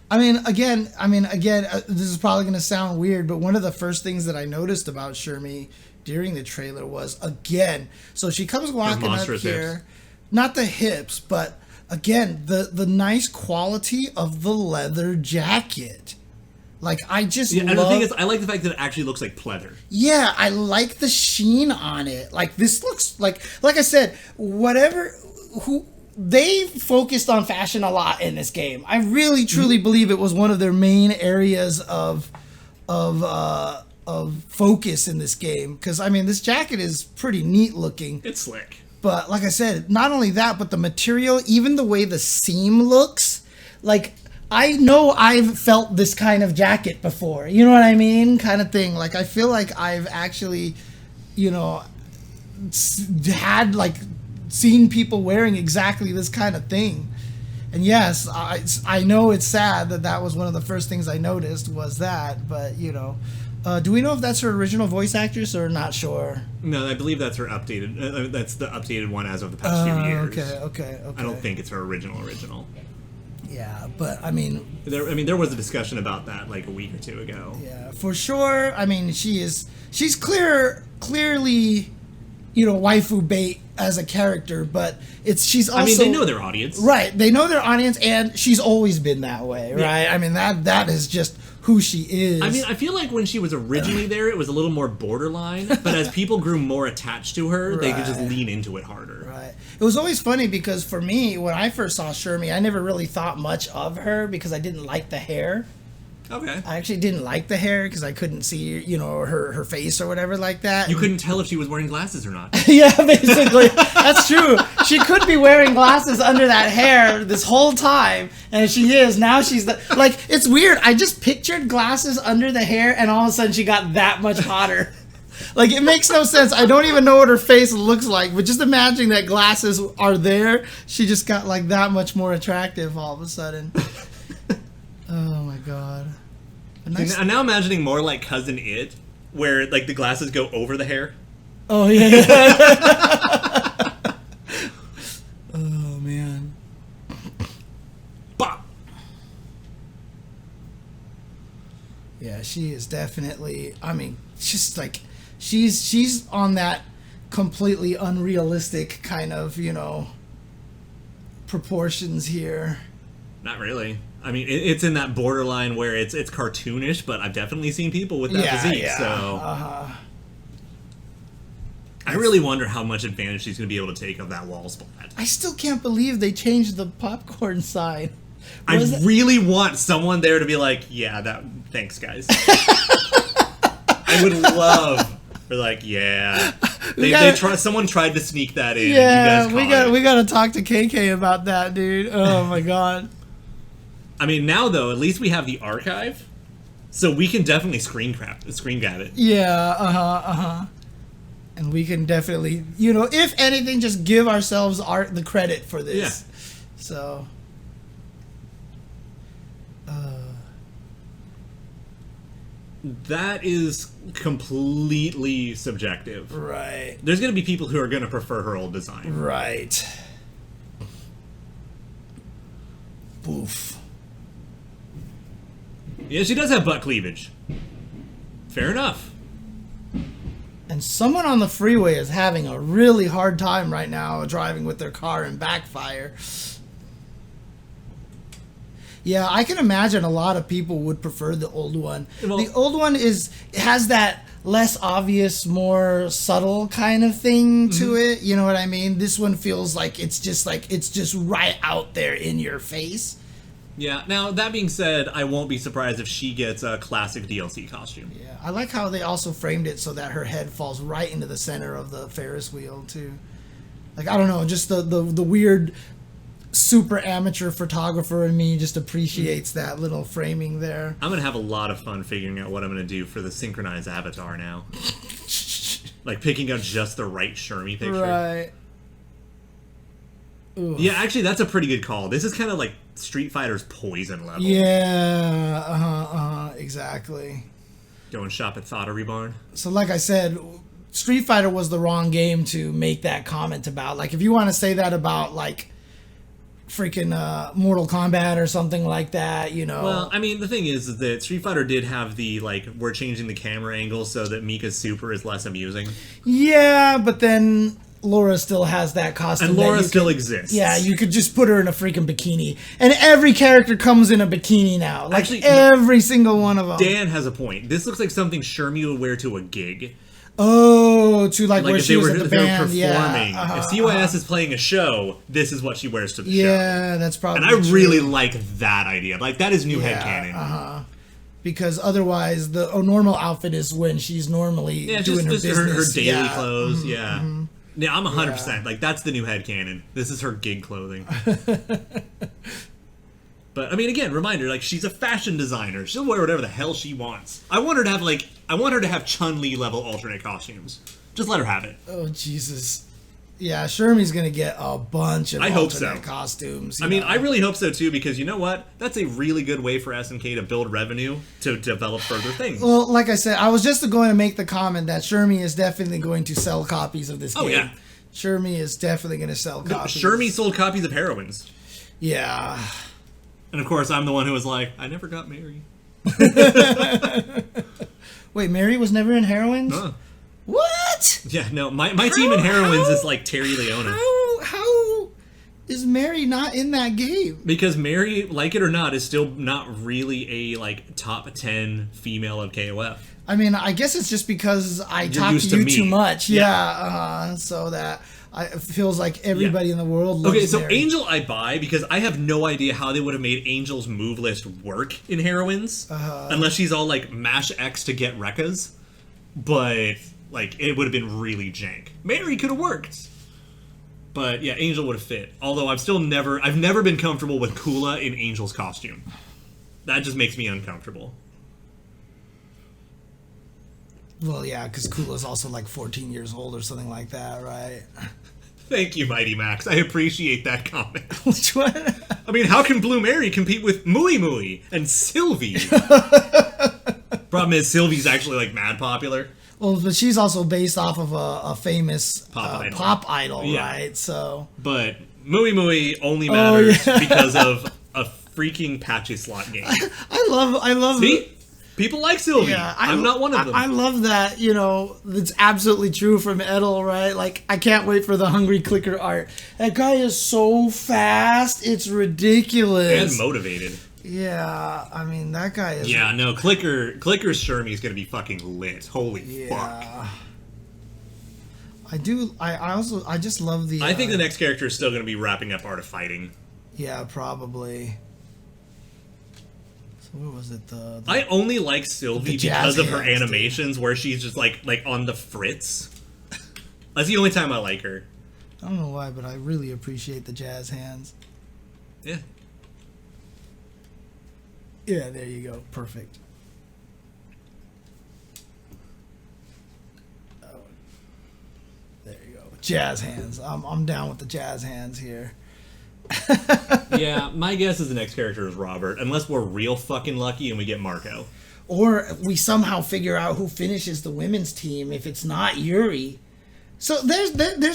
Speaker 1: I mean, again, this is probably going to sound weird, but one of the first things that I noticed about Shermie during the trailer was, again, so she comes walking up here, hips. Not the hips, but again, the nice quality of the leather jacket. Like, I just love...
Speaker 2: And the thing is, I like the fact that it actually looks like pleather.
Speaker 1: Yeah, I like the sheen on it. Like, this looks like I said, they focused on fashion a lot in this game. I really, truly believe it was one of their main areas of focus in this game, because I mean, this jacket is pretty neat looking.
Speaker 2: It's slick.
Speaker 1: But like I said, not only that, but the material, even the way the seam looks, like I know I've felt this kind of jacket before. You know what I mean? Kind of thing. Like, I feel like I've actually, you know, had, like, seen people wearing exactly this kind of thing. And yes, I know it's sad that was one of the first things I noticed was that, but, you know. Do we know if that's her original voice actress or not sure?
Speaker 2: No, I believe that's her updated. That's the updated one as of the past few years.
Speaker 1: Okay.
Speaker 2: I don't think it's her original.
Speaker 1: Yeah, but I mean,
Speaker 2: there was a discussion about that like a week or two ago.
Speaker 1: Yeah, for sure. I mean, she's clearly, you know, waifu bait as a character, but she's also.
Speaker 2: I mean, they know their audience,
Speaker 1: right? They know their audience, and she's always been that way, right?
Speaker 2: Yeah.
Speaker 1: I mean, that is just who she is.
Speaker 2: I mean, I feel like when she was originally there, it was a little more borderline, but as people grew more attached to her, they could just lean into it harder.
Speaker 1: Right. It was always funny because for me, when I first saw Shermie, I never really thought much of her because I didn't like the hair.
Speaker 2: Okay.
Speaker 1: I actually didn't like the hair because I couldn't see, you know, her face or whatever like that.
Speaker 2: You couldn't tell if she was wearing glasses or not.
Speaker 1: Yeah, basically. That's true. She could be wearing glasses under that hair this whole time, and she is. Now she's like, it's weird. I just pictured glasses under the hair, and all of a sudden she got that much hotter. Like, it makes no sense. I don't even know what her face looks like, but just imagining that glasses are there, she just got, like, that much more attractive all of a sudden. Oh my god.
Speaker 2: I'm now imagining more like Cousin It, where like the glasses go over the hair.
Speaker 1: Oh yeah. Oh man.
Speaker 2: Bop.
Speaker 1: Yeah, she is definitely. I mean, just like she's on that completely unrealistic kind of, you know, proportions here.
Speaker 2: Not really. I mean, it's in that borderline where it's cartoonish, but I've definitely seen people with that physique.
Speaker 1: Yeah.
Speaker 2: So I really wonder how much advantage she's going to be able to take of that wall splat.
Speaker 1: I still can't believe they changed the popcorn sign.
Speaker 2: I really want someone there to be like, yeah, thanks, guys. I would love. They're like, yeah. Someone tried to sneak that in.
Speaker 1: Yeah,
Speaker 2: and you guys
Speaker 1: we gotta talk to KK about that, dude. Oh my god.
Speaker 2: I mean, now though, at least we have the archive, so we can definitely screen grab it.
Speaker 1: Yeah, and we can definitely, you know, if anything, just give ourselves the credit for this. Yeah. So.
Speaker 2: That is completely subjective.
Speaker 1: Right.
Speaker 2: There's going to be people who are going to prefer her old design.
Speaker 1: Right. Oof.
Speaker 2: Yeah, she does have butt cleavage. Fair enough.
Speaker 1: And someone on the freeway is having a really hard time right now driving with their car and backfire. Yeah, I can imagine a lot of people would prefer the old one. Well, the old one has that less obvious, more subtle kind of thing to it. You know what I mean? This one feels like it's just right out there in your face.
Speaker 2: Yeah, now, that being said, I won't be surprised if she gets a classic DLC costume.
Speaker 1: Yeah, I like how they also framed it so that her head falls right into the center of the Ferris wheel, too. Like, I don't know, just the weird super amateur photographer in me just appreciates that little framing there.
Speaker 2: I'm going to have a lot of fun figuring out what I'm going to do for the synchronized avatar now. Like, picking out just the right Shermie picture.
Speaker 1: Right. Oof.
Speaker 2: Yeah, actually, that's a pretty good call. This is kind of like Street Fighter's Poison level.
Speaker 1: Yeah, exactly.
Speaker 2: Going shop at Thottery Barn.
Speaker 1: So like I said, Street Fighter was the wrong game to make that comment about. Like, if you want to say that about, like, freaking Mortal Kombat or something like that, you know.
Speaker 2: Well, I mean, the thing is that Street Fighter did have the, like, we're changing the camera angle so that Mika's super is less amusing.
Speaker 1: Yeah, but then Laura still has that costume.
Speaker 2: And Laura still exists.
Speaker 1: Yeah, you could just put her in a freaking bikini. And every character comes in a bikini now. Like, actually, every single one of them.
Speaker 2: Dan has a point. This looks like something Shermie would wear to a gig.
Speaker 1: Oh, to like where she was at the band.
Speaker 2: Performing.
Speaker 1: Yeah.
Speaker 2: If CYS is playing a show, this is what she wears to the show.
Speaker 1: Yeah, that's probably
Speaker 2: And I really like that idea. Like, that is new headcanon.
Speaker 1: Because otherwise, the normal outfit is when she's normally doing her business.
Speaker 2: Her daily clothes, Yeah, I'm 100%. Like, that's the new headcanon. This is her gig clothing. But I mean, again, reminder, like, she's a fashion designer. She'll wear whatever the hell she wants. I want her to have Chun-Li level alternate costumes. Just let her have it.
Speaker 1: Oh Jesus. Yeah, Shermie's gonna get a bunch of alternate costumes.
Speaker 2: I mean, I really hope so too, because you know what? That's a really good way for SNK to build revenue to develop further things.
Speaker 1: Well, like I said, I was just going to make the comment that Shermie is definitely going to sell copies of this game.
Speaker 2: Oh yeah,
Speaker 1: Shermie is definitely going to sell copies.
Speaker 2: Shermie sold copies of Heroines.
Speaker 1: Yeah.
Speaker 2: And of course, I'm the one who was like, I never got Mary.
Speaker 1: Wait, Mary was never in Heroines? What?
Speaker 2: Yeah, no, my team in Heroines is like Terry Leona.
Speaker 1: How is Mary not in that game?
Speaker 2: Because Mary, like it or not, is still not really a like top 10 female of KOF.
Speaker 1: I mean, I guess it's just because I talk to you too much. Yeah, so that it feels like everybody in the world loves
Speaker 2: Okay, so
Speaker 1: Mary.
Speaker 2: Angel I buy because I have no idea how they would have made Angel's move list work in Heroines. Unless she's all like mash X to get Rekkas. But like, it would have been really jank. Mary could have worked. But yeah, Angel would have fit. Although I've never been comfortable with Kula in Angel's costume. That just makes me uncomfortable.
Speaker 1: Well, yeah, because Kula's also like 14 years old or something like that, right?
Speaker 2: Thank you, Mighty Max. I appreciate that comment.
Speaker 1: Which one?
Speaker 2: I mean, how can Blue Mary compete with Mui Mui and Sylvie? Problem is, Sylvie's actually like mad popular.
Speaker 1: Well, but she's also based off of a famous pop idol,
Speaker 2: yeah.
Speaker 1: right? So,
Speaker 2: but Mui Mui only matters because of a freaking patchy slot game.
Speaker 1: I love.
Speaker 2: See, people like Sylvie.
Speaker 1: Yeah,
Speaker 2: I'm not one of them.
Speaker 1: I love that. You know, it's absolutely true from Edel, right? Like, I can't wait for the Hungry Clicker art. That guy is so fast, it's ridiculous
Speaker 2: and motivated.
Speaker 1: Yeah, I mean, that guy is...
Speaker 2: Yeah, no, Clicker's Shermie is going to be fucking lit. Holy fuck.
Speaker 1: I just love the...
Speaker 2: I think the next character is still going to be wrapping up Art of Fighting.
Speaker 1: Yeah, probably. So what was it?
Speaker 2: I only like Sylvie because of her animations where she's just like on the fritz. That's the only time I like her.
Speaker 1: I don't know why, but I really appreciate the jazz hands.
Speaker 2: Yeah.
Speaker 1: Yeah, there you go. Perfect. Oh, there you go. Jazz hands. I'm down with the jazz hands here.
Speaker 2: Yeah, my guess is the next character is Robert, unless we're real fucking lucky and we get Marco.
Speaker 1: Or we somehow figure out who finishes the women's team if it's not Yuri. So there's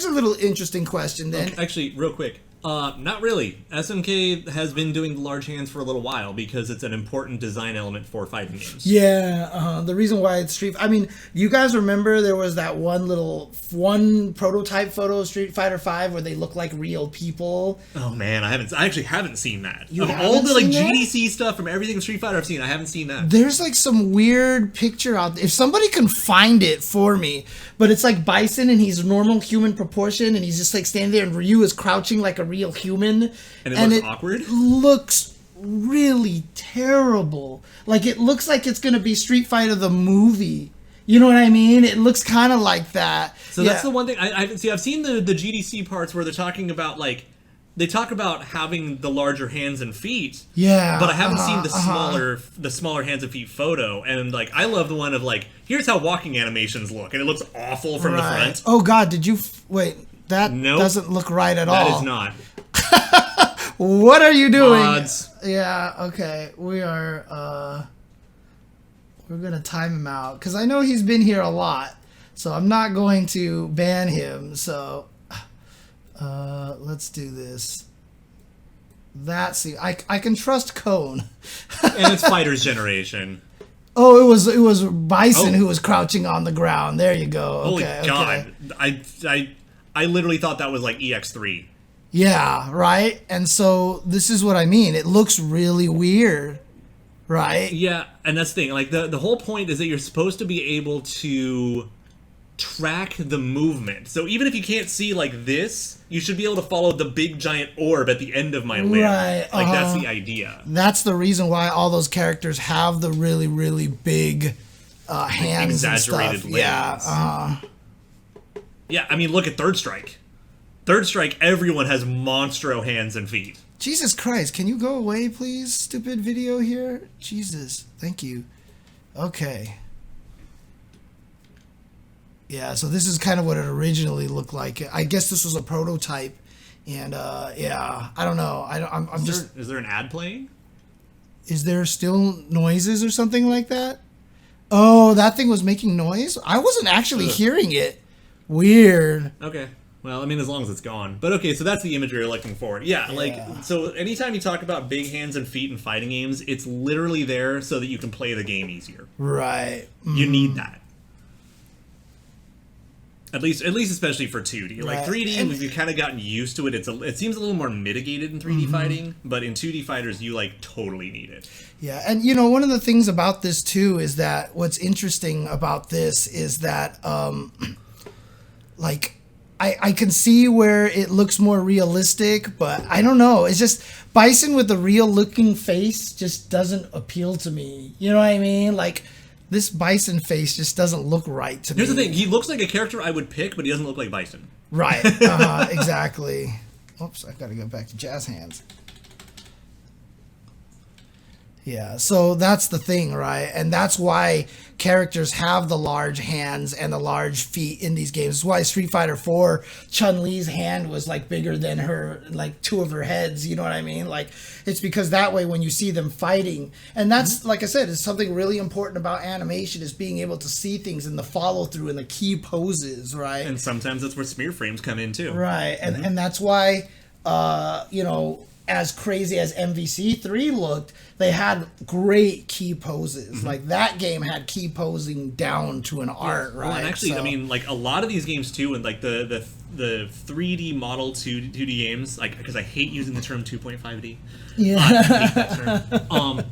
Speaker 1: a little interesting question then.
Speaker 2: Okay, actually, real quick. Not really. SNK has been doing the large hands for a little while because it's an important design element for fighting games.
Speaker 1: Yeah, the reason why it's I mean, you guys remember there was that one prototype photo of Street Fighter V where they look like real people?
Speaker 2: Oh man, I actually haven't seen that.
Speaker 1: You haven't
Speaker 2: all the like
Speaker 1: seen that?
Speaker 2: GDC stuff from everything Street Fighter I've seen, I haven't seen that.
Speaker 1: There's like some weird picture out there. If somebody can find it for me, but it's like Bison and he's normal human proportion and he's just like standing there and Ryu is crouching like a real human.
Speaker 2: And it looks awkward?
Speaker 1: It looks really terrible. Like it looks like it's going to be Street Fighter the movie. You know what I mean? It looks kind of like that.
Speaker 2: So that's the one thing I've seen the GDC parts where they're talking about like they talk about having the larger hands and feet.
Speaker 1: Yeah.
Speaker 2: But I haven't seen the smaller hands and feet photo. And like I love the one of like here's how walking animations look, and it looks awful from the front.
Speaker 1: Oh God, did you wait? That doesn't look right at all.
Speaker 2: That is not.
Speaker 1: What are you doing?
Speaker 2: Mods.
Speaker 1: Yeah. Okay. We're gonna time him out because I know he's been here a lot, so I'm not going to ban him. So let's do this. I can trust Cone.
Speaker 2: And it's Fighter's Generation.
Speaker 1: Oh, it was Bison who was crouching on the ground. There you go.
Speaker 2: Holy
Speaker 1: Okay,
Speaker 2: God.
Speaker 1: okay.
Speaker 2: I literally thought that was like EX3.
Speaker 1: Yeah, right? And so this is what I mean. It looks really weird, right?
Speaker 2: Yeah, and that's the thing. Like the whole point is that you're supposed to be able to track the movement. So even if you can't see like this, you should be able to follow the big giant orb at the end of my limb.
Speaker 1: Right.
Speaker 2: Like that's the idea.
Speaker 1: That's the reason why all those characters have the really, really big hands
Speaker 2: exaggerated
Speaker 1: and stuff.
Speaker 2: limbs.
Speaker 1: Yeah.
Speaker 2: Yeah, I mean, look at Third Strike. Third Strike, everyone has monstro hands and feet.
Speaker 1: Jesus Christ, can you go away, please? Stupid video here. Jesus, thank you. Okay. Yeah, so this is kind of what it originally looked like. I guess this was a prototype, and yeah, I don't know. I'm just.
Speaker 2: Is there an ad playing?
Speaker 1: Is there still noises or something like that? Oh, that thing was making noise? I wasn't actually hearing it. Weird.
Speaker 2: Okay. Well, I mean, as long as it's gone. But okay, so that's the imagery you're looking for. Yeah, like, so anytime you talk about big hands and feet in fighting games, it's literally there so that you can play the game easier.
Speaker 1: Right.
Speaker 2: You need that. At least especially for 2D. Like 3D, we've kind of gotten used to it. It seems a little more mitigated in 3D fighting, but in 2D fighters, you like totally need it.
Speaker 1: Yeah, and you know, one of the things about this too is that what's interesting about this is that, like, I can see where it looks more realistic, but I don't know. It's just Bison with a real looking face just doesn't appeal to me. You know what I mean? Like, this Bison face just doesn't look right to me.
Speaker 2: Here's the thing. He looks like a character I would pick, but he doesn't look like Bison.
Speaker 1: Right. Exactly. Oops, I gotta go back to Jazz Hands. Yeah, so that's the thing, right? And that's why characters have the large hands and the large feet in these games. That's why Street Fighter 4, Chun-Li's hand was like bigger than her, like 2 of her heads, you know what I mean? Like, it's because that way when you see them fighting, and that's, like I said, it's something really important about animation is being able to see things in the follow through and the key poses, right?
Speaker 2: And sometimes that's where smear frames come in too.
Speaker 1: Right, and that's why, you know, as crazy as MVC3 looked, they had great key poses. Like, that game had key posing down to an art, right?
Speaker 2: Well, and actually, I mean, like, a lot of these games, too, and, like, the 3D model 2D games, like, because I hate using the term 2.5D.
Speaker 1: Yeah.
Speaker 2: I hate that term.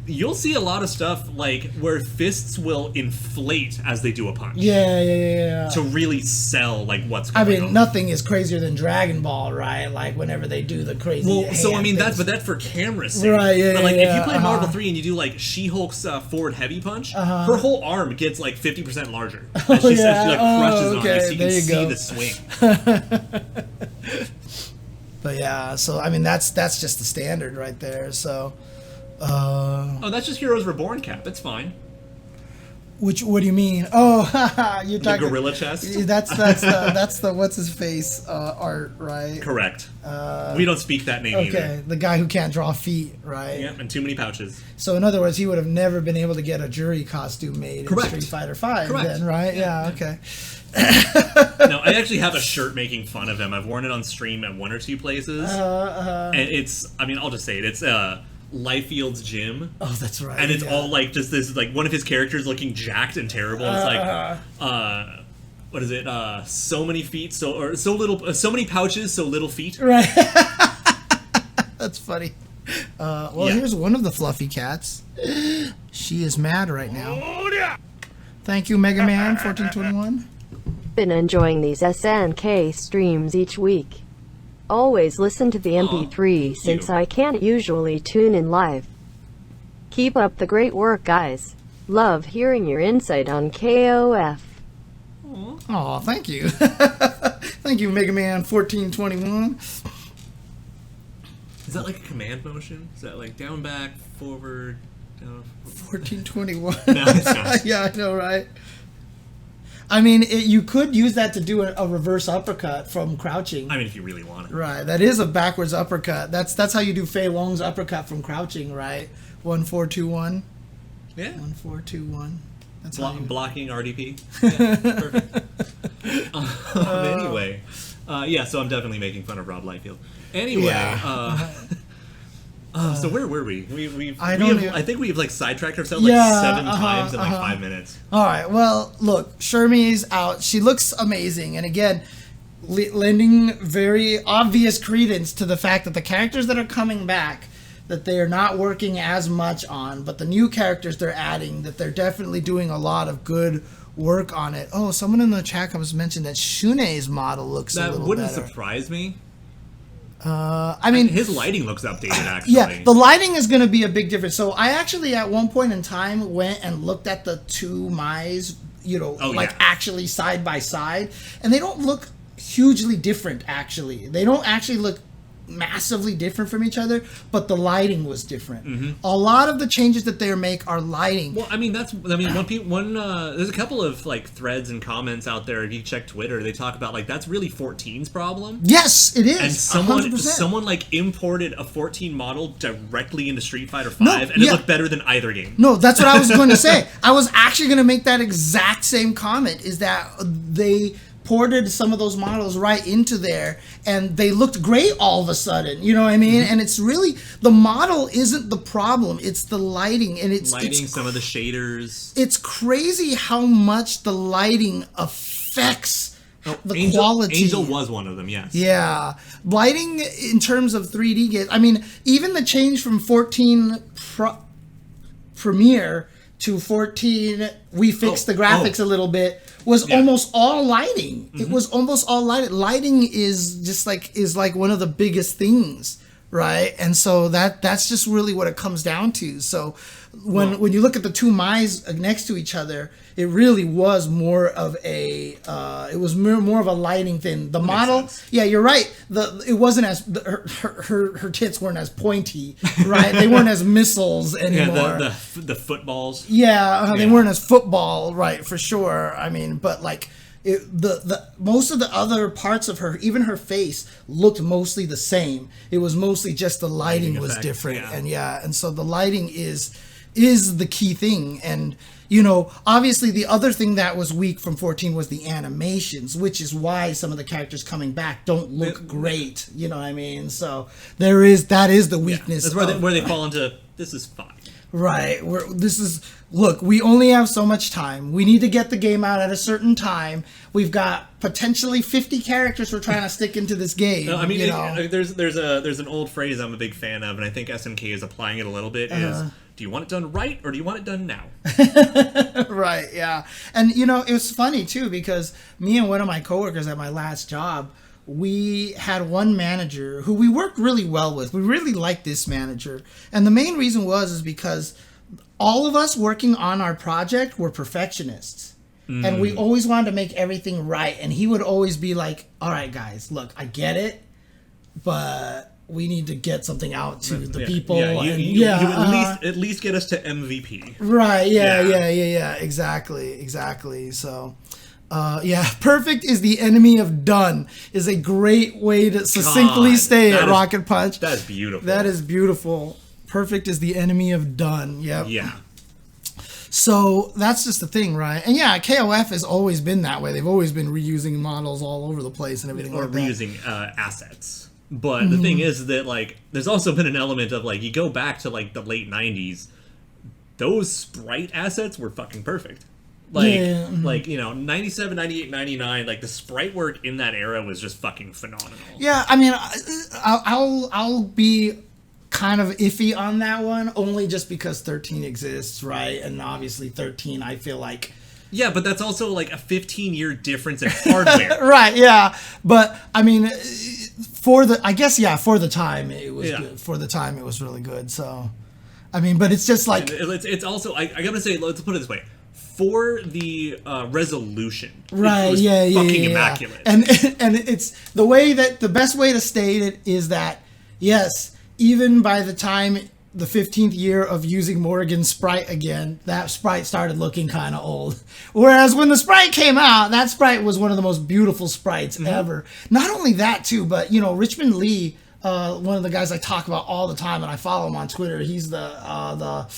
Speaker 2: You'll see a lot of stuff, like, where fists will inflate as they do a punch.
Speaker 1: Yeah.
Speaker 2: To really sell, like, what's going on.
Speaker 1: I mean, nothing is crazier than Dragon Ball, right? Like, whenever they do the crazy
Speaker 2: Well, so, I mean,
Speaker 1: things.
Speaker 2: that's for camera's sake.
Speaker 1: Right,
Speaker 2: But, like, if you play
Speaker 1: uh-huh.
Speaker 2: Marvel 3 and you do, like, She-Hulk's forward heavy punch, her whole arm gets, like, 50% larger. As she, like, crushes on you, so you can see the swing.
Speaker 1: But yeah, so I mean that's just the standard right there. So,
Speaker 2: oh, that's just Heroes Reborn cap. That's fine.
Speaker 1: what do you mean? Oh, you're talking
Speaker 2: The gorilla chest.
Speaker 1: That's the what's his face art, right?
Speaker 2: Correct. We don't speak that name either.
Speaker 1: Okay, the guy who can't draw feet, right?
Speaker 2: Yeah, and too many pouches.
Speaker 1: So in other words, he would have never been able to get a jury costume made
Speaker 2: Correct.
Speaker 1: in Street Fighter V.
Speaker 2: Correct.
Speaker 1: Then, right? Yeah. Okay.
Speaker 2: No, I actually have a shirt making fun of him. I've worn it on stream at 1 or 2 places. And it's, I mean, I'll just say it. It's Lifefield's gym.
Speaker 1: Oh, that's right.
Speaker 2: And it's all like just this, like one of his characters looking jacked and terrible. It's like, what is it? So many feet, so many pouches, so little feet.
Speaker 1: Right. That's funny. Well,
Speaker 2: Yeah.
Speaker 1: here's one of the fluffy cats. She is mad right now. Thank you, Mega Man 1421.
Speaker 3: Been enjoying these SNK streams each week. Always listen to the MP3 since I can't usually tune in live. Keep up the great work, guys. Love hearing your insight on KOF.
Speaker 1: Oh, thank you. Thank you, Mega Man 1421.
Speaker 2: Is that like a command motion? Is that like down, back, forward, down?
Speaker 1: 1421.
Speaker 2: No, it's not.
Speaker 1: Yeah, I know, right? I mean, you could use that to do a reverse uppercut from crouching.
Speaker 2: I mean, if you really want it.
Speaker 1: Right, that is a backwards uppercut. That's how you do Fei Long's uppercut from crouching, right? 1-4-2-1.
Speaker 2: Yeah.
Speaker 1: 1-4-2-1. That's how you...
Speaker 2: Blocking RDP. Yeah, perfect. Anyway, yeah. So I'm definitely making fun of Rob Liefeld. Anyway,
Speaker 1: Yeah.
Speaker 2: so where were we? I think we've like sidetracked ourselves like
Speaker 1: Yeah,
Speaker 2: 7 times in like 5 minutes.
Speaker 1: All right. Well, look, Shermie's out. She looks amazing, and again, lending very obvious credence to the fact that the characters that are coming back, that they are not working as much on, but the new characters they're adding, that they're definitely doing a lot of good work on it. Oh, someone in the chat comments mentioned that Shune's model looks a little better.
Speaker 2: That wouldn't surprise me.
Speaker 1: I mean,
Speaker 2: his lighting looks updated, actually.
Speaker 1: Yeah, the lighting is going to be a big difference. So I actually, at one point in time, went and looked at the two Mai's, actually side by side, and they don't look hugely different. Actually, they don't actually look massively different from each other, but the lighting was different. A lot of the changes that they make are lighting.
Speaker 2: Well, I mean, there's a couple of like threads and comments out there. If you check Twitter, they talk about like that's really 14's problem.
Speaker 1: Yes, it is.
Speaker 2: And
Speaker 1: 100%.
Speaker 2: someone like imported a 14 model directly into Street Fighter 5, and it looked better than either game.
Speaker 1: No, that's what I was going to say. I was actually going to make that exact same comment. Is that they ported some of those models right into there, and they looked great all of a sudden. You know what I mean? And it's really, the model isn't the problem, it's the lighting, and it's
Speaker 2: some of the shaders.
Speaker 1: It's crazy how much the lighting affects the quality.
Speaker 2: Angel was one of them, yes.
Speaker 1: Yeah, lighting in terms of 3D games. I mean, even the change from 14 Premiere to 14, we fixed the graphics a little bit, was almost all lighting. It was almost all lighting. Lighting is like one of the biggest things, right? And so that's just really what it comes down to. So when you look at the two Mai's next to each other, it really was more of a more of a lighting thing. The model, yeah, you're right. It wasn't as her tits weren't as pointy, right? They weren't as missiles anymore.
Speaker 2: Yeah, the footballs.
Speaker 1: Yeah, they weren't as football, right? For sure. I mean, but like the most of the other parts of her, even her face, looked mostly the same. It was mostly just the lighting was different, and so the lighting is the key thing. And you know, obviously the other thing that was weak from 14 was the animations, which is why some of the characters coming back don't look great. You know what I mean? So that is the weakness.
Speaker 2: That's where they fall into, this is fine.
Speaker 1: Right. Look, we only have so much time. We need to get the game out at a certain time. We've got potentially 50 characters we're trying to stick into this game.
Speaker 2: No, I mean, there's an old phrase I'm a big fan of, and I think SNK is applying it a little bit, is, do you want it done right, or do you want it done now?
Speaker 1: Right, yeah. And, you know, it was funny, too, because me and one of my coworkers at my last job, we had one manager who we worked really well with. We really liked this manager. And the main reason is because all of us working on our project were perfectionists. And we always wanted to make everything right. And he would always be like, all right, guys, look, I get it, but we need to get something out to the people. You
Speaker 2: at least get us to MVP.
Speaker 1: Right, yeah, exactly. So... perfect is the enemy of done is a great way to succinctly say it, Rocket Punch.
Speaker 2: That is beautiful.
Speaker 1: That is beautiful. Perfect is the enemy of done. Yep.
Speaker 2: Yeah.
Speaker 1: So that's just the thing, right? And yeah, KOF has always been that way. They've always been reusing models all over the place and everything like that. Or
Speaker 2: reusing assets. But the thing is that, like, there's also been an element of, like, you go back to, like, the late 90s, those sprite assets were fucking perfect. Like, you know, 97, 98, 99, like, the sprite work in that era was just fucking phenomenal.
Speaker 1: Yeah, I mean, I'll be kind of iffy on that one, only just because 13 exists, right? And obviously 13, I feel like...
Speaker 2: Yeah, but that's also, like, a 15-year difference in hardware.
Speaker 1: Right, yeah. But, I mean, for the time, it was good. For the time, it was really good, so... I mean, but it's just like...
Speaker 2: It's also... I gotta say, let's put it this way. For the resolution,
Speaker 1: right?
Speaker 2: It was fucking immaculate.
Speaker 1: And it's the best way to state it is that yes, even by the time the 15th year of using Morrigan's sprite again, that sprite started looking kind of old. Whereas when the sprite came out, that sprite was one of the most beautiful sprites ever. Not only that too, but you know, Richmond Lee. One of the guys I talk about all the time, and I follow him on Twitter. He's Art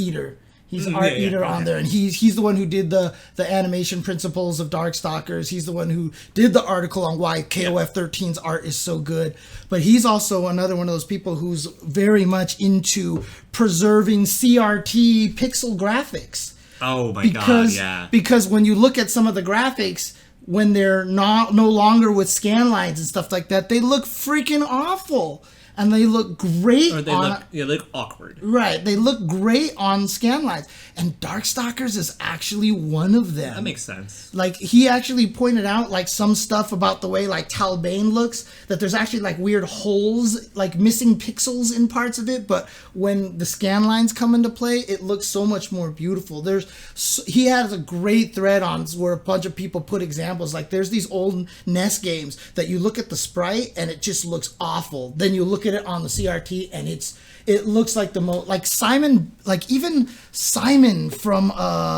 Speaker 1: Eater. He's an art eater on there, and he's the one who did the animation principles of Darkstalkers. He's the one who did the article on why KOF 13's art is so good. But he's also another one of those people who's very much into preserving CRT pixel graphics.
Speaker 2: Oh my god, yeah.
Speaker 1: Because when you look at some of the graphics, when they're no longer with scan lines and stuff like that, they look freaking awful. and they look great
Speaker 2: Or they look awkward.
Speaker 1: Right, they look great on scan lines, and Darkstalkers is actually one of them.
Speaker 2: That makes sense.
Speaker 1: Like, he actually pointed out, like, some stuff about the way, like, Talbane looks, that there's actually, like, weird holes, like, missing pixels in parts of it, but when the scan lines come into play, it looks so much more beautiful. He has a great thread on where a bunch of people put examples, like, there's these old NES games that you look at the sprite, and it just looks awful. Then you look at it on the CRT, and it looks like the most, like, Simon, like, even Simon from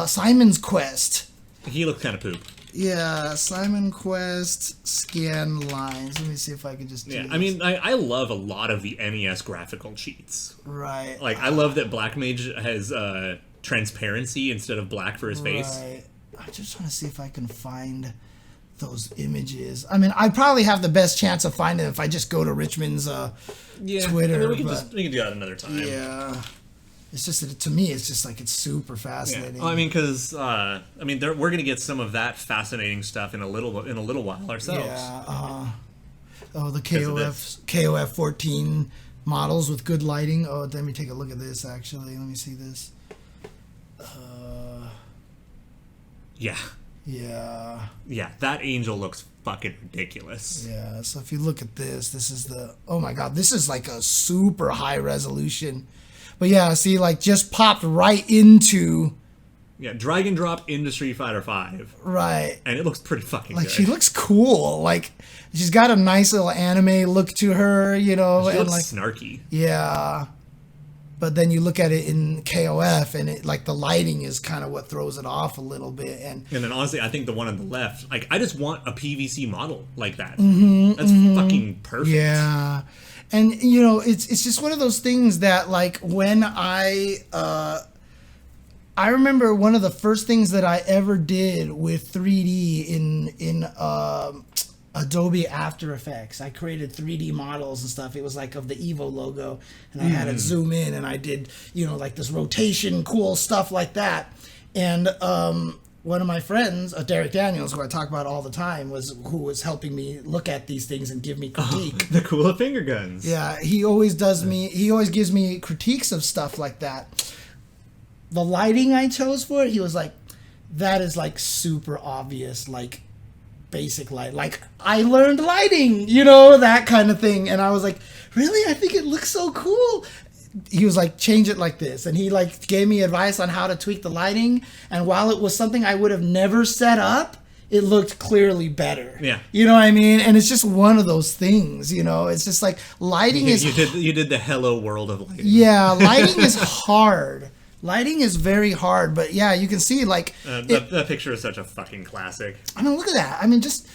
Speaker 1: Simon's Quest.
Speaker 2: He looked kind of poop.
Speaker 1: Yeah, Simon Quest scan lines. Let me see if I can just do this.
Speaker 2: I mean, I love a lot of the NES graphical cheats.
Speaker 1: Right.
Speaker 2: Like, I love that Black Mage has transparency instead of black for his face.
Speaker 1: Right. I'm just trying to see if I can find those images. I mean, I probably have the best chance of finding it if I just go to Richmond's Twitter.
Speaker 2: I mean, we can do that another time.
Speaker 1: Yeah. It's just that, to me, it's just like, it's super fascinating.
Speaker 2: Yeah. Well, I mean, because we're gonna get some of that fascinating stuff in a little while ourselves.
Speaker 1: Yeah. The KOF 14 models with good lighting. Oh, let me take a look at this. Actually, let me see this.
Speaker 2: Yeah.
Speaker 1: Yeah.
Speaker 2: Yeah, that angel looks fucking ridiculous.
Speaker 1: Yeah, so if you look at this is oh my god, this is like a super high resolution. But yeah, see, like, just popped right into...
Speaker 2: Yeah, drag and drop into Street Fighter V.
Speaker 1: Right.
Speaker 2: And it looks pretty fucking
Speaker 1: like,
Speaker 2: good.
Speaker 1: She looks cool. Like, she's got a nice little anime look to her, you know.
Speaker 2: She
Speaker 1: and
Speaker 2: looks
Speaker 1: like,
Speaker 2: snarky.
Speaker 1: Yeah. But then you look at it in KOF, and it, like, the lighting is kind of what throws it off a little bit. And
Speaker 2: then honestly, I think the one on the left, like, I just want a PVC model like that. That's fucking perfect.
Speaker 1: Yeah. And, you know, it's just one of those things that, like, when I remember one of the first things that I ever did with 3D in Adobe After Effects. I created 3D models and stuff. It was like of the Evo logo, and I had it zoom in, and I did, you know, like this rotation, cool stuff like that. And one of my friends, Derek Daniels, who I talk about all the time, who was helping me look at these things and give me critique.
Speaker 2: The cooler finger guns.
Speaker 1: Yeah, he always gives me critiques of stuff like that. The lighting I chose for it, he was like, that is like super obvious, like basic light. Like, I learned lighting, you know, that kind of thing. And I was like, really? I think it looks so cool. He was like, change it like this, and he like gave me advice on how to tweak the lighting, and while it was something I would have never set up, it looked clearly better.
Speaker 2: Yeah,
Speaker 1: you know what I mean. And it's just one of those things, you know. It's just like lighting is.
Speaker 2: You did the hello world of lighting.
Speaker 1: Yeah, lighting is hard. Lighting is very hard, but yeah, you can see like
Speaker 2: that picture is such a fucking classic.
Speaker 1: I mean, look at that. I mean, just.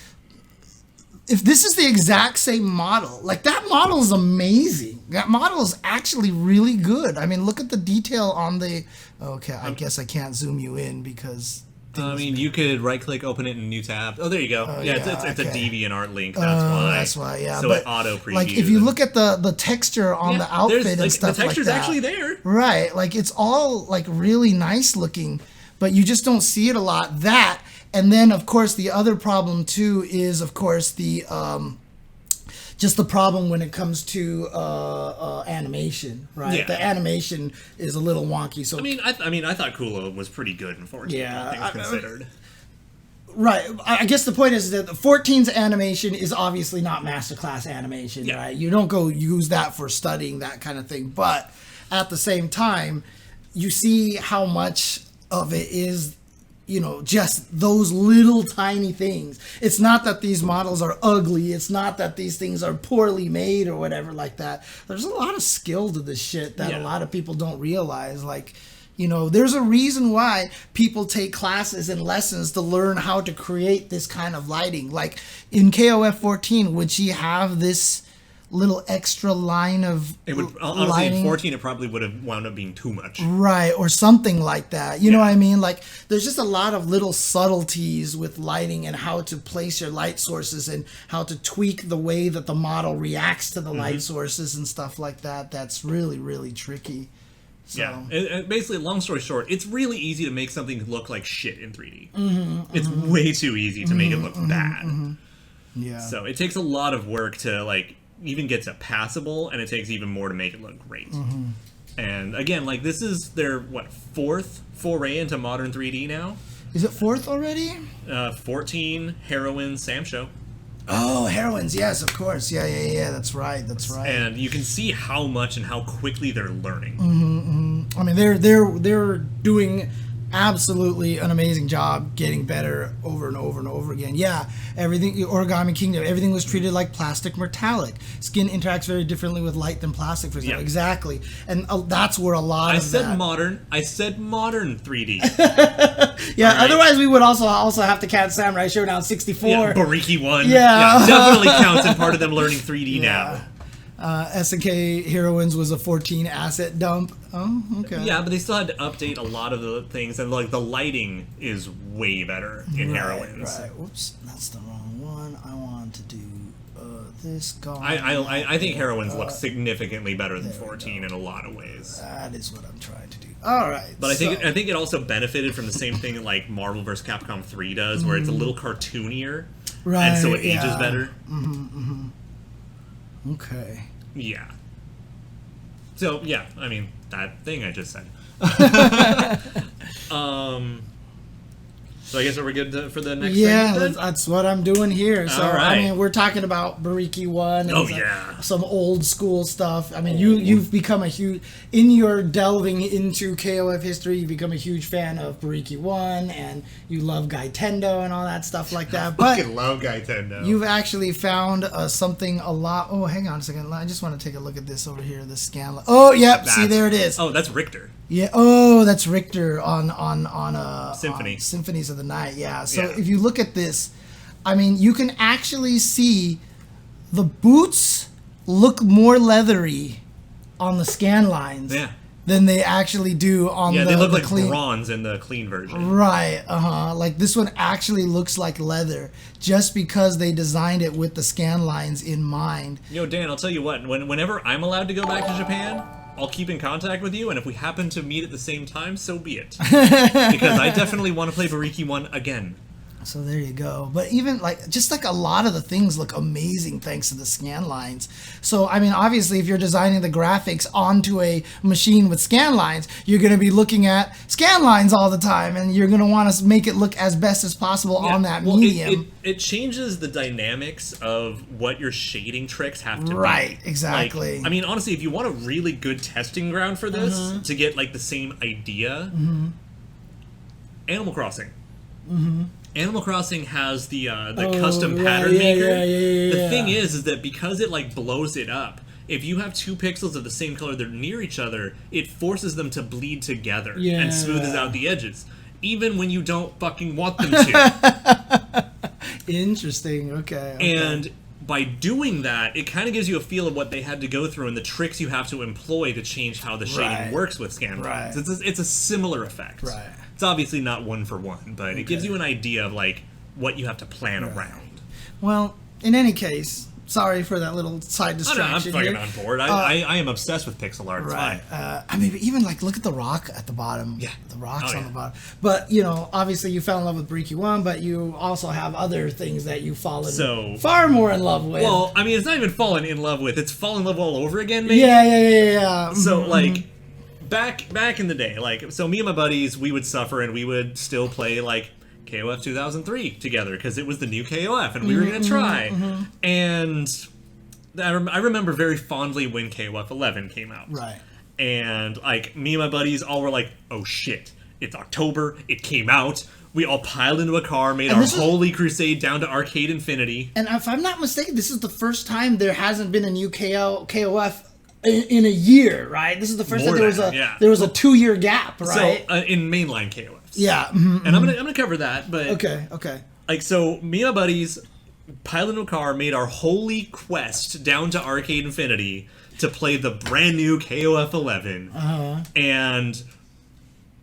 Speaker 1: If this is the exact same model, like, that model is amazing. That model is actually really good. I mean, look at the detail on the... Okay, I guess I can't zoom you in because...
Speaker 2: I mean, you could right-click, open it in a new tab. Oh, there you go. Yeah, it's
Speaker 1: okay.
Speaker 2: a DeviantArt link. That's why.
Speaker 1: That's why, yeah.
Speaker 2: So
Speaker 1: but,
Speaker 2: it auto-previews.
Speaker 1: Like, if you look at the texture on the outfit and stuff like that...
Speaker 2: The texture's actually there.
Speaker 1: Right. Like, it's all, like, really nice looking, but you just don't see it a lot. That... And then, of course, the other problem, too, is, of course, the just the problem when it comes to animation, right?
Speaker 2: Yeah.
Speaker 1: The animation is a little wonky. So
Speaker 2: I thought Kulo was pretty good in 14, all things considered.
Speaker 1: Right. I guess the point is that the 14's animation is obviously not masterclass animation, right? You don't go use that for studying that kind of thing. But at the same time, you see how much of it is... You know, just those little tiny things. It's not that these models are ugly. It's not that these things are poorly made or whatever like that. There's a lot of skill to this shit that a lot of people don't realize. Like, you know, there's a reason why people take classes and lessons to learn how to create this kind of lighting. Like, in KOF 14, would she have this little extra line of
Speaker 2: honestly,
Speaker 1: lighting?
Speaker 2: in 14 it probably would have wound up being too much,
Speaker 1: right? Or something like that, you know what I mean? Like, there's just a lot of little subtleties with lighting and how to place your light sources and how to tweak the way that the model reacts to the light sources and stuff like that. That's really, really tricky. So.
Speaker 2: Yeah, basically, long story short, it's really easy to make something look like shit in 3D. It's way too easy to make it look bad.
Speaker 1: Yeah.
Speaker 2: So it takes a lot of work to, like, even gets it passable, and it takes even more to make it look great.
Speaker 1: Mm-hmm.
Speaker 2: And again, like, this is their, fourth foray into modern 3D now?
Speaker 1: Is it fourth already?
Speaker 2: 14 Heroines Sam Show.
Speaker 1: Oh, Heroines, yes, of course. Yeah, that's right.
Speaker 2: And you can see how much and how quickly they're learning.
Speaker 1: I mean, they're doing absolutely an amazing job getting better over and over and over again. Yeah, everything, Origami Kingdom, everything was treated like plastic metallic. Skin interacts very differently with light than plastic, for example.
Speaker 2: Yeah.
Speaker 1: Exactly. And that's where a lot
Speaker 2: I
Speaker 1: of
Speaker 2: said
Speaker 1: that...
Speaker 2: modern 3D.
Speaker 1: Yeah,
Speaker 2: right.
Speaker 1: Otherwise we would also have to count Samurai Showdown 64.
Speaker 2: Yeah, Bariki 1.
Speaker 1: Yeah.
Speaker 2: Definitely counts in part of them learning 3D now.
Speaker 1: SNK Heroines was a 14 asset dump. Oh, okay.
Speaker 2: Yeah, but they still had to update a lot of the things, and like the lighting is way better in Heroines.
Speaker 1: Right. Oops, that's the wrong one. I want to do this. Gone.
Speaker 2: I think Heroines look significantly better than 14 in a lot of ways.
Speaker 1: That is what I'm trying to do. All right.
Speaker 2: But I think it also benefited from the same thing like Marvel vs. Capcom 3 does, where it's a little cartoonier,
Speaker 1: right,
Speaker 2: and so it ages better.
Speaker 1: Okay.
Speaker 2: Yeah. So yeah, I mean that thing I just said. So I guess we're good for the next thing?
Speaker 1: Yeah, that's what I'm doing here. So,
Speaker 2: all right.
Speaker 1: I mean, we're talking about Bariki 1. And some old school stuff. I mean, you've become a huge... In your delving into KOF history, you've become a huge fan of Bariki 1, and you love Gaitendo and all that stuff like that. But
Speaker 2: I fucking love Gaitendo.
Speaker 1: You've actually found something a lot... Oh, hang on a second. I just want to take a look at this over here, the scan... Oh, yep. See, there it is.
Speaker 2: Oh, that's Richter.
Speaker 1: Yeah. Oh, that's Richter on
Speaker 2: Symphony.
Speaker 1: on Symphonies of the Night. Yeah. So if you look at this, I mean, you can actually see the boots look more leathery on the scan lines than they actually do on the
Speaker 2: they look like
Speaker 1: clean
Speaker 2: bronze in the clean version.
Speaker 1: Right. Like this one actually looks like leather just because they designed it with the scan lines in mind.
Speaker 2: Yo, Dan, I'll tell you what. Whenever I'm allowed to go back to Japan, I'll keep in contact with you, and if we happen to meet at the same time, so be it. Because I definitely want to play Bariki 1 again.
Speaker 1: So there you go. But even just a lot of the things look amazing thanks to the scan lines. So, I mean, obviously, if you're designing the graphics onto a machine with scan lines, you're going to be looking at scan lines all the time, and you're going to want to make it look as best as possible on that medium.
Speaker 2: It changes the dynamics of what your shading tricks have to be.
Speaker 1: Right, exactly.
Speaker 2: I mean, honestly, if you want a really good testing ground for this, to get, the same idea, Animal Crossing. Animal Crossing has the custom pattern maker. The thing is that because it blows it up, if you have two pixels of the same color that are near each other, it forces them to bleed together and smoothes out the edges, even when you don't fucking want them to.
Speaker 1: Interesting. Okay.
Speaker 2: And by doing that, it kind of gives you a feel of what they had to go through and the tricks you have to employ to change how the shading works with scan lines. It's a similar effect.
Speaker 1: Right.
Speaker 2: It's obviously not one for one, but it gives you an idea of what you have to plan around.
Speaker 1: Well, in any case, sorry for that little side distraction.
Speaker 2: I'm fucking on board. I am obsessed with pixel art. It's fine.
Speaker 1: I mean, even look at the rock at the bottom.
Speaker 2: Yeah.
Speaker 1: The rocks on the bottom. But, obviously you fell in love with Bariki 1, but you also have other things that you've fallen far more in love with.
Speaker 2: Well, I mean, it's not even fallen in love with. It's fallen in love all over again, maybe.
Speaker 1: Yeah.
Speaker 2: So, back in the day, so me and my buddies, we would suffer and we would still play, KOF 2003 together because it was the new KOF and we were going to try. And I remember very fondly when KOF 11 came out.
Speaker 1: Right.
Speaker 2: And, me and my buddies all were like, oh shit, it's October, it came out. We all piled into a car, made our holy crusade down to Arcade Infinity. And
Speaker 1: if I'm not mistaken, this is the first time there hasn't been a new KOF in a year, right? This is the first time there was a 2-year gap, right?
Speaker 2: So in mainline KOFs.
Speaker 1: Yeah.
Speaker 2: And I'm gonna cover that, but
Speaker 1: okay.
Speaker 2: So me and my buddies piled into a car, made our holy quest down to Arcade Infinity to play the brand new KOF 11. And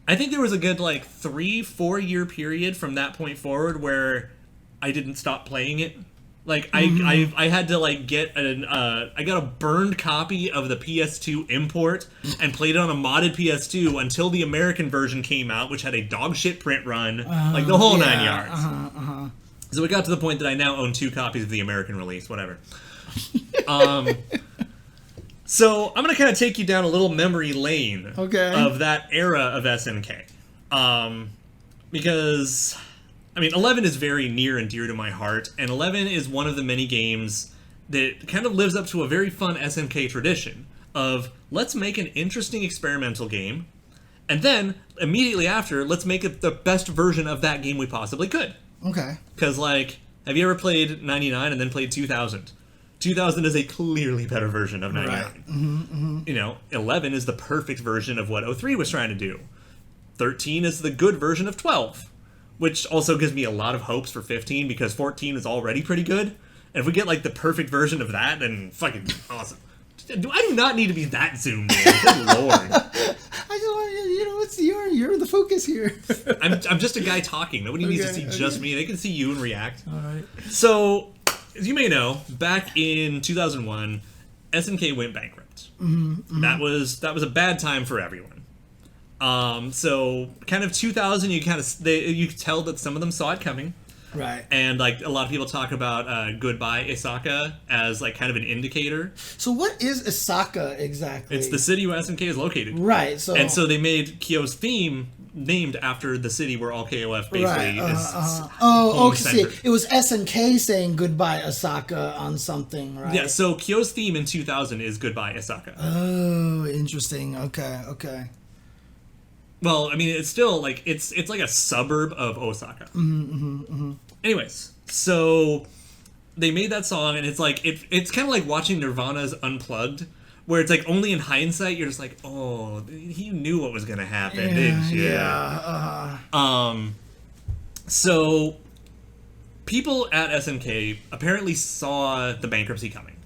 Speaker 2: I think there was a good 3-4 year period from that point forward where I didn't stop playing it. I had to get I got a burned copy of the PS2 import and played it on a modded PS2 until the American version came out, which had a dog shit print run, the whole 9 yards. So it got to the point that I now own 2 copies of the American release, whatever. So I'm going to kind of take you down a little memory lane of that era of SNK. Because, I mean, 11 is very near and dear to my heart, and 11 is one of the many games that kind of lives up to a very fun SNK tradition of, let's make an interesting experimental game, and then, immediately after, let's make it the best version of that game we possibly could.
Speaker 1: Okay.
Speaker 2: Because, like, have you ever played 99 and then played 2000? 2000 is a clearly better version of 99.
Speaker 1: Right. Mm-hmm, mm-hmm.
Speaker 2: You know, 11 is the perfect version of what 03 was trying to do. 13 is the good version of 12, which also gives me a lot of hopes for 15 because 14 is already pretty good. And if we get, like, the perfect version of that, then fucking awesome. I do not need to be that zoomed in. Good lord.
Speaker 1: I just want you know, it's you're the focus here.
Speaker 2: I'm just a guy talking. Nobody needs to see just me. They can see you and react.
Speaker 1: All right.
Speaker 2: So, as you may know, back in 2001, SNK went bankrupt.
Speaker 1: Mm-hmm.
Speaker 2: That was a bad time for everyone. So kind of 2000, you could tell that some of them saw it coming.
Speaker 1: Right.
Speaker 2: And like a lot of people talk about Goodbye Osaka as like kind of an indicator.
Speaker 1: So what is Osaka exactly?
Speaker 2: It's the city where SNK is located.
Speaker 1: Right.
Speaker 2: So they made Kyo's theme named after the city where all KOF basically is.
Speaker 1: Oh, okay. See, it was SNK saying Goodbye Osaka on something, right?
Speaker 2: Yeah. So Kyo's theme in 2000 is Goodbye Osaka.
Speaker 1: Oh, interesting. Okay.
Speaker 2: Well, I mean, it's still like it's like a suburb of Osaka. Anyways, so they made that song, and it's like it's kind of like watching Nirvana's Unplugged, where it's like only in hindsight you're just like, oh, he knew what was gonna happen, didn't you?
Speaker 1: Yeah.
Speaker 2: So people at SNK apparently saw the bankruptcy coming.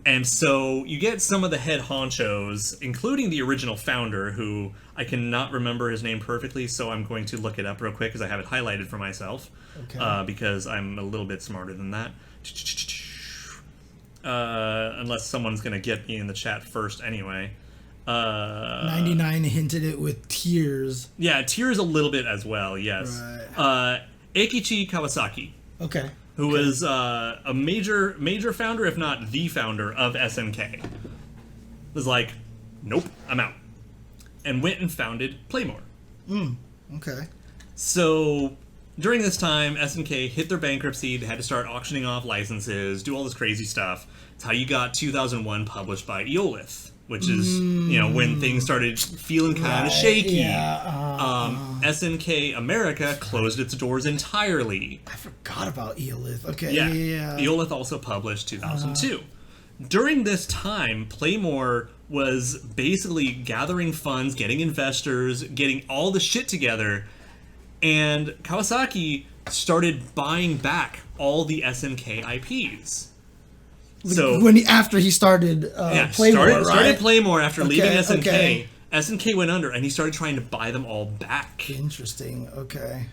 Speaker 2: And so you get some of the head honchos, including the original founder, who I cannot remember his name perfectly, so I'm going to look it up real quick because I have it highlighted for myself.
Speaker 1: Okay.
Speaker 2: Because I'm a little bit smarter than that. Unless someone's going to get me in the chat first anyway.
Speaker 1: 99 hinted it with tears.
Speaker 2: Yeah, tears a little bit as well, yes.
Speaker 1: Right.
Speaker 2: Eikichi Kawasaki.
Speaker 1: Okay.
Speaker 2: Who was a major founder, if not the founder, of SNK. Was like, nope, I'm out. And went and founded Playmore.
Speaker 1: Okay.
Speaker 2: So, during this time, SNK hit their bankruptcy. They had to start auctioning off licenses, do all this crazy stuff. It's how you got 2001 published by Olaf, which is, you know, when things started feeling kind of shaky.
Speaker 1: Yeah.
Speaker 2: SNK America closed its doors entirely.
Speaker 1: I forgot about Eolith. Okay.
Speaker 2: Yeah.
Speaker 1: Yeah.
Speaker 2: Eolith also published 2002. During this time, Playmore was basically gathering funds, getting investors, getting all the shit together, and Kawasaki started buying back all the SNK IPs. So
Speaker 1: after he started Playmore,
Speaker 2: started Playmore after leaving SNK.
Speaker 1: Okay.
Speaker 2: SNK went under, and he started trying to buy them all back.
Speaker 1: Interesting. Okay.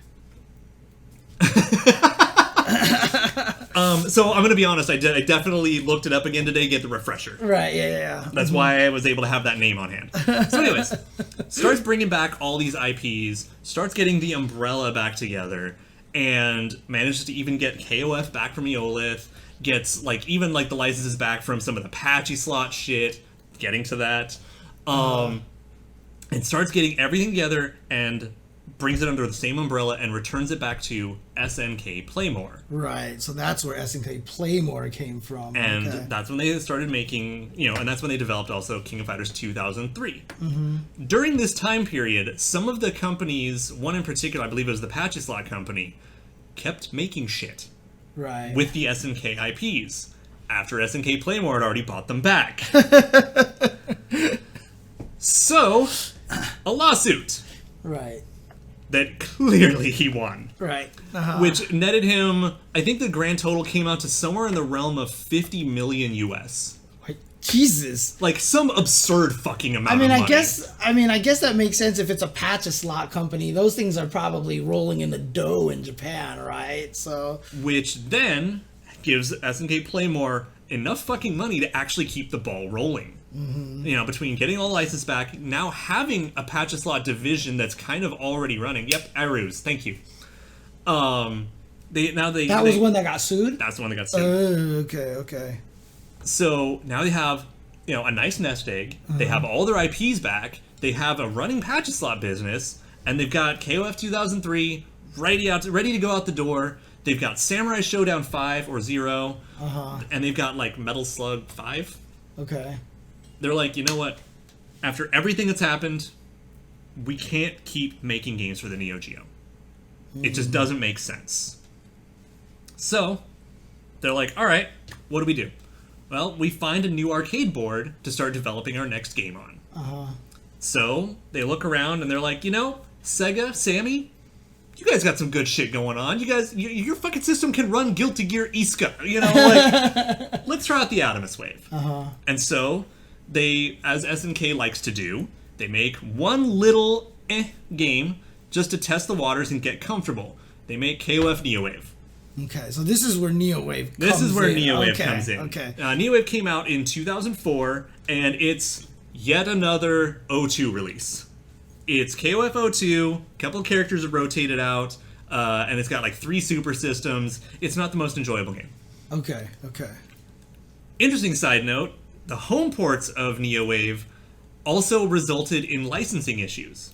Speaker 2: So I'm gonna be honest. I definitely looked it up again today to get the refresher.
Speaker 1: Right. Yeah.
Speaker 2: That's why I was able to have that name on hand. So, anyways, starts bringing back all these IPs, starts getting the umbrella back together, and manages to even get KOF back from Eolith. Gets even the licenses back from some of the patchy slot shit. Getting to that, and starts getting everything together and brings it under the same umbrella and returns it back to SNK Playmore.
Speaker 1: Right. So that's where SNK Playmore came from.
Speaker 2: And that's when they started making, and that's when they developed also King of Fighters 2003. During this time period, some of the companies, one in particular, I believe it was the Patchy Slot Company, kept making shit.
Speaker 1: Right.
Speaker 2: With the SNK IPs, after SNK Playmore had already bought them back. So, a lawsuit.
Speaker 1: Right.
Speaker 2: That clearly he won.
Speaker 1: Right.
Speaker 2: Which netted him, I think the grand total came out to somewhere in the realm of 50 million US.
Speaker 1: Jesus.
Speaker 2: Like some absurd fucking amount of money.
Speaker 1: I guess that makes sense if it's a patch slot company. Those things are probably rolling in the dough in Japan, right? So
Speaker 2: which then gives SNK Playmore enough fucking money to actually keep the ball rolling. Between getting all the license back, now having a patch slot division that's kind of already running. Yep, Arus, thank you.
Speaker 1: That was one that got sued?
Speaker 2: That's the one that got sued.
Speaker 1: Okay.
Speaker 2: So now they have, a nice nest egg. They have all their IPs back. They have a running patch slot business, and they've got KOF 2003 ready to go out the door. They've got Samurai Showdown 5 or 0, and they've got like Metal Slug 5.
Speaker 1: Okay.
Speaker 2: They're like, you know what? After everything that's happened, we can't keep making games for the Neo Geo. It just doesn't make sense. So they're like, all right, what do we do? Well, we find a new arcade board to start developing our next game on. So they look around and they're like, Sega, Sammy, you guys got some good shit going on. You guys, your fucking system can run Guilty Gear Iska. Let's try out the Atomiswave. And so they, as SNK likes to do, they make one little game just to test the waters and get comfortable. They make KOF NeoWave.
Speaker 1: Okay, so this is where NeoWave comes in.
Speaker 2: This is where NeoWave comes in.
Speaker 1: Okay.
Speaker 2: NeoWave came out in 2004, and it's yet another O2 release. It's KOF O2, a couple of characters are rotated out, and it's got like 3 super systems. It's not the most enjoyable game.
Speaker 1: Okay.
Speaker 2: Interesting side note, the home ports of NeoWave also resulted in licensing issues.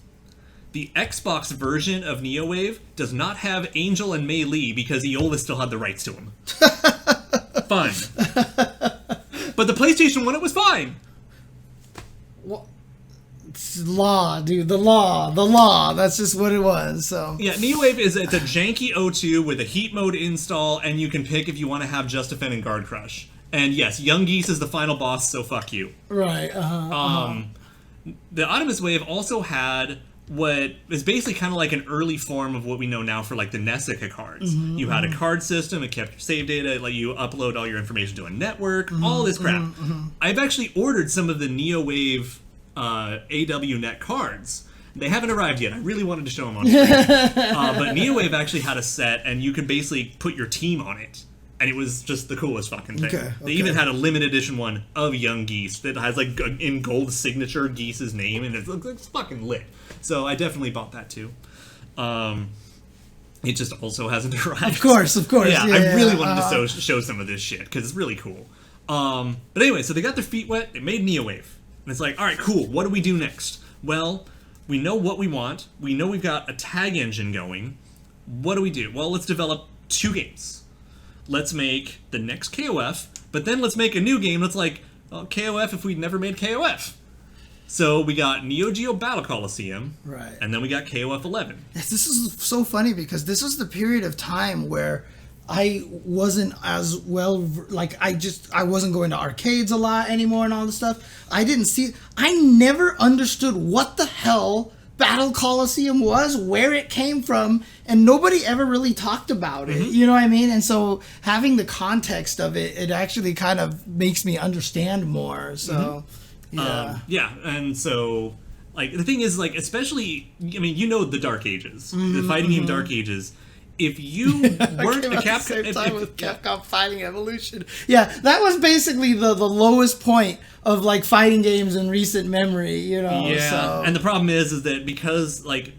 Speaker 2: The Xbox version of NeoWave does not have Angel and Mei Li because Eola still had the rights to them. Fine. But the PlayStation one, it was fine.
Speaker 1: Well, it's law, dude. The law. That's just what it was. So
Speaker 2: yeah, NeoWave it's a janky O2 with a heat mode install, and you can pick if you want to have Just Defend and Guard Crush. And yes, Young Geese is the final boss, so fuck you.
Speaker 1: Right.
Speaker 2: The Atomiswave also had what is basically kind of like an early form of what we know now for like the Nessica cards. You had a card system, it kept your save data, it let you upload all your information to a network, all this crap. I've actually ordered some of the NeoWave AWNet cards. They haven't arrived yet. I really wanted to show them on screen. But NeoWave actually had a set, and you could basically put your team on it. And it was just the coolest fucking thing.
Speaker 1: Okay.
Speaker 2: They even had a limited edition one of Young Geese that has like in gold signature Geese's name, and it's fucking lit. So I definitely bought that too. It just also hasn't arrived.
Speaker 1: Of course.
Speaker 2: Yeah, I really wanted to show some of this shit because it's really cool. But anyway, so they got their feet wet. They made NeoWave, and it's like, all right, cool. What do we do next? Well, we know what we want. We know we've got a tag engine going. What do we do? Well, let's develop 2 games. Let's make the next KOF, but then let's make a new game that's like KOF if we'd never made KOF. So we got Neo Geo Battle Coliseum,
Speaker 1: right,
Speaker 2: and then we got KOF 11.
Speaker 1: Yes, this is so funny because this was the period of time where I wasn't as well, like I wasn't going to arcades a lot anymore and all this stuff. I never understood what the hell Battle Coliseum was, where it came from, and nobody ever really talked about it. You know what I mean? And so having the context of it, it actually kind of makes me understand more. So,
Speaker 2: yeah. And so, like, the thing is, like, especially, I mean, the Dark Ages, the fighting game Dark Ages. If you weren't a
Speaker 1: Capcom Fighting Evolution. Yeah, that was basically the lowest point of like fighting games in recent memory,
Speaker 2: Yeah,
Speaker 1: so.
Speaker 2: And the problem is that because like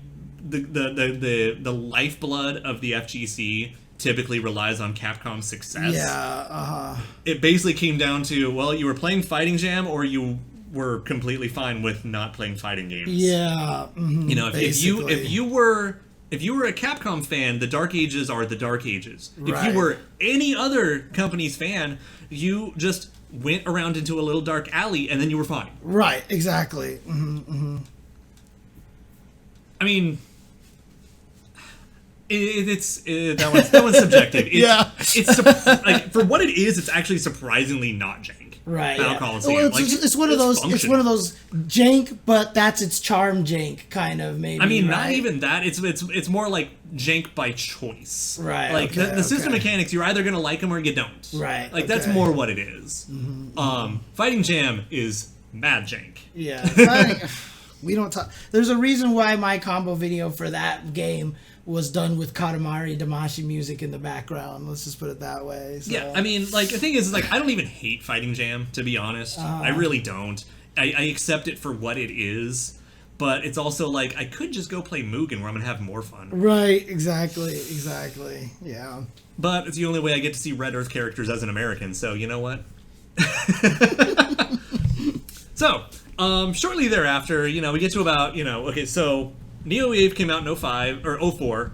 Speaker 2: the lifeblood of the FGC typically relies on Capcom's success.
Speaker 1: Yeah,
Speaker 2: It basically came down to, well, you were playing Fighting Jam or you were completely fine with not playing fighting games.
Speaker 1: Yeah.
Speaker 2: If you were a Capcom fan, the Dark Ages are the Dark Ages.
Speaker 1: Right.
Speaker 2: If you were any other company's fan, you just went around into a little dark alley and then you were fine.
Speaker 1: Right, exactly.
Speaker 2: I mean, that one's subjective. It's for what it is, it's actually surprisingly not jank.
Speaker 1: Right.
Speaker 2: Well,
Speaker 1: it's one of those jank, but that's its charm jank kind of maybe.
Speaker 2: I mean,
Speaker 1: right?
Speaker 2: not even that. It's more like jank by choice.
Speaker 1: Right.
Speaker 2: Like the system mechanics, you're either gonna like them or you don't.
Speaker 1: Right.
Speaker 2: Like that's more what it is. Fighting Jam is mad jank.
Speaker 1: Yeah. We don't talk. There's a reason why my combo video for that game was done with Katamari Damacy music in the background. Let's just put it that way. So.
Speaker 2: Yeah, I mean, like, the thing is, like, I don't even hate Fighting Jam, to be honest. I really don't. I accept it for what it is, but it's also, like, I could just go play Mugen where I'm going to have more fun.
Speaker 1: Right, exactly, yeah.
Speaker 2: But it's the only way I get to see Red Earth characters as an American, so you know what? So, shortly thereafter, we get to about, okay, so NeoWave came out in 05, or 04,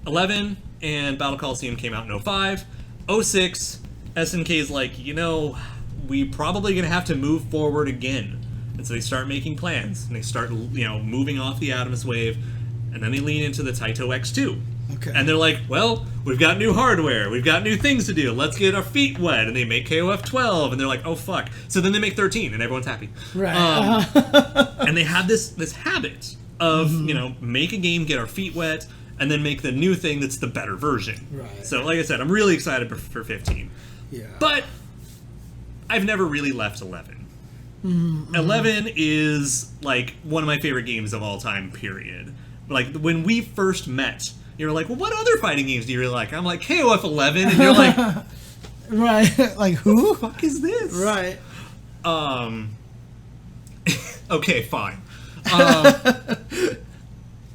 Speaker 2: 11 and Battle Coliseum came out in 05, 06, SNK's like, we probably gonna have to move forward again. And so they start making plans, and they start, moving off the Atomiswave, and then they lean into the Taito X2.
Speaker 1: Okay.
Speaker 2: And they're like, well, we've got new hardware, we've got new things to do, let's get our feet wet. And they make KOF 12, and they're like, oh fuck. So then they make 13, and everyone's happy.
Speaker 1: Right.
Speaker 2: And they have this habit of, make a game, get our feet wet, and then make the new thing that's the better version.
Speaker 1: Right.
Speaker 2: So like I said, I'm really excited for 15.
Speaker 1: Yeah.
Speaker 2: But I've never really left 11. 11 is like one of my favorite games of all time, period. Like when we first met, you were like, well, what other fighting games do you really like? I'm like, KOF 11, and you're like,
Speaker 1: right. Like, who?
Speaker 2: What the fuck is this?
Speaker 1: Right.
Speaker 2: Okay, fine.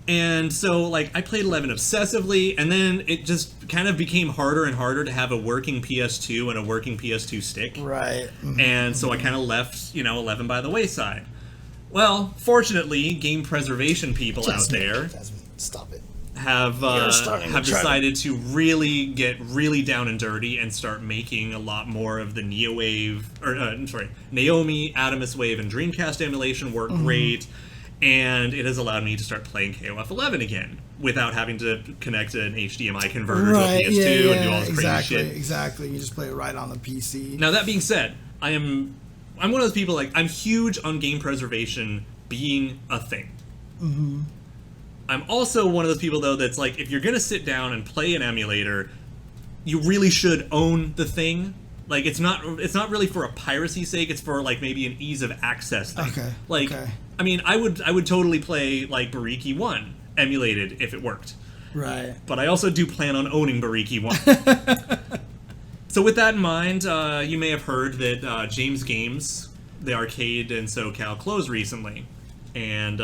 Speaker 2: And so, like, I played 11 obsessively, and then it just kind of became harder and harder to have a working PS2 and a working PS2 stick.
Speaker 1: Right.
Speaker 2: And so I kind of left, 11 by the wayside. Well, fortunately, game preservation people out there
Speaker 1: Stop it.
Speaker 2: have decided to really get really down and dirty and start making a lot more of the Naomi, Atomiswave, and Dreamcast emulation work great. And it has allowed me to start playing KOF 11 again without having to connect an HDMI converter to a PS2 and do all this crazy shit.
Speaker 1: Exactly. You just play it right on the PC.
Speaker 2: Now, that being said, I'm one of those people, like, I'm huge on game preservation being a thing. I'm also one of those people, though, that's like, if you're going to sit down and play an emulator, you really should own the thing. Like, it's not really for a piracy sake, it's for, like, maybe an ease of access thing.
Speaker 1: Okay.
Speaker 2: Like,
Speaker 1: okay.
Speaker 2: I mean, I would totally play, like, Bariki 1 emulated if it worked.
Speaker 1: Right.
Speaker 2: But I also do plan on owning Bariki 1. So with that in mind, you may have heard that James Games, the arcade in SoCal, closed recently. And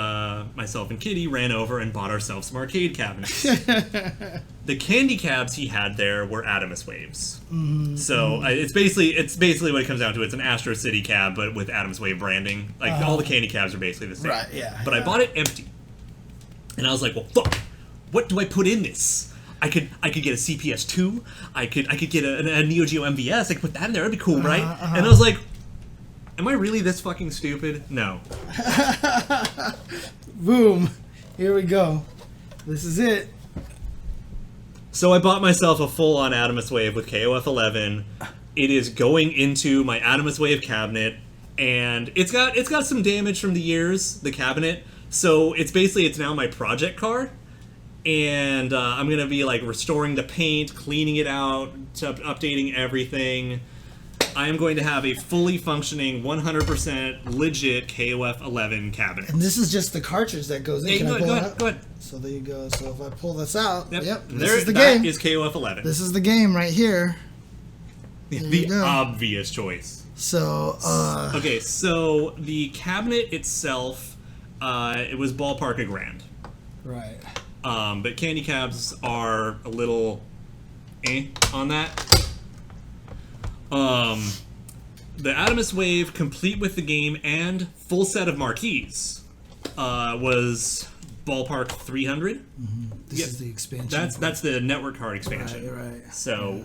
Speaker 2: myself and Kitty ran over and bought ourselves some arcade cabinets. The candy cabs he had there were Atomiswaves. So it's basically what it comes down to. It's an Astro City cab, but with Atomiswave branding. Like, all the candy cabs are basically the same.
Speaker 1: Right, yeah.
Speaker 2: But I bought it empty. And I was like, well, fuck, what do I put in this? I could get a CPS2. I could get a Neo Geo MVS. I could put that in there. That'd be cool, right? And I was like, am I really this fucking stupid? No.
Speaker 1: Boom. Here we go. This is it.
Speaker 2: So I bought myself a full-on Atomiswave with KOF 11. It is going into my Atomiswave cabinet, and it's got some damage from the years, the cabinet. So it's now my project card, and I'm gonna be like restoring the paint, cleaning it out, updating everything. I am going to have a fully functioning, 100% legit KOF 11 cabinet.
Speaker 1: And this is just the cartridge that goes in. Can I pull it out?
Speaker 2: Go ahead.
Speaker 1: So there you go. So if I pull this out, yep,
Speaker 2: this
Speaker 1: is the
Speaker 2: that
Speaker 1: game.
Speaker 2: is KOF 11.
Speaker 1: This is the game right here.
Speaker 2: The obvious choice.
Speaker 1: So,
Speaker 2: okay, so the cabinet itself, it was ballpark $1,000.
Speaker 1: Right.
Speaker 2: But candy cabs are a little on that. The Atomiswave, complete with the game and full set of marquees, was ballpark $300.
Speaker 1: This is the expansion.
Speaker 2: That's the network card expansion.
Speaker 1: Right.
Speaker 2: So,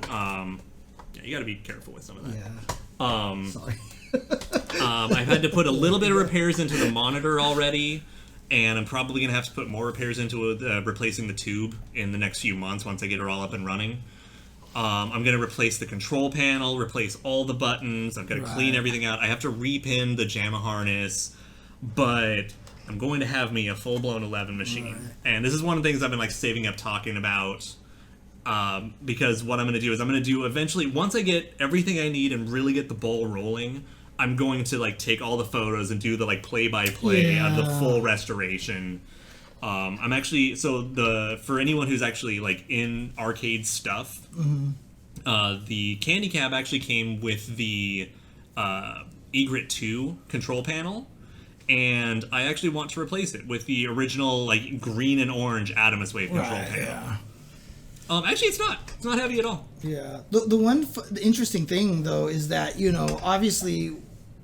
Speaker 2: you got to be careful with some of that.
Speaker 1: Yeah. Sorry.
Speaker 2: I've had to put a little bit of repairs into the monitor already, and I'm probably gonna have to put more repairs into replacing the tube in the next few months once I get it all up and running. I'm going to replace the control panel, replace all the buttons. I've got to clean everything out. I have to repin the JAMA harness, but I'm going to have me a full-blown 11 machine. Right. And this is one of the things I've been like saving up talking about, because what I'm going to do is I'm going to do eventually, once I get everything I need and really get the ball rolling, I'm going to like take all the photos and do the like play-by-play of the full restoration. I'm actually, for anyone who's actually like in arcade stuff, the candy cab actually came with the Egret 2 control panel, and I actually want to replace it with the original like green and orange Atomiswave control panel. Yeah. Actually, it's not. It's not heavy at all.
Speaker 1: Yeah. The interesting thing, though, is that, obviously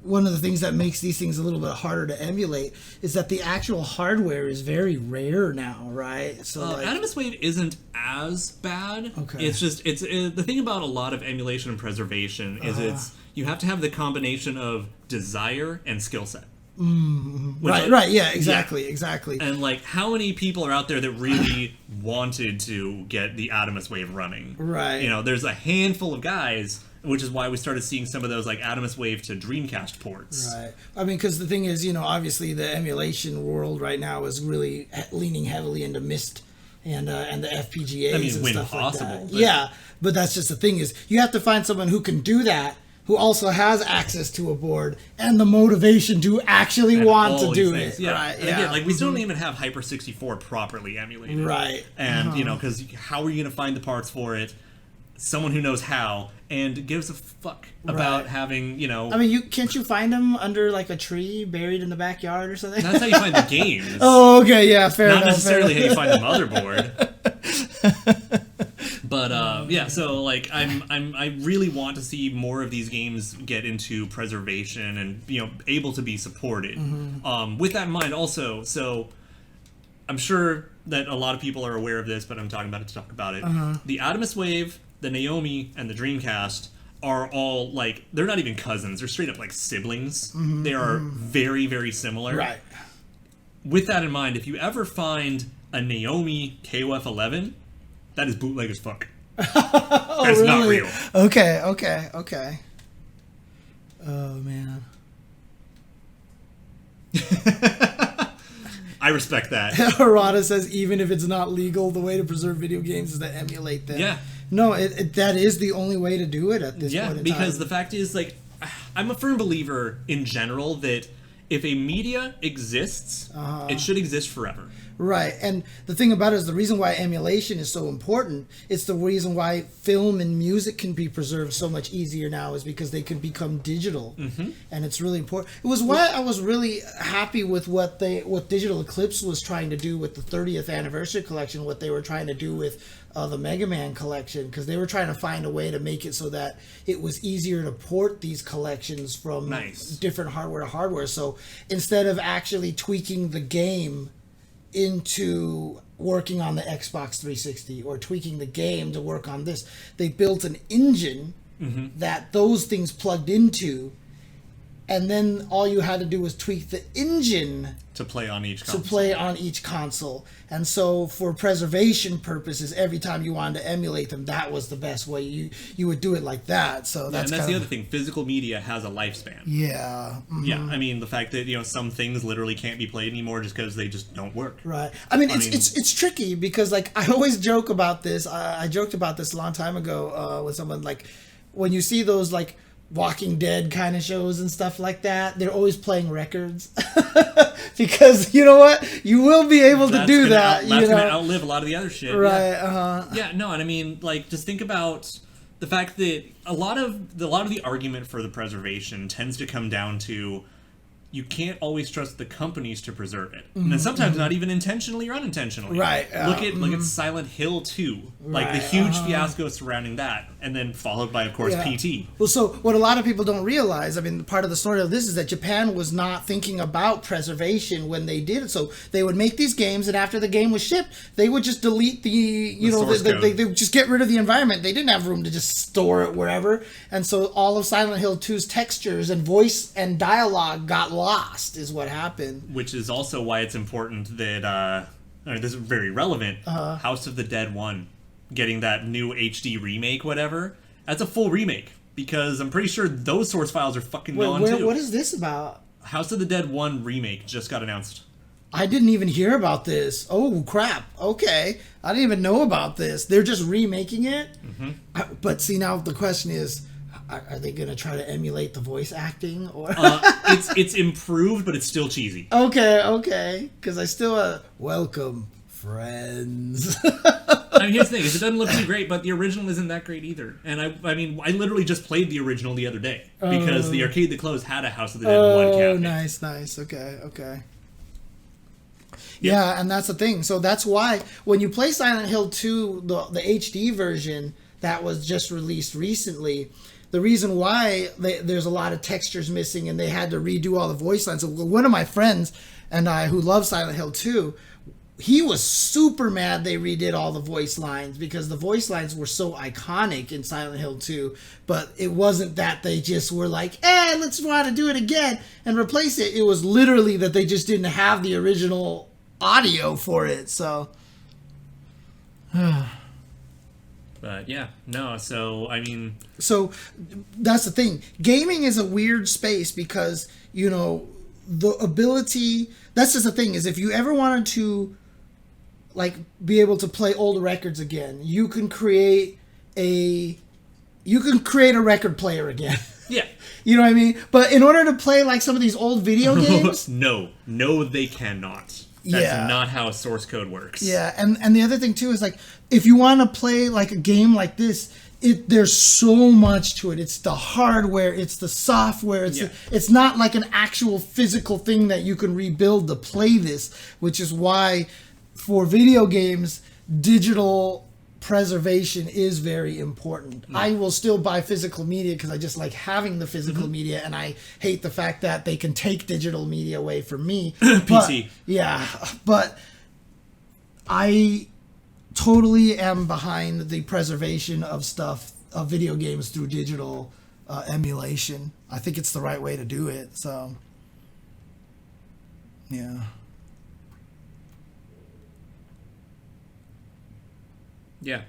Speaker 1: one of the things that makes these things a little bit harder to emulate is that the actual hardware is very rare now, right? So
Speaker 2: Atomiswave isn't as bad.
Speaker 1: Okay.
Speaker 2: It's just the thing about a lot of emulation and preservation is you have to have the combination of desire and skill set.
Speaker 1: Right, yeah, exactly.
Speaker 2: And like, how many people are out there that really wanted to get the Atomiswave running?
Speaker 1: Right.
Speaker 2: There's a handful of guys, which is why we started seeing some of those like Atomiswave to Dreamcast ports.
Speaker 1: Right. I mean, because the thing is, obviously the emulation world right now is really leaning heavily into Myst and the FPGAs and
Speaker 2: when
Speaker 1: stuff
Speaker 2: possible.
Speaker 1: like that. Yeah, but that's just the thing is, you have to find someone who can do that, who also has access to a board and the motivation to actually want to do it.
Speaker 2: Yeah.
Speaker 1: Right.
Speaker 2: And again, like, we still don't even have Hyper 64 properly emulated.
Speaker 1: Right.
Speaker 2: And because how are you going to find the parts for it? Someone who knows how and gives a fuck about having,
Speaker 1: I mean, can't you find them under like a tree buried in the backyard or something?
Speaker 2: That's how you find the games.
Speaker 1: Oh, okay, yeah, fair enough.
Speaker 2: Not necessarily how you find the motherboard. But yeah, so like I really want to see more of these games get into preservation and able to be supported. With that in mind, also, so I'm sure that a lot of people are aware of this, but I'm talking about it to talk about it. The Atomiswave, the Naomi, and the Dreamcast are all like, they're not even cousins; they're straight up like siblings. They are very, very similar.
Speaker 1: Right.
Speaker 2: With that in mind, if you ever find a Naomi KOF 11, that is bootleg as fuck. That's
Speaker 1: really?
Speaker 2: not real.
Speaker 1: Okay. Oh, man.
Speaker 2: I respect that.
Speaker 1: Harada says, even if it's not legal, the way to preserve video games is to emulate them.
Speaker 2: Yeah.
Speaker 1: No, that is the only way to do it at this point in time.
Speaker 2: Yeah, because the fact is, like, I'm a firm believer in general that if a media exists, it should exist forever.
Speaker 1: Right, and the thing about it is the reason why emulation is so important, it's the reason why film and music can be preserved so much easier now is because they can become digital. And it's really important. It was why I was really happy with what Digital Eclipse was trying to do with the 30th anniversary collection, what they were trying to do with the Mega Man collection, because they were trying to find a way to make it so that it was easier to port these collections from different hardware to hardware. So instead of actually tweaking the game into working on the Xbox 360 or tweaking the game to work on this, they built an engine that those things plugged into, and then all you had to do was tweak the engine
Speaker 2: to play on each console.
Speaker 1: And so for preservation purposes, every time you wanted to emulate them, that was the best way. You would do it like that. So that's
Speaker 2: the other thing. Physical media has a lifespan.
Speaker 1: Yeah.
Speaker 2: Yeah. I mean, the fact that some things literally can't be played anymore just because they just don't work.
Speaker 1: Right. I mean, it's tricky because like I always joke about this. I joked about this a long time ago with someone, like when you see those like Walking Dead kind of shows and stuff like that, they're always playing records because you know what, you will be able to do that.
Speaker 2: That's gonna outlive a lot of the other shit,
Speaker 1: right?
Speaker 2: Yeah, no, and I mean, like, just think about the fact that a lot of the argument for the preservation tends to come down to you can't always trust the companies to preserve it, and then sometimes not even intentionally or unintentionally.
Speaker 1: Right.
Speaker 2: Look at Silent Hill 2, like the huge fiasco surrounding that, and then followed by, of course, PT.
Speaker 1: Well, so what a lot of people don't realize, I mean, part of the story of this is that Japan was not thinking about preservation when they did it. So they would make these games, and after the game was shipped, they would just delete they would just get rid of the environment. They didn't have room to just store it wherever, and so all of Silent Hill 2's textures and voice and dialogue got lost, is what happened.
Speaker 2: Which is also why it's important that this is very relevant. House of the Dead 1 getting that new HD remake, whatever. That's a full remake because I'm pretty sure those source files are fucking gone too.
Speaker 1: What is this about?
Speaker 2: House of the Dead 1 remake just got announced.
Speaker 1: I didn't even hear about this. Oh crap! Okay, I didn't even know about this. They're just remaking it. But see, now the question is, are they going to try to emulate the voice acting? Or
Speaker 2: it's improved, but it's still cheesy.
Speaker 1: Okay. Because I still welcome friends.
Speaker 2: I mean, here's the thing: is it doesn't look too great, but the original isn't that great either. And I mean, I literally just played the original the other day because the arcade that closed had a House of the Dead 1 cabinet.
Speaker 1: Nice. Okay. Yeah, and that's the thing. So that's why when you play Silent Hill 2, the HD version that was just released recently, the reason why there's a lot of textures missing and they had to redo all the voice lines. So one of my friends and I, who love Silent Hill 2, he was super mad they redid all the voice lines because the voice lines were so iconic in Silent Hill 2, but it wasn't that they just were like, let's try to do it again and replace it. It was literally that they just didn't have the original audio for it, so...
Speaker 2: But yeah, no, so, I mean...
Speaker 1: So, that's the thing. Gaming is a weird space because, you know, the ability... That's just the thing, is if you ever wanted to, like, be able to play old records again, you can create a record player again.
Speaker 2: Yeah.
Speaker 1: You know what I mean? But in order to play, like, some of these old video games...
Speaker 2: No, they cannot. That's not how source code works.
Speaker 1: Yeah, and the other thing, too, is, like, if you want to play, like, a game like this, there's so much to it. It's the hardware, it's the software, it's not like an actual physical thing that you can rebuild to play this, which is why, for video games, digital preservation is very important. I will still buy physical media because I just like having the physical media, and I hate the fact that they can take digital media away from me.
Speaker 2: PC.
Speaker 1: But I totally am behind the preservation of stuff, of video games through digital emulation. I think it's the right way to do it. So, yeah.
Speaker 2: Yeah,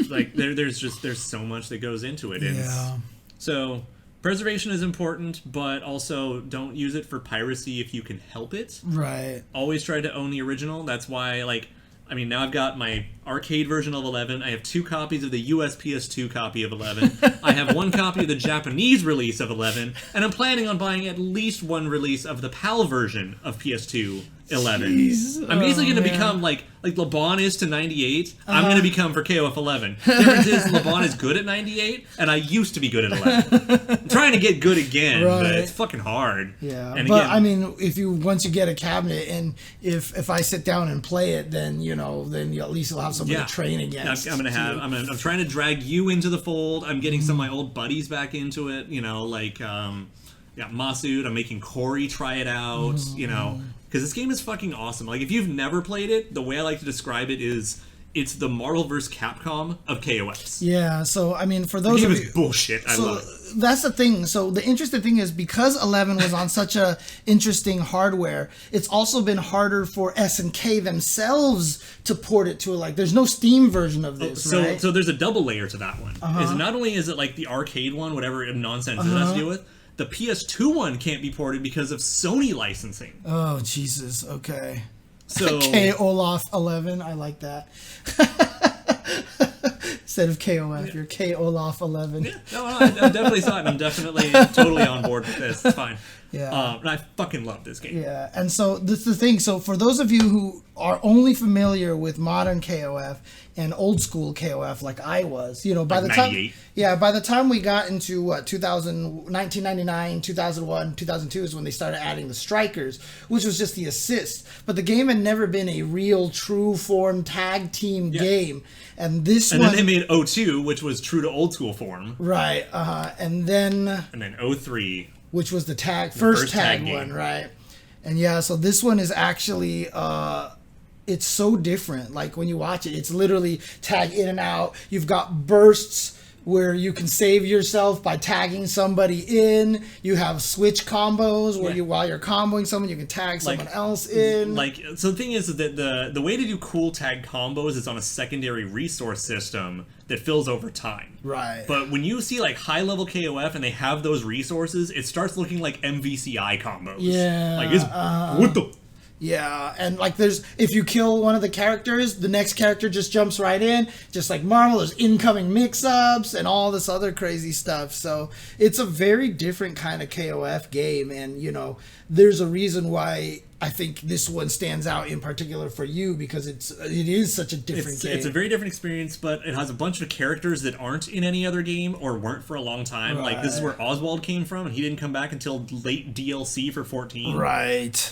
Speaker 2: like there's so much that goes into it.
Speaker 1: Yeah.
Speaker 2: So preservation is important, but also don't use it for piracy if you can help it.
Speaker 1: Right.
Speaker 2: Always try to own the original. That's why, like, I mean, now I've got my arcade version of 11. I have 2 copies of the US PS2 copy of 11. I have 1 copy of the Japanese release of 11, and I'm planning on buying at least 1 release of the PAL version of PS2 11.
Speaker 1: Jeez.
Speaker 2: I'm basically going to become like LeBron is to 98. I'm going to become for KOF 11. The difference is LeBron is good at 98, and I used to be good at 11. I'm trying to get good again, but it's fucking hard.
Speaker 1: Yeah,
Speaker 2: and
Speaker 1: but
Speaker 2: again,
Speaker 1: I mean, once you get a cabinet, and if I sit down and play it, then at least you'll have somebody to train against.
Speaker 2: I'm trying to drag you into the fold. I'm getting some of my old buddies back into it. You know, like Masood. I'm making Corey try it out. You know. Because this game is fucking awesome. Like, if you've never played it, the way I like to describe it is it's the Marvel vs. Capcom of KOFs.
Speaker 1: Yeah, so, I mean, for those of you...
Speaker 2: The game is bullshit. I love it.
Speaker 1: That's the thing. So, the interesting thing is, because 11 was on such a interesting hardware, it's also been harder for SNK themselves to port it to, like, there's no Steam version of this, right?
Speaker 2: So there's a double layer to that one. Is not only is it, like, the arcade one, whatever nonsense it has to do with, the PS2 one can't be ported because of Sony licensing.
Speaker 1: Oh, Jesus. Okay.
Speaker 2: So
Speaker 1: K Olaf 11. I like that. Instead of KOF, you're K Olaf 11.
Speaker 2: Yeah. No, I definitely saw it. I'm definitely totally on board with this. It's fine.
Speaker 1: Yeah.
Speaker 2: And I fucking love this game.
Speaker 1: Yeah. And so this is the thing. So for those of you who are only familiar with modern KOF and old school KOF, like I was, by the time we got into 1999, 2001, 2002 is when they started adding the strikers, which was just the assist. But the game had never been a real, true form tag team game. And then
Speaker 2: they made 02, which was true to old school form.
Speaker 1: Right. And then
Speaker 2: 03,
Speaker 1: which was the first tag one,
Speaker 2: game.
Speaker 1: Right? And so this one is actually it's so different. Like when you watch it, it's literally tag in and out. You've got bursts where you can save yourself by tagging somebody in. You have switch combos where while you're comboing someone, you can tag someone else in.
Speaker 2: So the thing is that the way to do cool tag combos is on a secondary resource system that fills over time.
Speaker 1: Right.
Speaker 2: But when you see like high level KOF and they have those resources, it starts looking like MVCI combos.
Speaker 1: Yeah.
Speaker 2: Like it's what the.
Speaker 1: Yeah, and like if you kill one of the characters, the next character just jumps right in. Just like Marvel, there's incoming mix-ups and all this other crazy stuff. So it's a very different kind of KOF game, and there's a reason why I think this one stands out in particular for you because it is such a different game.
Speaker 2: It's a very different experience, but it has a bunch of characters that aren't in any other game or weren't for a long time.
Speaker 1: Right.
Speaker 2: Like, this is where Oswald came from, and he didn't come back until late DLC for 14.
Speaker 1: Right.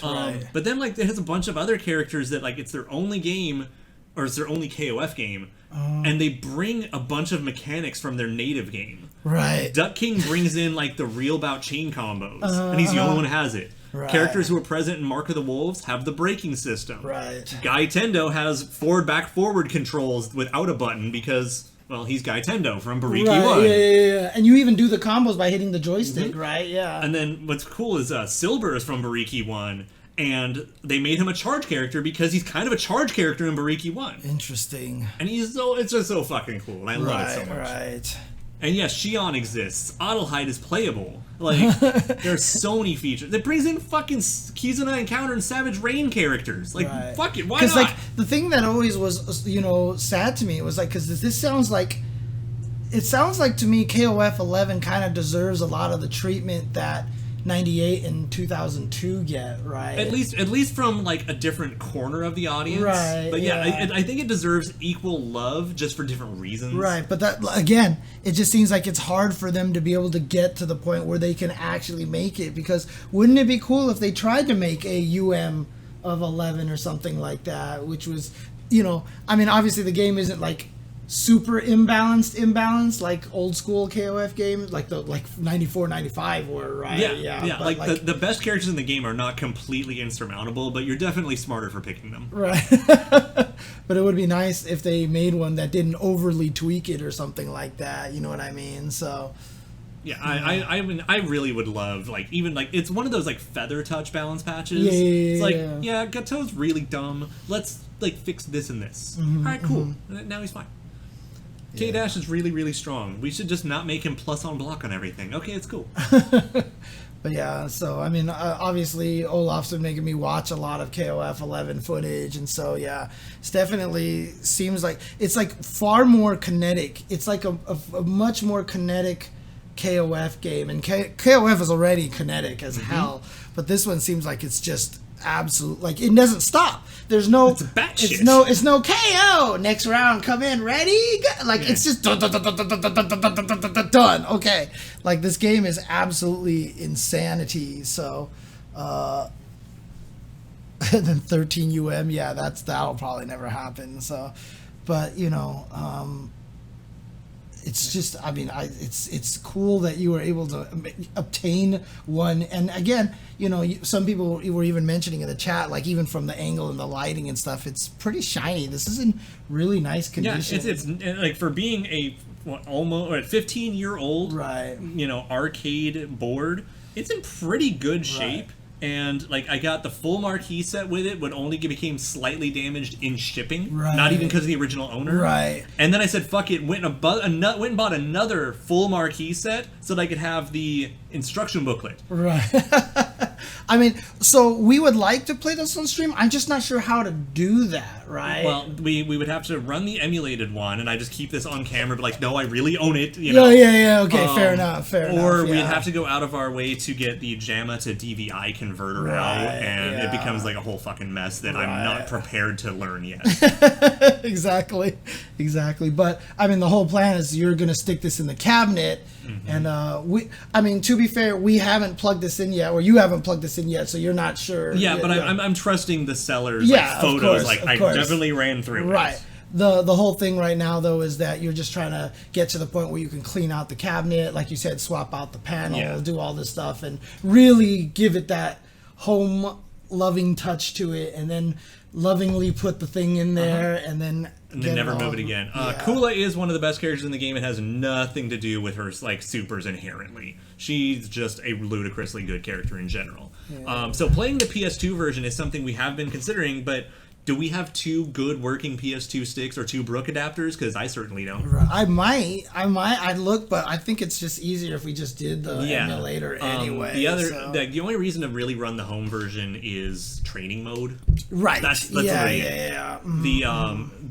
Speaker 2: But then, like, it has a bunch of other characters that, like, it's their only game, or it's their only KOF game, and they bring a bunch of mechanics from their native game.
Speaker 1: Right.
Speaker 2: Duck King brings in, like, the real bout chain combos, and he's the only one who has it.
Speaker 1: Right.
Speaker 2: Characters who are present in Mark of the Wolves have the braking system.
Speaker 1: Right.
Speaker 2: Guy Tendo has forward controls without a button because, well, he's Guy Tendo from Bariki 1.
Speaker 1: Yeah. And you even do the combos by hitting the joystick, right? Yeah.
Speaker 2: And then what's cool is Silver is from Bariki 1, and they made him a charge character because he's kind of a charge character in Bariki 1.
Speaker 1: Interesting.
Speaker 2: And it's just so fucking cool, and I love it so much.
Speaker 1: Right.
Speaker 2: And yes, Shion exists. Adelheid is playable. Like, there's so many features. It brings in fucking Kizuna Encounter and Savage Rain characters. Like, fuck it, why not?
Speaker 1: Like, the thing that always was, sad to me was, like, because this sounds like... It sounds like, to me, KOF 11 kind of deserves a lot of the treatment that 98 and 2002 get, right?
Speaker 2: At least from, like, a different corner of the audience.
Speaker 1: Right,
Speaker 2: But yeah. I think it deserves equal love just for different reasons.
Speaker 1: Right, but that, again, it just seems like it's hard for them to be able to get to the point where they can actually make it, because wouldn't it be cool if they tried to make a of 11 or something like that, which was, I mean, obviously the game isn't, like, super imbalanced like old school KOF games, like 94, 95 were, right?
Speaker 2: Yeah. Like the best characters in the game are not completely insurmountable, but you're definitely smarter for picking them.
Speaker 1: Right. But it would be nice if they made one that didn't overly tweak it or something like that. You know what I mean? So.
Speaker 2: Yeah, I mean, I really would love, like, even, like, it's one of those, like, feather touch balance patches. It's like, Gatou's really dumb. Let's, like, fix this and this. Alright, cool. Now he's fine. K-Dash is really, really strong. We should just not make him plus on block on everything. Okay, it's cool.
Speaker 1: But yeah, so, I mean, obviously, Olaf's been making me watch a lot of KOF 11 footage, and so, yeah, it's definitely seems like, it's, like, far more kinetic. It's, like, a much more kinetic KOF game, and KOF is already kinetic as hell, but this one seems like it's just absolute, like, it doesn't stop. There's no, it's no KO. Next round, come in, ready, go. Like, it's just done. Okay, like, this game is absolutely insanity. So, and then 13 yeah, that'll probably never happen. So, but it's just, I mean, it's cool that you were able to obtain one. And again, some people were even mentioning in the chat, like, even from the angle and the lighting and stuff, it's pretty shiny. This is in really nice condition.
Speaker 2: Yeah, it's like, for being a almost 15-year-old,
Speaker 1: right?
Speaker 2: Arcade board, it's in pretty good shape. Right. And, like, I got the full marquee set with it, but only became slightly damaged in shipping. Right. Not even because of the original owner.
Speaker 1: Right.
Speaker 2: And then I said, fuck it, went and bought another full marquee set so that I could have the instruction booklet.
Speaker 1: Right. I mean, so we would like to play this on stream. I'm just not sure how to do that, right?
Speaker 2: Well, we would have to run the emulated one, and I just keep this on camera, but, like, no, I really own it,
Speaker 1: Yeah, okay, fair enough,
Speaker 2: Or we'd have to go out of our way to get the JAMA to DVI converter out, and it becomes, like, a whole fucking mess that I'm not prepared to learn yet.
Speaker 1: Exactly. But, I mean, the whole plan is you're going to stick this in the cabinet, and to be fair, we haven't plugged this in yet, or you haven't plugged this in yet, so you're not sure.
Speaker 2: Yeah, but I'm trusting the seller's photos. I definitely ran through it.
Speaker 1: Right. The whole thing right now, though, is that you're just trying to get to the point where you can clean out the cabinet, like you said, swap out the panel, do all this stuff, and really give it that home-loving touch to it, and then lovingly put the thing in there, and then
Speaker 2: never move it again. Kula is one of the best characters in the game. It has nothing to do with her, like, supers inherently. She's just a ludicrously good character in general. So playing the PS2 version is something we have been considering, but do we have two good working PS2 sticks or two Brook adapters? Because I certainly don't.
Speaker 1: I'd look, but I think it's just easier if we just did the emulator anyway.
Speaker 2: The only reason to really run the home version is training mode.
Speaker 1: Right.
Speaker 2: That's
Speaker 1: really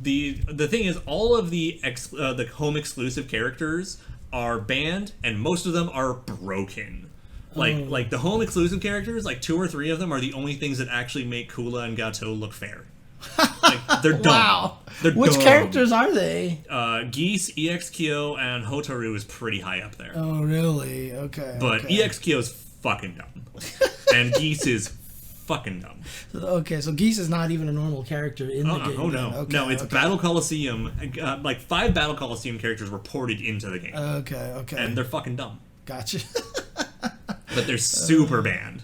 Speaker 2: The thing is, all of the home exclusive characters are banned, and most of them are broken. Like the home exclusive characters, like 2 or 3 of them are the only things that actually make Kula and Gato look fair. Like, they're dumb.
Speaker 1: Wow.
Speaker 2: They're
Speaker 1: Which
Speaker 2: dumb.
Speaker 1: characters are they?
Speaker 2: Geese, EXKyo, and Hotaru is pretty high up there.
Speaker 1: Oh, really? Okay.
Speaker 2: But
Speaker 1: okay.
Speaker 2: EXKyo is fucking dumb. And Geese is fucking dumb.
Speaker 1: Okay, so Geese is not even a normal character in the game.
Speaker 2: Oh, no.
Speaker 1: Okay,
Speaker 2: no, it's
Speaker 1: okay.
Speaker 2: Battle Coliseum. Like 5 Battle Coliseum characters were ported into the game.
Speaker 1: Okay.
Speaker 2: And they're fucking dumb.
Speaker 1: Gotcha.
Speaker 2: But they're super banned.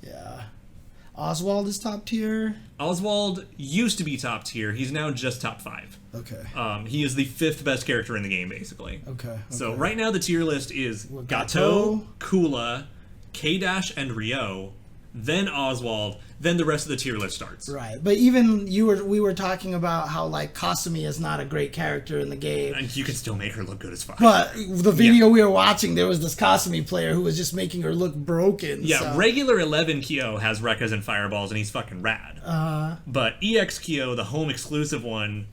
Speaker 1: Yeah. Oswald is top tier.
Speaker 2: Oswald used to be top tier. He's now just top 5.
Speaker 1: Okay.
Speaker 2: He is the 5th best character in the game, basically.
Speaker 1: Okay.
Speaker 2: So right now the tier list is
Speaker 1: Gato,
Speaker 2: Gato, Kula, K-Dash, and Ryo, then Oswald, then the rest of the tier list starts.
Speaker 1: Right, but even we were talking about how like Kasumi is not a great character in the game.
Speaker 2: And you can still make her look good as fuck.
Speaker 1: But the video we were watching, there was this Kasumi player who was just making her look broken.
Speaker 2: Yeah,
Speaker 1: so.
Speaker 2: regular 11 Kyo has Rekkas and Fireballs, and he's fucking rad. But EX Kyo, the home exclusive one,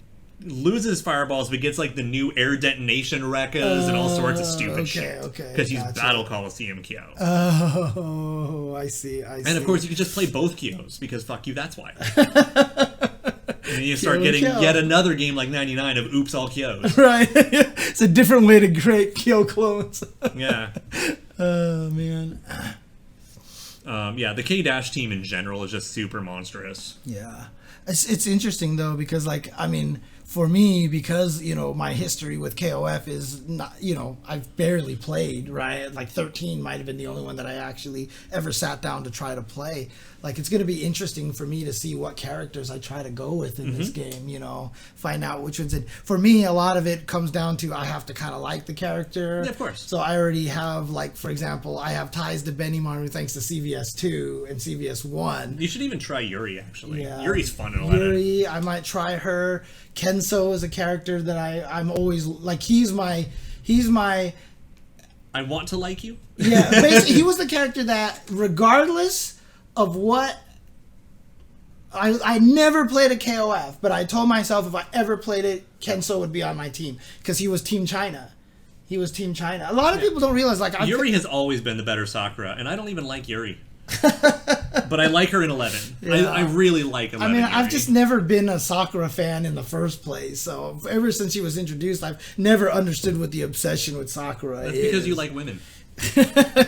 Speaker 2: loses Fireballs, but gets like the new air detonation Rekkas and all sorts of stupid shit.
Speaker 1: Okay,
Speaker 2: because he's
Speaker 1: gotcha.
Speaker 2: Battle Coliseum Kyo.
Speaker 1: Oh, I see.
Speaker 2: And of course, you can just play both Kyos, because fuck you, that's why. And then you start
Speaker 1: Kyo,
Speaker 2: getting
Speaker 1: Kyo.
Speaker 2: yet another game like 99 of Oops All Kyos.
Speaker 1: Right. It's a different way to create Kyo clones.
Speaker 2: Yeah.
Speaker 1: Oh, man.
Speaker 2: Yeah, the K-Dash team in general is just super monstrous.
Speaker 1: Yeah. It's interesting, though, because, like, I mean, for me, because, you know, my history with KOF is not, you know, I've barely played, right? Like 13 might have been the only one that I actually ever sat down to try to play. Like, it's going to be interesting for me to see what characters I try to go with in this game, you know, find out which ones. For me, a lot of it comes down to I have to kind of like the character.
Speaker 2: Yeah, of course.
Speaker 1: So I already have, like, for example, I have ties to Benimaru thanks to CVS 2 and CVS 1.
Speaker 2: You should even try Yuri, actually.
Speaker 1: Yeah.
Speaker 2: Yuri's fun in 11.
Speaker 1: Yuri, I might try her. Kenso is a character that I'm always like. He's my.
Speaker 2: I want to like you?
Speaker 1: Yeah, basically, he was the character that, regardless of what, I never played a KOF, but I told myself if I ever played it, Kenso would be on my team because he was Team China. He was Team China. A lot of people don't realize, like,
Speaker 2: Yuri has always been the better Sakura, and I don't even like Yuri. But I like her in 11.
Speaker 1: Yeah.
Speaker 2: I really like 11.
Speaker 1: I mean,
Speaker 2: Yuri.
Speaker 1: I've just never been a Sakura fan in the first place. So ever since she was introduced, I've never understood what the obsession with Sakura
Speaker 2: That's
Speaker 1: is.
Speaker 2: because you like women.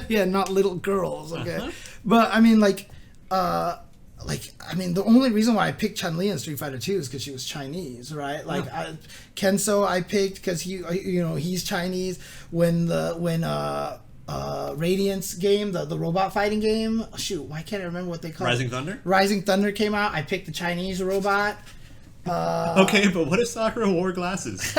Speaker 1: Yeah, not little girls. Okay, but I mean, I mean, the only reason why I picked Chun-Li in Street Fighter 2 is because she was Chinese, right? Like, Kenso I picked because he's Chinese. When Radiance game, the robot fighting game. Shoot, why can't I remember what they call
Speaker 2: Rising
Speaker 1: it?
Speaker 2: Thunder?
Speaker 1: Rising Thunder came out. I picked the Chinese robot.
Speaker 2: Okay, but what if Sakura wore glasses?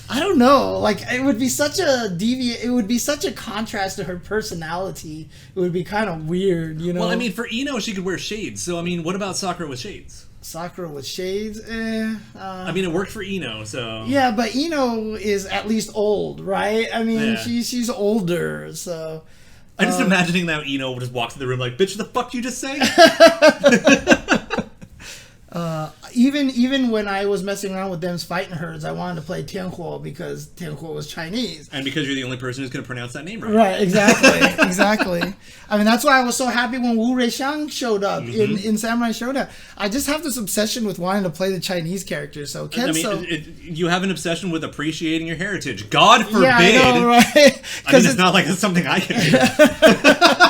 Speaker 1: I don't know. Like, it would be such a It would be such a contrast to her personality. It would be kind of weird, you know.
Speaker 2: Well, I mean, for Ino, she could wear shades. So, I mean, what about Sakura with shades?
Speaker 1: Sakura with shades.
Speaker 2: I mean, it worked for Ino, so
Speaker 1: Yeah, but Ino is at least old, right? I mean,
Speaker 2: Yeah.
Speaker 1: she's older, so.
Speaker 2: I'm just imagining now Ino just walks in the room like, bitch, the fuck you just say?
Speaker 1: Even when I was messing around with them fighting herds, I wanted to play Tianhuo because Tianhuo was Chinese.
Speaker 2: And because you're the only person who's going to pronounce that name right.
Speaker 1: Right, exactly, exactly. I mean, that's why I was so happy when Wu Reixiang showed up in Samurai Shodown. I just have this obsession with wanting to play the Chinese characters. So Kenso,
Speaker 2: I mean, you have an obsession with appreciating your heritage. God forbid.
Speaker 1: yeah, I know, right?
Speaker 2: I mean, it's not like it's something I can do.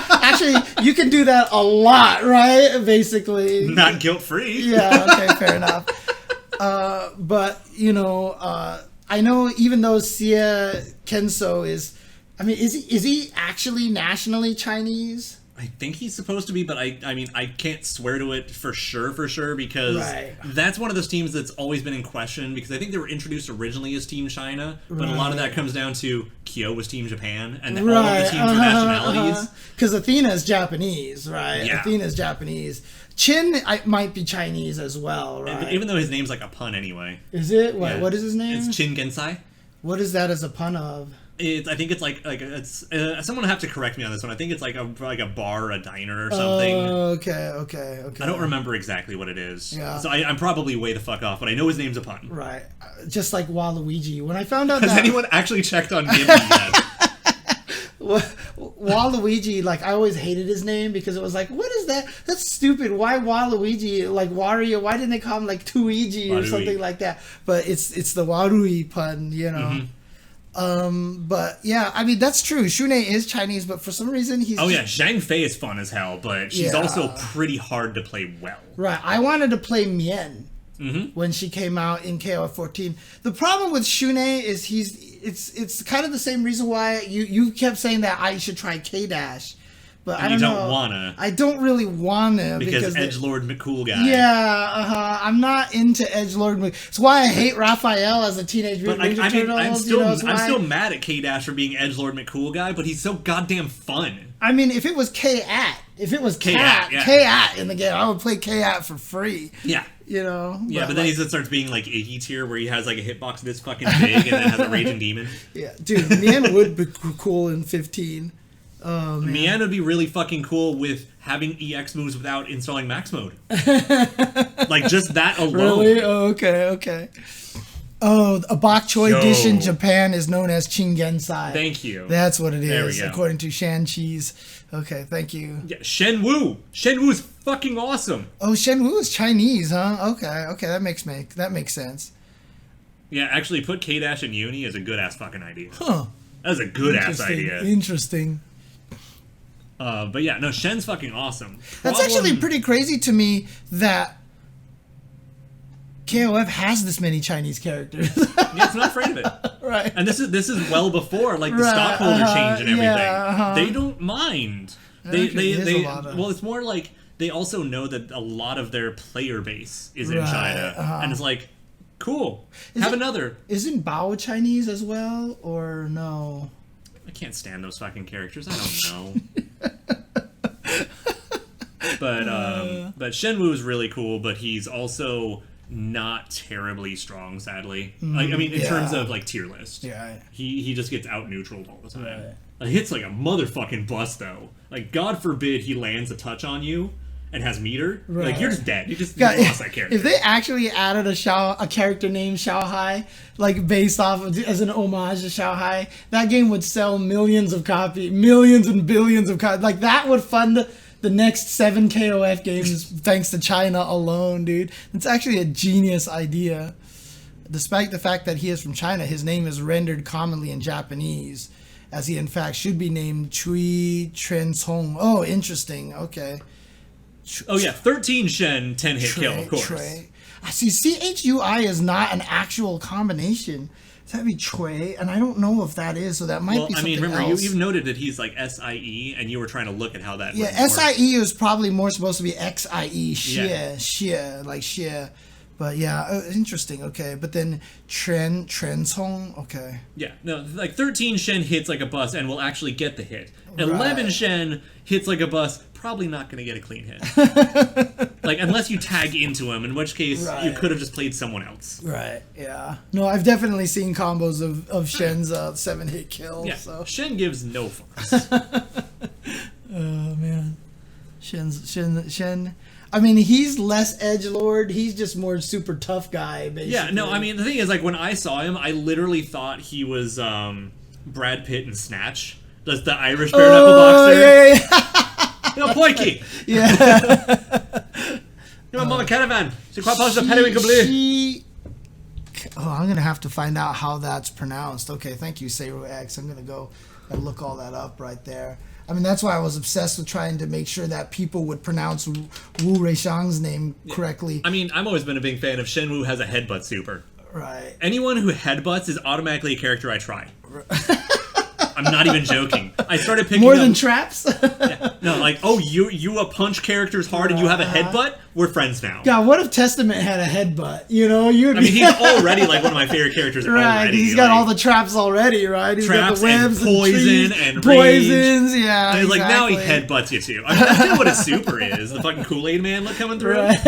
Speaker 1: Actually, you can do that a lot, right? Basically,
Speaker 2: Not guilt-free.
Speaker 1: Yeah, okay, fair enough. But, you know, I know even though Sia Kenso is, I mean, is he actually nationally Chinese?
Speaker 2: I think he's supposed to be, but I mean, I can't swear to it for sure, because
Speaker 1: Right.
Speaker 2: that's one of those teams that's always been in question, because I think they were introduced originally as Team China, but a lot of that comes down to Kyo was Team Japan, and all of the teams are nationalities.
Speaker 1: Because Athena is Japanese, right?
Speaker 2: Yeah.
Speaker 1: Athena is Japanese. Chin might be Chinese as well, right?
Speaker 2: Even though his name's like a pun anyway.
Speaker 1: Is it?
Speaker 2: Yeah.
Speaker 1: What is his name?
Speaker 2: It's Chin Gensai.
Speaker 1: What is that as a pun of?
Speaker 2: I think it's like it's someone will have to correct me on this one. I think it's like a bar, a diner or something.
Speaker 1: Okay.
Speaker 2: I don't remember exactly what it is.
Speaker 1: Yeah.
Speaker 2: So I'm probably way the fuck off, but I know his name's a pun.
Speaker 1: Right. Just like Waluigi. When I found out
Speaker 2: Has
Speaker 1: that...
Speaker 2: anyone actually checked on Ghibli yet?
Speaker 1: Waluigi, like I always hated his name because it was like, what is that? That's stupid. Why Waluigi? Like Wario? Why didn't they call him like Tuigi or something like that? But it's the Warui pun, you know. But yeah, I mean that's true. Shune is Chinese, but for some reason he's.
Speaker 2: Oh yeah, Zhang Fei is fun as hell, but she's also pretty hard to play well.
Speaker 1: Right. I wanted to play Mien when she came out in KOF 14. The problem with Shune is it's kind of the same reason why you kept saying that I should try K-Dash. But I don't know.
Speaker 2: Wanna.
Speaker 1: I don't really wanna
Speaker 2: because Edgelord McCool guy.
Speaker 1: Yeah, I'm not into Edgelord McCool. That's why I hate Raphael as a Teenage Mutant Ninja Turtle.
Speaker 2: I'm still mad at K-Dash for being Edgelord McCool guy, but he's so goddamn fun.
Speaker 1: I mean, if it was K-At, if it was K-At in the game, I would play K-At for free.
Speaker 2: Yeah.
Speaker 1: You know?
Speaker 2: Yeah, but then he starts being like Iggy tier, where he has like a hitbox this fucking big and then has a raging demon.
Speaker 1: Yeah, dude, Mien would be cool in 15. Oh, man.
Speaker 2: Mien would be really fucking cool with having EX moves without installing max mode. Like, just that alone.
Speaker 1: Really? Oh, okay. Oh, a bok choy dish in Japan is known as chingensai.
Speaker 2: Thank you.
Speaker 1: That's what it is,
Speaker 2: there we go.
Speaker 1: according to Shan Cheese. Okay, thank you.
Speaker 2: Yeah, Shenwu. Shenwu's fucking awesome.
Speaker 1: Oh, Shenwu is Chinese, huh? Okay, that makes sense.
Speaker 2: Yeah, actually, put K-Dash in Uni is a good-ass fucking idea.
Speaker 1: Huh.
Speaker 2: That's a good-ass idea.
Speaker 1: Interesting.
Speaker 2: But yeah, no, Shen's fucking awesome.
Speaker 1: That's actually pretty crazy to me that KOF has this many Chinese characters.
Speaker 2: Yeah, it's not afraid of it.
Speaker 1: Right.
Speaker 2: And this is well before like the stockholder change and everything. They don't mind. They well, it's more like they also know that a lot of their player base is in China, and it's like, cool. Another.
Speaker 1: Isn't Bao Chinese as well, or no?
Speaker 2: I can't stand those fucking characters. I don't know. But Shenwu is really cool, but he's also not terribly strong, sadly. Like, I mean, in terms of like tier list, he just gets out neutraled all the time.
Speaker 1: Right.
Speaker 2: Like, hits like a motherfucking bus though. Like, God forbid he lands a touch on you and has meter.
Speaker 1: Right.
Speaker 2: Like, you're just dead. You just lost that character.
Speaker 1: If they actually added a character named Xiaohai, like based off of as an homage to Xiaohai, that game would sell millions and billions of copies. Like, that would fund the next 7 KOF games thanks to China alone, dude. It's actually a genius idea. Despite the fact that he is from China, his name is rendered commonly in Japanese, as he in fact should be named Chui Trensong. Oh, interesting. Okay.
Speaker 2: Oh yeah, 13 Shen, 10 hit kill, of course.
Speaker 1: I see. CHUI is not an actual combination. That'd be Chue, and I don't know if that is, so that might be something
Speaker 2: remember,
Speaker 1: else.
Speaker 2: you've noted that he's like SIE, and you were trying to look at how that
Speaker 1: Yeah, SIE is probably more supposed to be XIE, Xie, like Xie. But yeah, interesting, okay. But then Trensong, okay.
Speaker 2: Yeah, no, like 13 Shen hits like a bus and will actually get the hit. 11 Shen hits like a bus, probably not going to get a clean hit. Like, unless you tag into him, in which case you could have just played someone else.
Speaker 1: Right, yeah. No, I've definitely seen combos of Shen's 7-hit kills.
Speaker 2: Yeah,
Speaker 1: so.
Speaker 2: Shen gives no fucks.
Speaker 1: Oh, man. Shen. I mean, he's less edgelord. He's just more super tough guy, basically.
Speaker 2: Yeah, no, I mean, the thing is, like, when I saw him, I literally thought he was Brad Pitt in Snatch. That's the Irish bare knuckle boxer.
Speaker 1: Yeah.
Speaker 2: You know, Poiky.
Speaker 1: Yeah.
Speaker 2: You know, Mama Caravan. C'est quoi passe de Periwin Kabli?
Speaker 1: I'm going to have to find out how that's pronounced. Okay, thank you, Seru X. I'm going to go and look all that up right there. I mean, that's why I was obsessed with trying to make sure that people would pronounce Wu Reixiang's name correctly.
Speaker 2: I mean, I've always been a big fan of Shenwu has a headbutt super.
Speaker 1: Right.
Speaker 2: Anyone who headbutts is automatically a character I try. I'm not even joking. I started picking
Speaker 1: more than traps.
Speaker 2: Yeah. No, like, oh, you punch characters hard and you have a headbutt. We're friends now.
Speaker 1: God, what if Testament had a headbutt? You know,
Speaker 2: I mean, he's already like one of my favorite characters.
Speaker 1: Right,
Speaker 2: already.
Speaker 1: He's got all the traps already, right? He's
Speaker 2: traps
Speaker 1: got the webs
Speaker 2: and poison
Speaker 1: and
Speaker 2: poisons,
Speaker 1: rage. Yeah.
Speaker 2: And he's
Speaker 1: exactly.
Speaker 2: like, now he headbutts you too. I mean, that's kind of what a super is. The fucking Kool-Aid man look coming through.
Speaker 1: Right.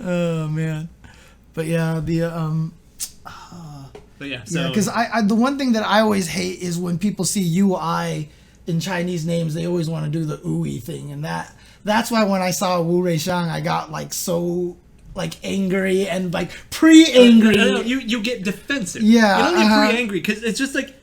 Speaker 1: Oh man, but yeah,
Speaker 2: But yeah, so
Speaker 1: because I the one thing that I always hate is when people see UI in Chinese names, they always want to do the ooey thing, and that's why when I saw Wu Reixiang, I got like so like angry and like pre-angry.
Speaker 2: No, you get defensive.
Speaker 1: Yeah,
Speaker 2: you don't get pre-angry because it's just like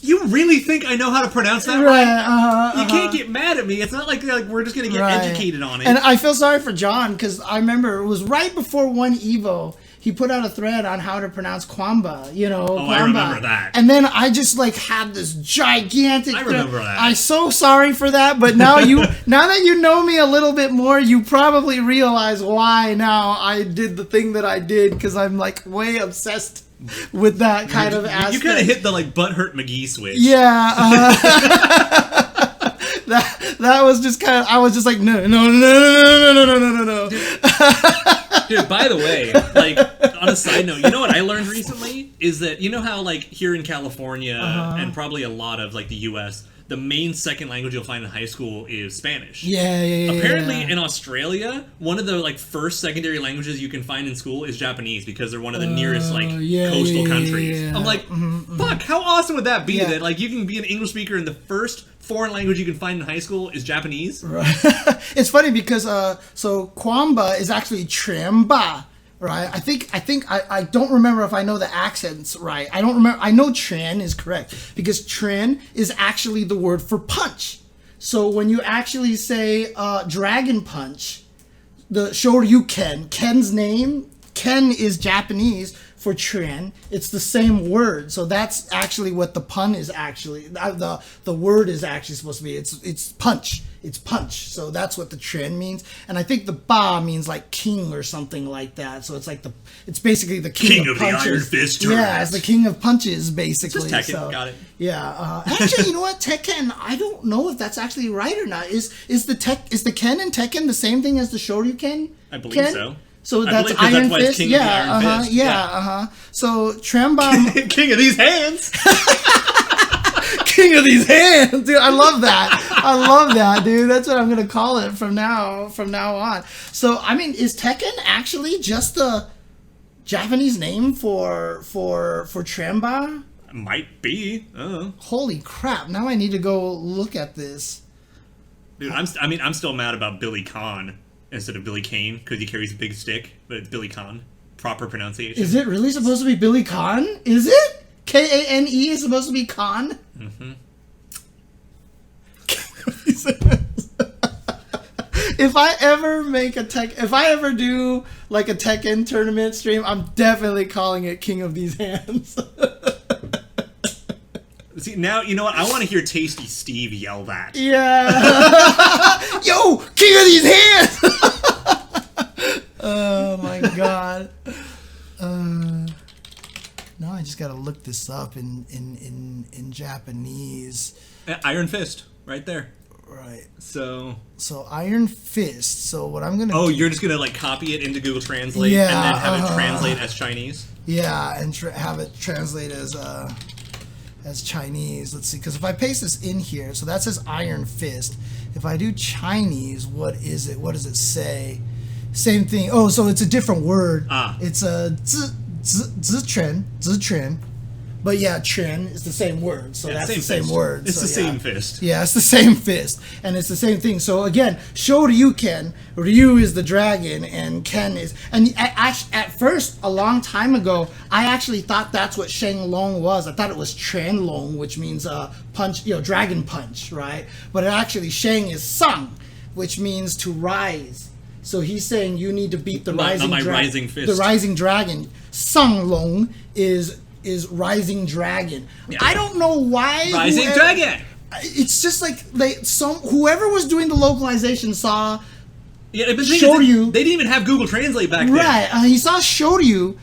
Speaker 2: You really think I know how to pronounce that right? You can't get mad at me. It's not like we're just going to get educated on it.
Speaker 1: And I feel sorry for John, because I remember it was right before one Evo. He put out a thread on how to pronounce Kwamba, Kwamba.
Speaker 2: I remember that.
Speaker 1: And then I just had this gigantic.
Speaker 2: I remember that.
Speaker 1: I'm so sorry for that, but now now that you know me a little bit more, you probably realize why now I did the thing that I did, because I'm way obsessed with that kind of aspect.
Speaker 2: You kind of hit the butthurt McGee switch.
Speaker 1: Yeah. That was just kind of. I was just like, no.
Speaker 2: Dude, by the way, on a side note, you know what I learned recently is that how here in California and probably a lot of the U.S. the main second language you'll find in high school is Spanish.
Speaker 1: Yeah.
Speaker 2: Apparently, in Australia, one of the first secondary languages you can find in school is Japanese, because they're one of the nearest coastal countries. Yeah. I'm like, fuck, how awesome would that be that you can be an English speaker and the first foreign language you can find in high school is Japanese? Right.
Speaker 1: It's funny because so Kwamba is actually Tremba. Right, I don't remember if I know the accents right. I don't remember. I know Tren is correct, because Tren is actually the word for punch. So when you actually say dragon punch, the Shoryuken, Ken's name, Ken is Japanese for Tren. It's the same word. So that's actually what the pun is actually. The word is actually supposed to be. It's punch. It's punch. So that's what the Tren means. And I think the Ba means king or something like that. So it's it's basically the king of punches.
Speaker 2: The Iron Fist.
Speaker 1: Yeah, it's the king of punches, basically.
Speaker 2: Just Tekken,
Speaker 1: so,
Speaker 2: got it.
Speaker 1: Yeah. Actually, you know what? Tekken, I don't know if that's actually right or not. Is the Ken and Tekken the same thing as the Shoryuken?
Speaker 2: I believe so.
Speaker 1: So that's Iron Fist? Yeah, So Tremba...
Speaker 2: King of these hands!
Speaker 1: King of these hands! Dude, I love that, dude. That's what I'm going to call it from now on. So, is Tekken actually just the Japanese name for Tremba?
Speaker 2: Might be.
Speaker 1: Holy crap. Now I need to go look at this.
Speaker 2: Dude, I'm still mad about Billy Khan instead of Billy Kane, because he carries a big stick, but it's Billy Khan. Proper pronunciation. Is it
Speaker 1: really supposed to be Billy Khan? Is it? Kane is supposed to be Khan? Mm-hmm. If I ever do a Tekken tournament stream, I'm definitely calling it King of These Hands.
Speaker 2: See, now, you know what? I want to hear Tasty Steve yell that.
Speaker 1: Yeah. Yo, King of These Hands! Oh, my God. Now I just got to look this up in Japanese.
Speaker 2: Iron Fist, right there.
Speaker 1: Right.
Speaker 2: So
Speaker 1: Iron Fist. So what I'm going to
Speaker 2: do... you're just going to, copy it into Google Translate and then have it translate as Chinese?
Speaker 1: Yeah, and have it translate as Chinese. Let's see, because if I paste this in here, so that says Iron Fist. If I do Chinese, what is it? What does it say? Same thing. Oh, so it's a different word. It's a zitren. But yeah, Tren is the same word, so that's the same word.
Speaker 2: It's the same fist.
Speaker 1: Yeah, it's the same fist, and it's the same thing. So again, Shoryuken, Ryu is the dragon, and Ken is... And at first, a long time ago, I actually thought that's what Sheng Long was. I thought it was Tren Long, which means punch, dragon punch, right? But actually, Sheng is Sung, which means to rise. So he's saying you need to beat the rising
Speaker 2: fist.
Speaker 1: The rising dragon. Sung Long is Rising Dragon. Yeah. I don't know why.
Speaker 2: Rising Dragon.
Speaker 1: It's just whoever was doing the localization saw.
Speaker 2: Yeah, but Shoryu. They didn't even have Google Translate back then.
Speaker 1: Right. He saw Shoryu.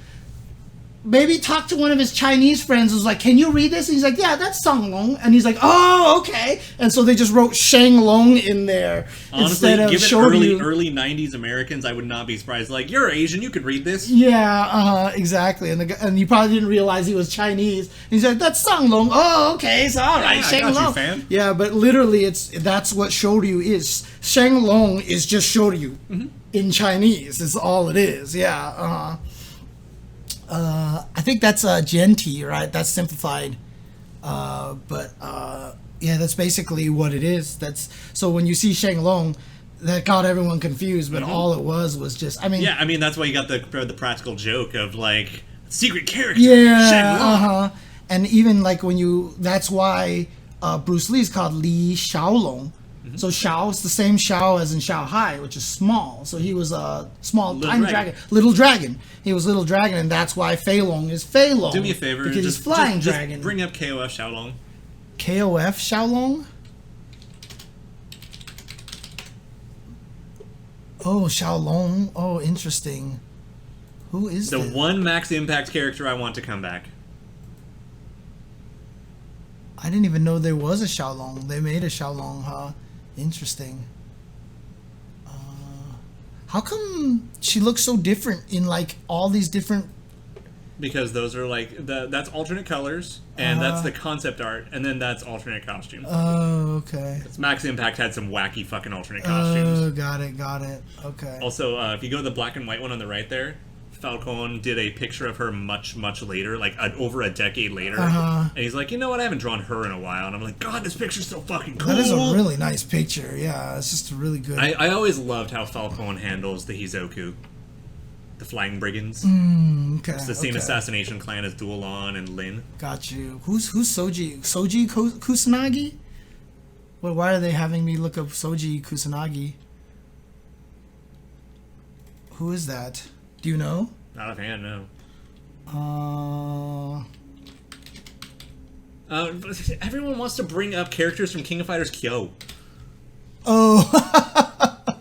Speaker 1: Maybe talked to one of his Chinese friends. Was like, "Can you read this?" And he's like, "Yeah, that's Sung Long." And he's like, "Oh, okay." And so they just wrote Sheng Long in there.
Speaker 2: Honestly,
Speaker 1: instead of
Speaker 2: given
Speaker 1: Shoryu.
Speaker 2: early '90s Americans, I would not be surprised. Like, you're Asian, you could read this.
Speaker 1: Yeah, exactly. And he probably didn't realize he was Chinese. And he's like, "That's Sung Long." Oh, okay, so all right, Sheng Long.
Speaker 2: You, fam.
Speaker 1: Yeah, but literally, that's what Shoryu is. Sheng Long is just Shoryu in Chinese. Is all it is. Yeah. I think that's Genti, right? That's simplified. Yeah, that's basically what it is. So when you see Sheng Long, that got everyone confused, but all it was just,
Speaker 2: Yeah, that's why you got the practical joke of, secret character,
Speaker 1: yeah,
Speaker 2: Sheng Long.
Speaker 1: and even like that's why Bruce Lee's called Li Xiaolong. So Xiao is the same Xiao as in Shanghai, which is small. So he was a small, tiny dragon. Little dragon. He was little dragon, and that's why Fei Long is Fei Long.
Speaker 2: Do me a favor.
Speaker 1: Because he's flying dragon.
Speaker 2: Just bring up KOF Xiaolong.
Speaker 1: KOF Xiaolong? Oh, Xiaolong. Oh, interesting. Who is
Speaker 2: the
Speaker 1: this?
Speaker 2: one Max Impact character I want to come back?
Speaker 1: I didn't even know there was a Xiaolong. They made a Xiaolong, huh? Interesting. How come she looks so different in like all these different?
Speaker 2: Because those are like that's alternate colors, and that's the concept art, and then that's alternate costumes.
Speaker 1: Oh, okay.
Speaker 2: Max Impact had some wacky fucking alternate costumes.
Speaker 1: Oh, got it. Okay.
Speaker 2: Also, if you go to the black and white one on the right there, Falcon did a picture of her much later, like over a decade later, and he's like, you know what, I haven't drawn her in a while, and I'm like, God, this picture's so fucking cool.
Speaker 1: That is a really nice picture. Yeah, it's just a really good.
Speaker 2: I always loved how Falcon handles the Hizoku, the Flying Brigands.
Speaker 1: Okay.
Speaker 2: It's the same assassination clan as Duolon and Lin.
Speaker 1: Got you. Who's Soji? Soji Kusanagi? Well, why are they having me look up Soji Kusanagi? Who is that? Do you know?
Speaker 2: Not offhand, no. Everyone wants to bring up characters from King of Fighters Kyo.
Speaker 1: Oh,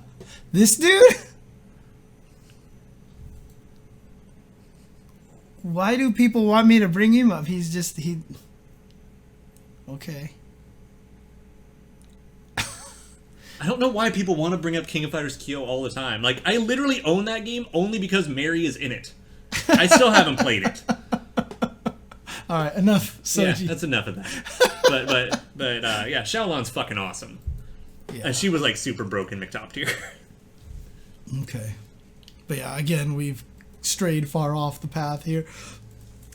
Speaker 1: this dude? Why do people want me to bring him up? He's just Okay.
Speaker 2: I don't know why people want to bring up King of Fighters Kyo all the time. Like, I literally own that game only because Mary is in it. I still haven't played it.
Speaker 1: All right, enough, Soji.
Speaker 2: Yeah, that's enough of that. But yeah, Xiaolon's fucking awesome. Yeah. And she was like super broken McTop tier.
Speaker 1: Okay. But yeah, again, we've strayed far off the path here.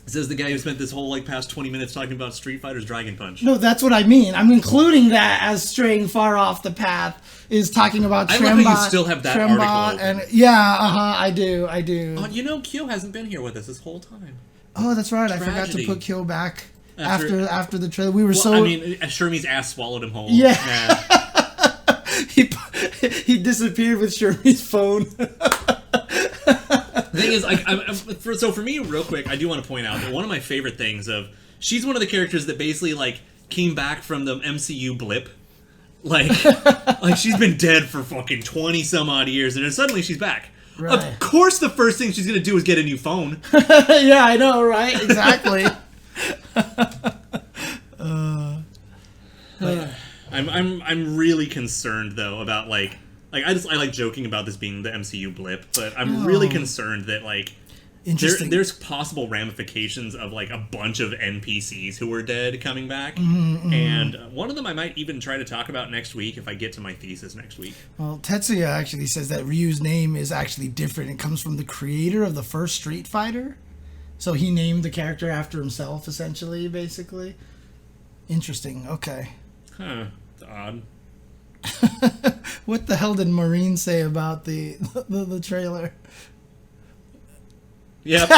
Speaker 2: Says the guy who spent this whole like past 20 minutes talking about Street Fighter's Dragon Punch.
Speaker 1: No, that's what I mean. I'm including that as straying far off the path. Is talking about Tremba.
Speaker 2: I love how you still have that article
Speaker 1: and yeah, I do.
Speaker 2: Oh, you know, Kyo hasn't been here with us this whole time.
Speaker 1: Oh, that's right.
Speaker 2: Tragedy.
Speaker 1: I forgot to put Kyo back after the trailer. We were
Speaker 2: I mean, Shermie's ass swallowed him whole.
Speaker 1: Yeah. He disappeared with Shermie's phone.
Speaker 2: The thing is, so for me, real quick, I do want to point out that one of my favorite things she's one of the characters that basically like came back from the MCU blip, like she's been dead for fucking 20 some odd years, and then suddenly she's back. Right. Of course, the first thing she's gonna do is get a new phone.
Speaker 1: Yeah, I know, right? Exactly.
Speaker 2: I'm really concerned though about like I like joking about this being the MCU blip, but I'm really concerned that like there's possible ramifications of like a bunch of NPCs who were dead coming back, and one of them I might even try to talk about next week if I get to my thesis next week.
Speaker 1: Well, Tetsuya actually says that Ryu's name is actually different. It comes from the creator of the first Street Fighter, so he named the character after himself, essentially, basically. Interesting. Okay.
Speaker 2: Huh. It's odd.
Speaker 1: What the hell did Maureen say about the trailer?
Speaker 2: Yep.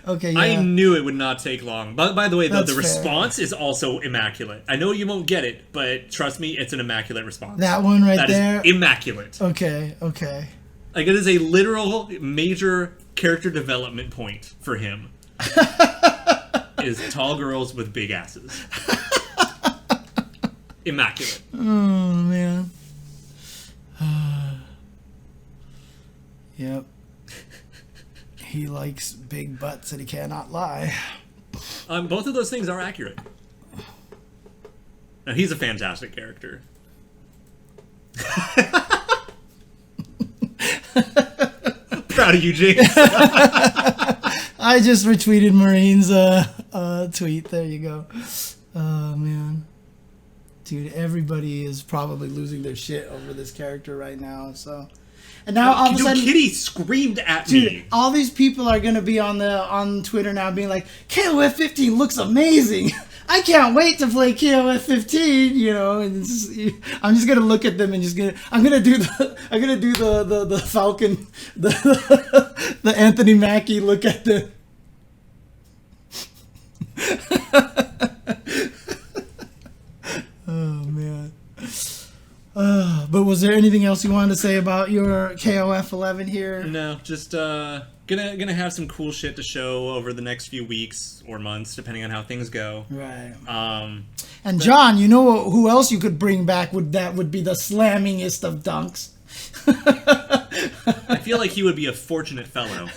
Speaker 1: Okay, yeah.
Speaker 2: I knew it would not take long. But by the way, though,
Speaker 1: That's
Speaker 2: the
Speaker 1: fair.
Speaker 2: response is also immaculate. I know you won't get it, but trust me, it's an immaculate response.
Speaker 1: That one right there?
Speaker 2: That is immaculate.
Speaker 1: Okay.
Speaker 2: Like, it is a literal major character development point for him. Is tall girls with big asses. Immaculate.
Speaker 1: Oh, man. Yep. He likes big butts and he cannot lie.
Speaker 2: Both of those things are accurate. Now, he's a fantastic character. Proud of you, James.
Speaker 1: I just retweeted Maureen's tweet. There you go. Oh, man. Dude, everybody is probably losing their shit over this character right now, so... And now all of a sudden,
Speaker 2: Kitty screamed at
Speaker 1: dude,
Speaker 2: me.
Speaker 1: all these people are gonna be on Twitter now, being like, KOF 15 looks amazing. I can't wait to play KOF 15. You know, and I'm just gonna look at them and I'm gonna do the Falcon, the Anthony Mackie look at them. But was there anything else you wanted to say about your KOF 11 here?
Speaker 2: No, just gonna have some cool shit to show over the next few weeks or months, depending on how things go.
Speaker 1: Right.
Speaker 2: And
Speaker 1: John, you know who else you could bring back? Would be the slammingest of dunks.
Speaker 2: I feel like he would be a fortunate fellow.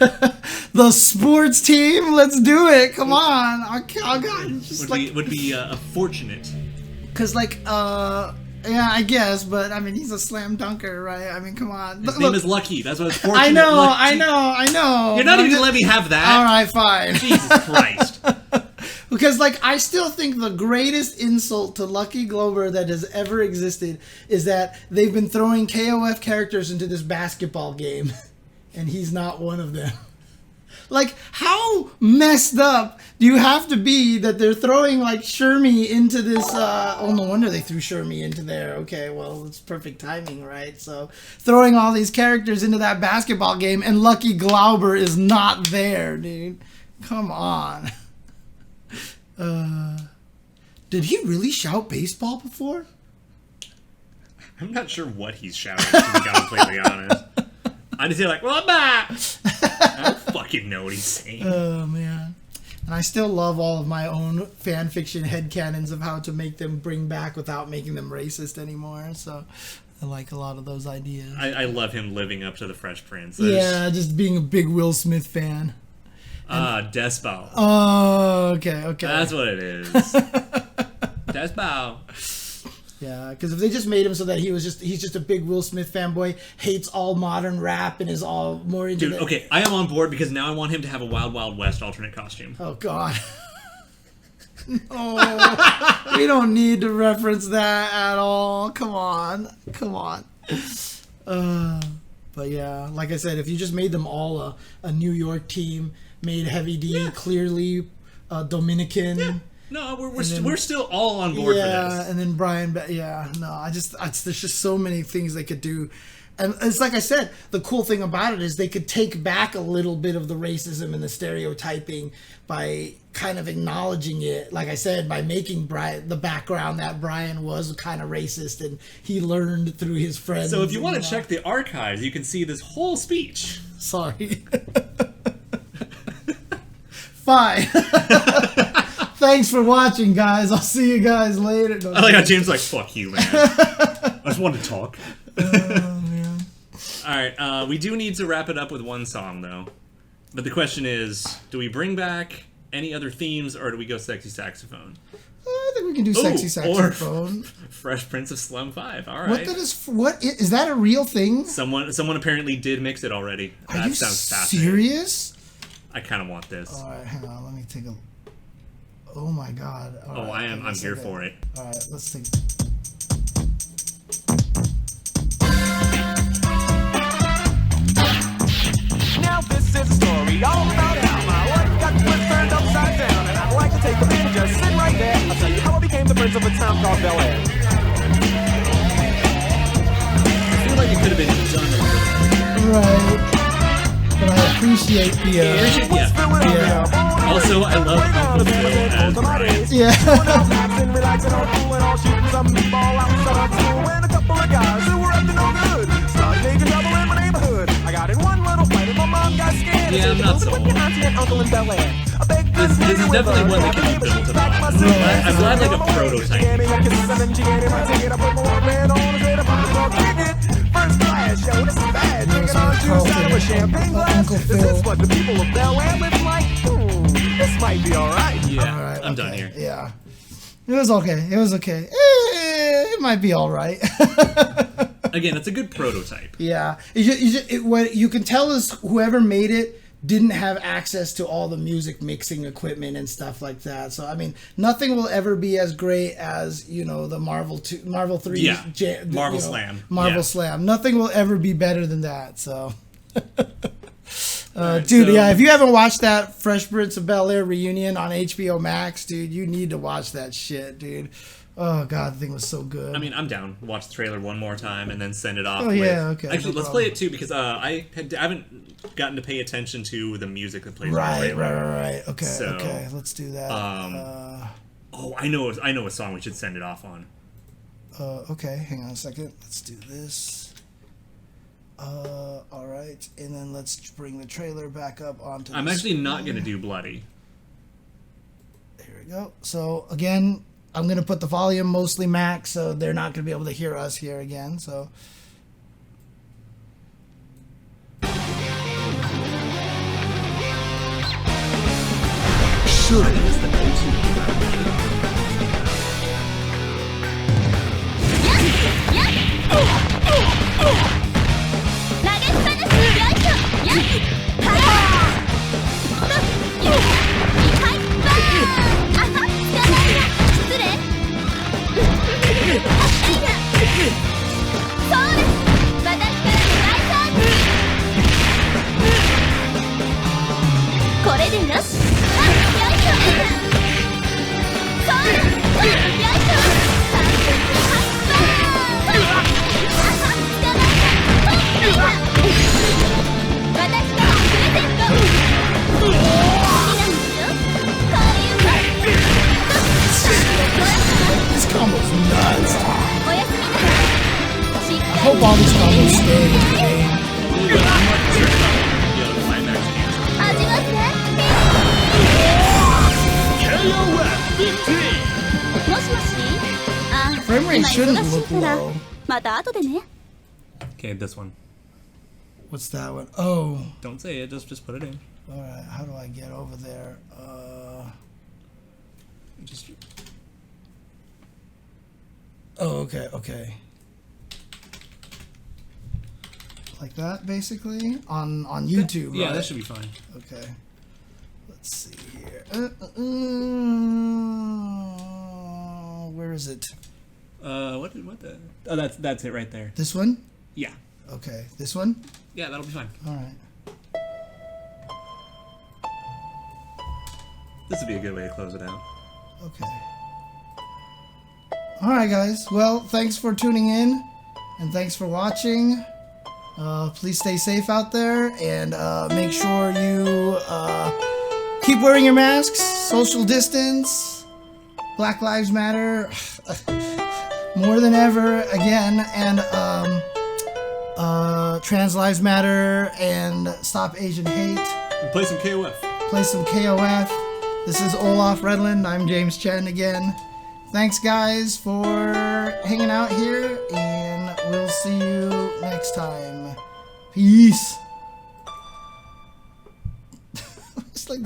Speaker 1: The sports team, let's do it! Come on, oh God, just
Speaker 2: would be a fortunate.
Speaker 1: Cause yeah, I guess, but I mean, he's a slam dunker, right? I mean, come on.
Speaker 2: His name is Lucky. That's what it's fortunate.
Speaker 1: I know.
Speaker 2: You're not even gonna let me have that.
Speaker 1: All right, fine.
Speaker 2: Jesus Christ.
Speaker 1: Because, I still think the greatest insult to Lucky Glober that has ever existed is that they've been throwing KOF characters into this basketball game, and he's not one of them. How messed up do you have to be that they're throwing, Shermie into this, oh, no wonder they threw Shermie into there. Okay, well, it's perfect timing, right? So, throwing all these characters into that basketball game, and Lucky Glauber is not there, dude. Come on. Did he really shout baseball before?
Speaker 2: I'm not sure what he's shouting, to be completely honest. I just hear well, I'm back! I don't fucking know what he's saying.
Speaker 1: Oh, man. And I still love all of my own fan fiction headcanons of how to make them bring back without making them racist anymore. So I like a lot of those ideas.
Speaker 2: I love him living up to the Fresh Prince.
Speaker 1: Yeah, just being a big Will Smith fan.
Speaker 2: Despo.
Speaker 1: Oh, okay.
Speaker 2: That's what it is. Despo.
Speaker 1: Yeah, because if they just made him so that he's just a big Will Smith fanboy, hates all modern rap, and is all more into
Speaker 2: Dude, okay, I am on board because now I want him to have a Wild Wild West alternate costume.
Speaker 1: Oh, God. No, we don't need to reference that at all. Come on. But yeah, like I said, if you just made them all a New York team, made Heavy D clearly Dominican.
Speaker 2: Yeah. No, we're still all on board for this.
Speaker 1: Yeah, and then Brian, there's just so many things they could do. And it's like I said, the cool thing about it is they could take back a little bit of the racism and the stereotyping by kind of acknowledging it. Like I said, by making the background that Brian was kind of racist and he learned through his friends.
Speaker 2: So if you want to check the archives, you can see this whole speech.
Speaker 1: Sorry. Fine. Thanks for watching, guys. I'll see you guys later. No,
Speaker 2: I like how James fuck you, man. I just wanted to talk.
Speaker 1: Man.
Speaker 2: Alright, we do need to wrap it up with one song, though. But the question is, do we bring back any other themes, or do we go Sexy Saxophone?
Speaker 1: I think we can do Sexy Saxophone.
Speaker 2: Fresh Prince of Slum 5, alright.
Speaker 1: What is that a real thing?
Speaker 2: Someone apparently did mix it already.
Speaker 1: Are you serious?
Speaker 2: I kind of want this.
Speaker 1: Alright, hang on, let me take a... Oh my God.
Speaker 2: I'm here for it.
Speaker 1: Alright, let's take...
Speaker 5: Now this is a story all about how my life got turned upside down, and I'd like to take a minute, just sit right there. I'll tell you how I became the prince of a town called Bel Air.
Speaker 2: I feel like it could have been done.
Speaker 1: Right. But I appreciate the
Speaker 2: yeah. Also, I love Uncle Phil as Brian.
Speaker 1: Yeah.
Speaker 5: Relaxing on pool and all shooting some meatball outside of school, and a couple of guys who were up to no good started making trouble in my neighborhood. I got in one little fight and my mom got scared.
Speaker 2: Yeah, I'm not sold.
Speaker 5: With your auntie and uncle in Bel Air.
Speaker 2: This is definitely one that can be built upon. I'm glad like a prototype.
Speaker 5: First class, yo, this is bad. Drinking on juice out of a champagne glass. Is this what the people of Bel Air live like? This might be alright.
Speaker 2: Yeah,
Speaker 1: all right,
Speaker 2: I'm done here.
Speaker 1: Yeah. It was okay. It might be alright.
Speaker 2: Again, it's a good prototype.
Speaker 1: Yeah. What you can tell is whoever made it didn't have access to all the music mixing equipment and stuff like that. So I mean, nothing will ever be as great as the Marvel 3,
Speaker 2: Marvel Slam.
Speaker 1: Marvel Slam. Nothing will ever be better than that. So,
Speaker 2: right,
Speaker 1: dude, if you haven't watched that Fresh Prince of Bel Air reunion on HBO Max, dude, you need to watch that shit, dude. Oh God, the thing was so good.
Speaker 2: I mean, I'm down. Watch the trailer one more time and then send it off.
Speaker 1: Oh yeah, okay.
Speaker 2: Actually, let's play it too because I haven't gotten to pay attention to the music that plays.
Speaker 1: Right. Okay,
Speaker 2: so,
Speaker 1: okay, let's do that.
Speaker 2: I know a song we should send it off on.
Speaker 1: Okay, hang on a second. Let's do this. All right, and then let's bring the trailer back up onto.
Speaker 2: I'm actually not gonna do bloody.
Speaker 1: Here we go. So again, I'm gonna put the volume mostly max, so they're not gonna be able to hear us here again. So. This combo's nuts. I hope all these combos stay in the game. Frame rate shouldn't look low.
Speaker 2: Okay, this one.
Speaker 1: What's that one? Oh.
Speaker 2: Don't say it. Just put it in.
Speaker 1: All right. How do I get over there?
Speaker 2: Just.
Speaker 1: Oh, okay, okay. Like that, basically, on YouTube.
Speaker 2: Yeah,
Speaker 1: right?
Speaker 2: that should be fine.
Speaker 1: Okay. Let's see here. Where is it?
Speaker 2: What the? Oh, that's it right there.
Speaker 1: This one?
Speaker 2: Yeah.
Speaker 1: Okay. This one?
Speaker 2: Yeah, that'll be fine.
Speaker 1: All right.
Speaker 2: This would be a good way to close it out.
Speaker 1: Okay. All right, guys. Well, thanks for tuning in, and thanks for watching. Please stay safe out there, and make sure you keep wearing your masks, social distance, Black Lives Matter, more than ever again, and Trans Lives Matter, and Stop Asian Hate.
Speaker 2: And play some KOF.
Speaker 1: Play some KOF. This is Olaf Redland. I'm James Chen again. Thanks, guys, for hanging out here, and we'll see you next time. Peace. It's like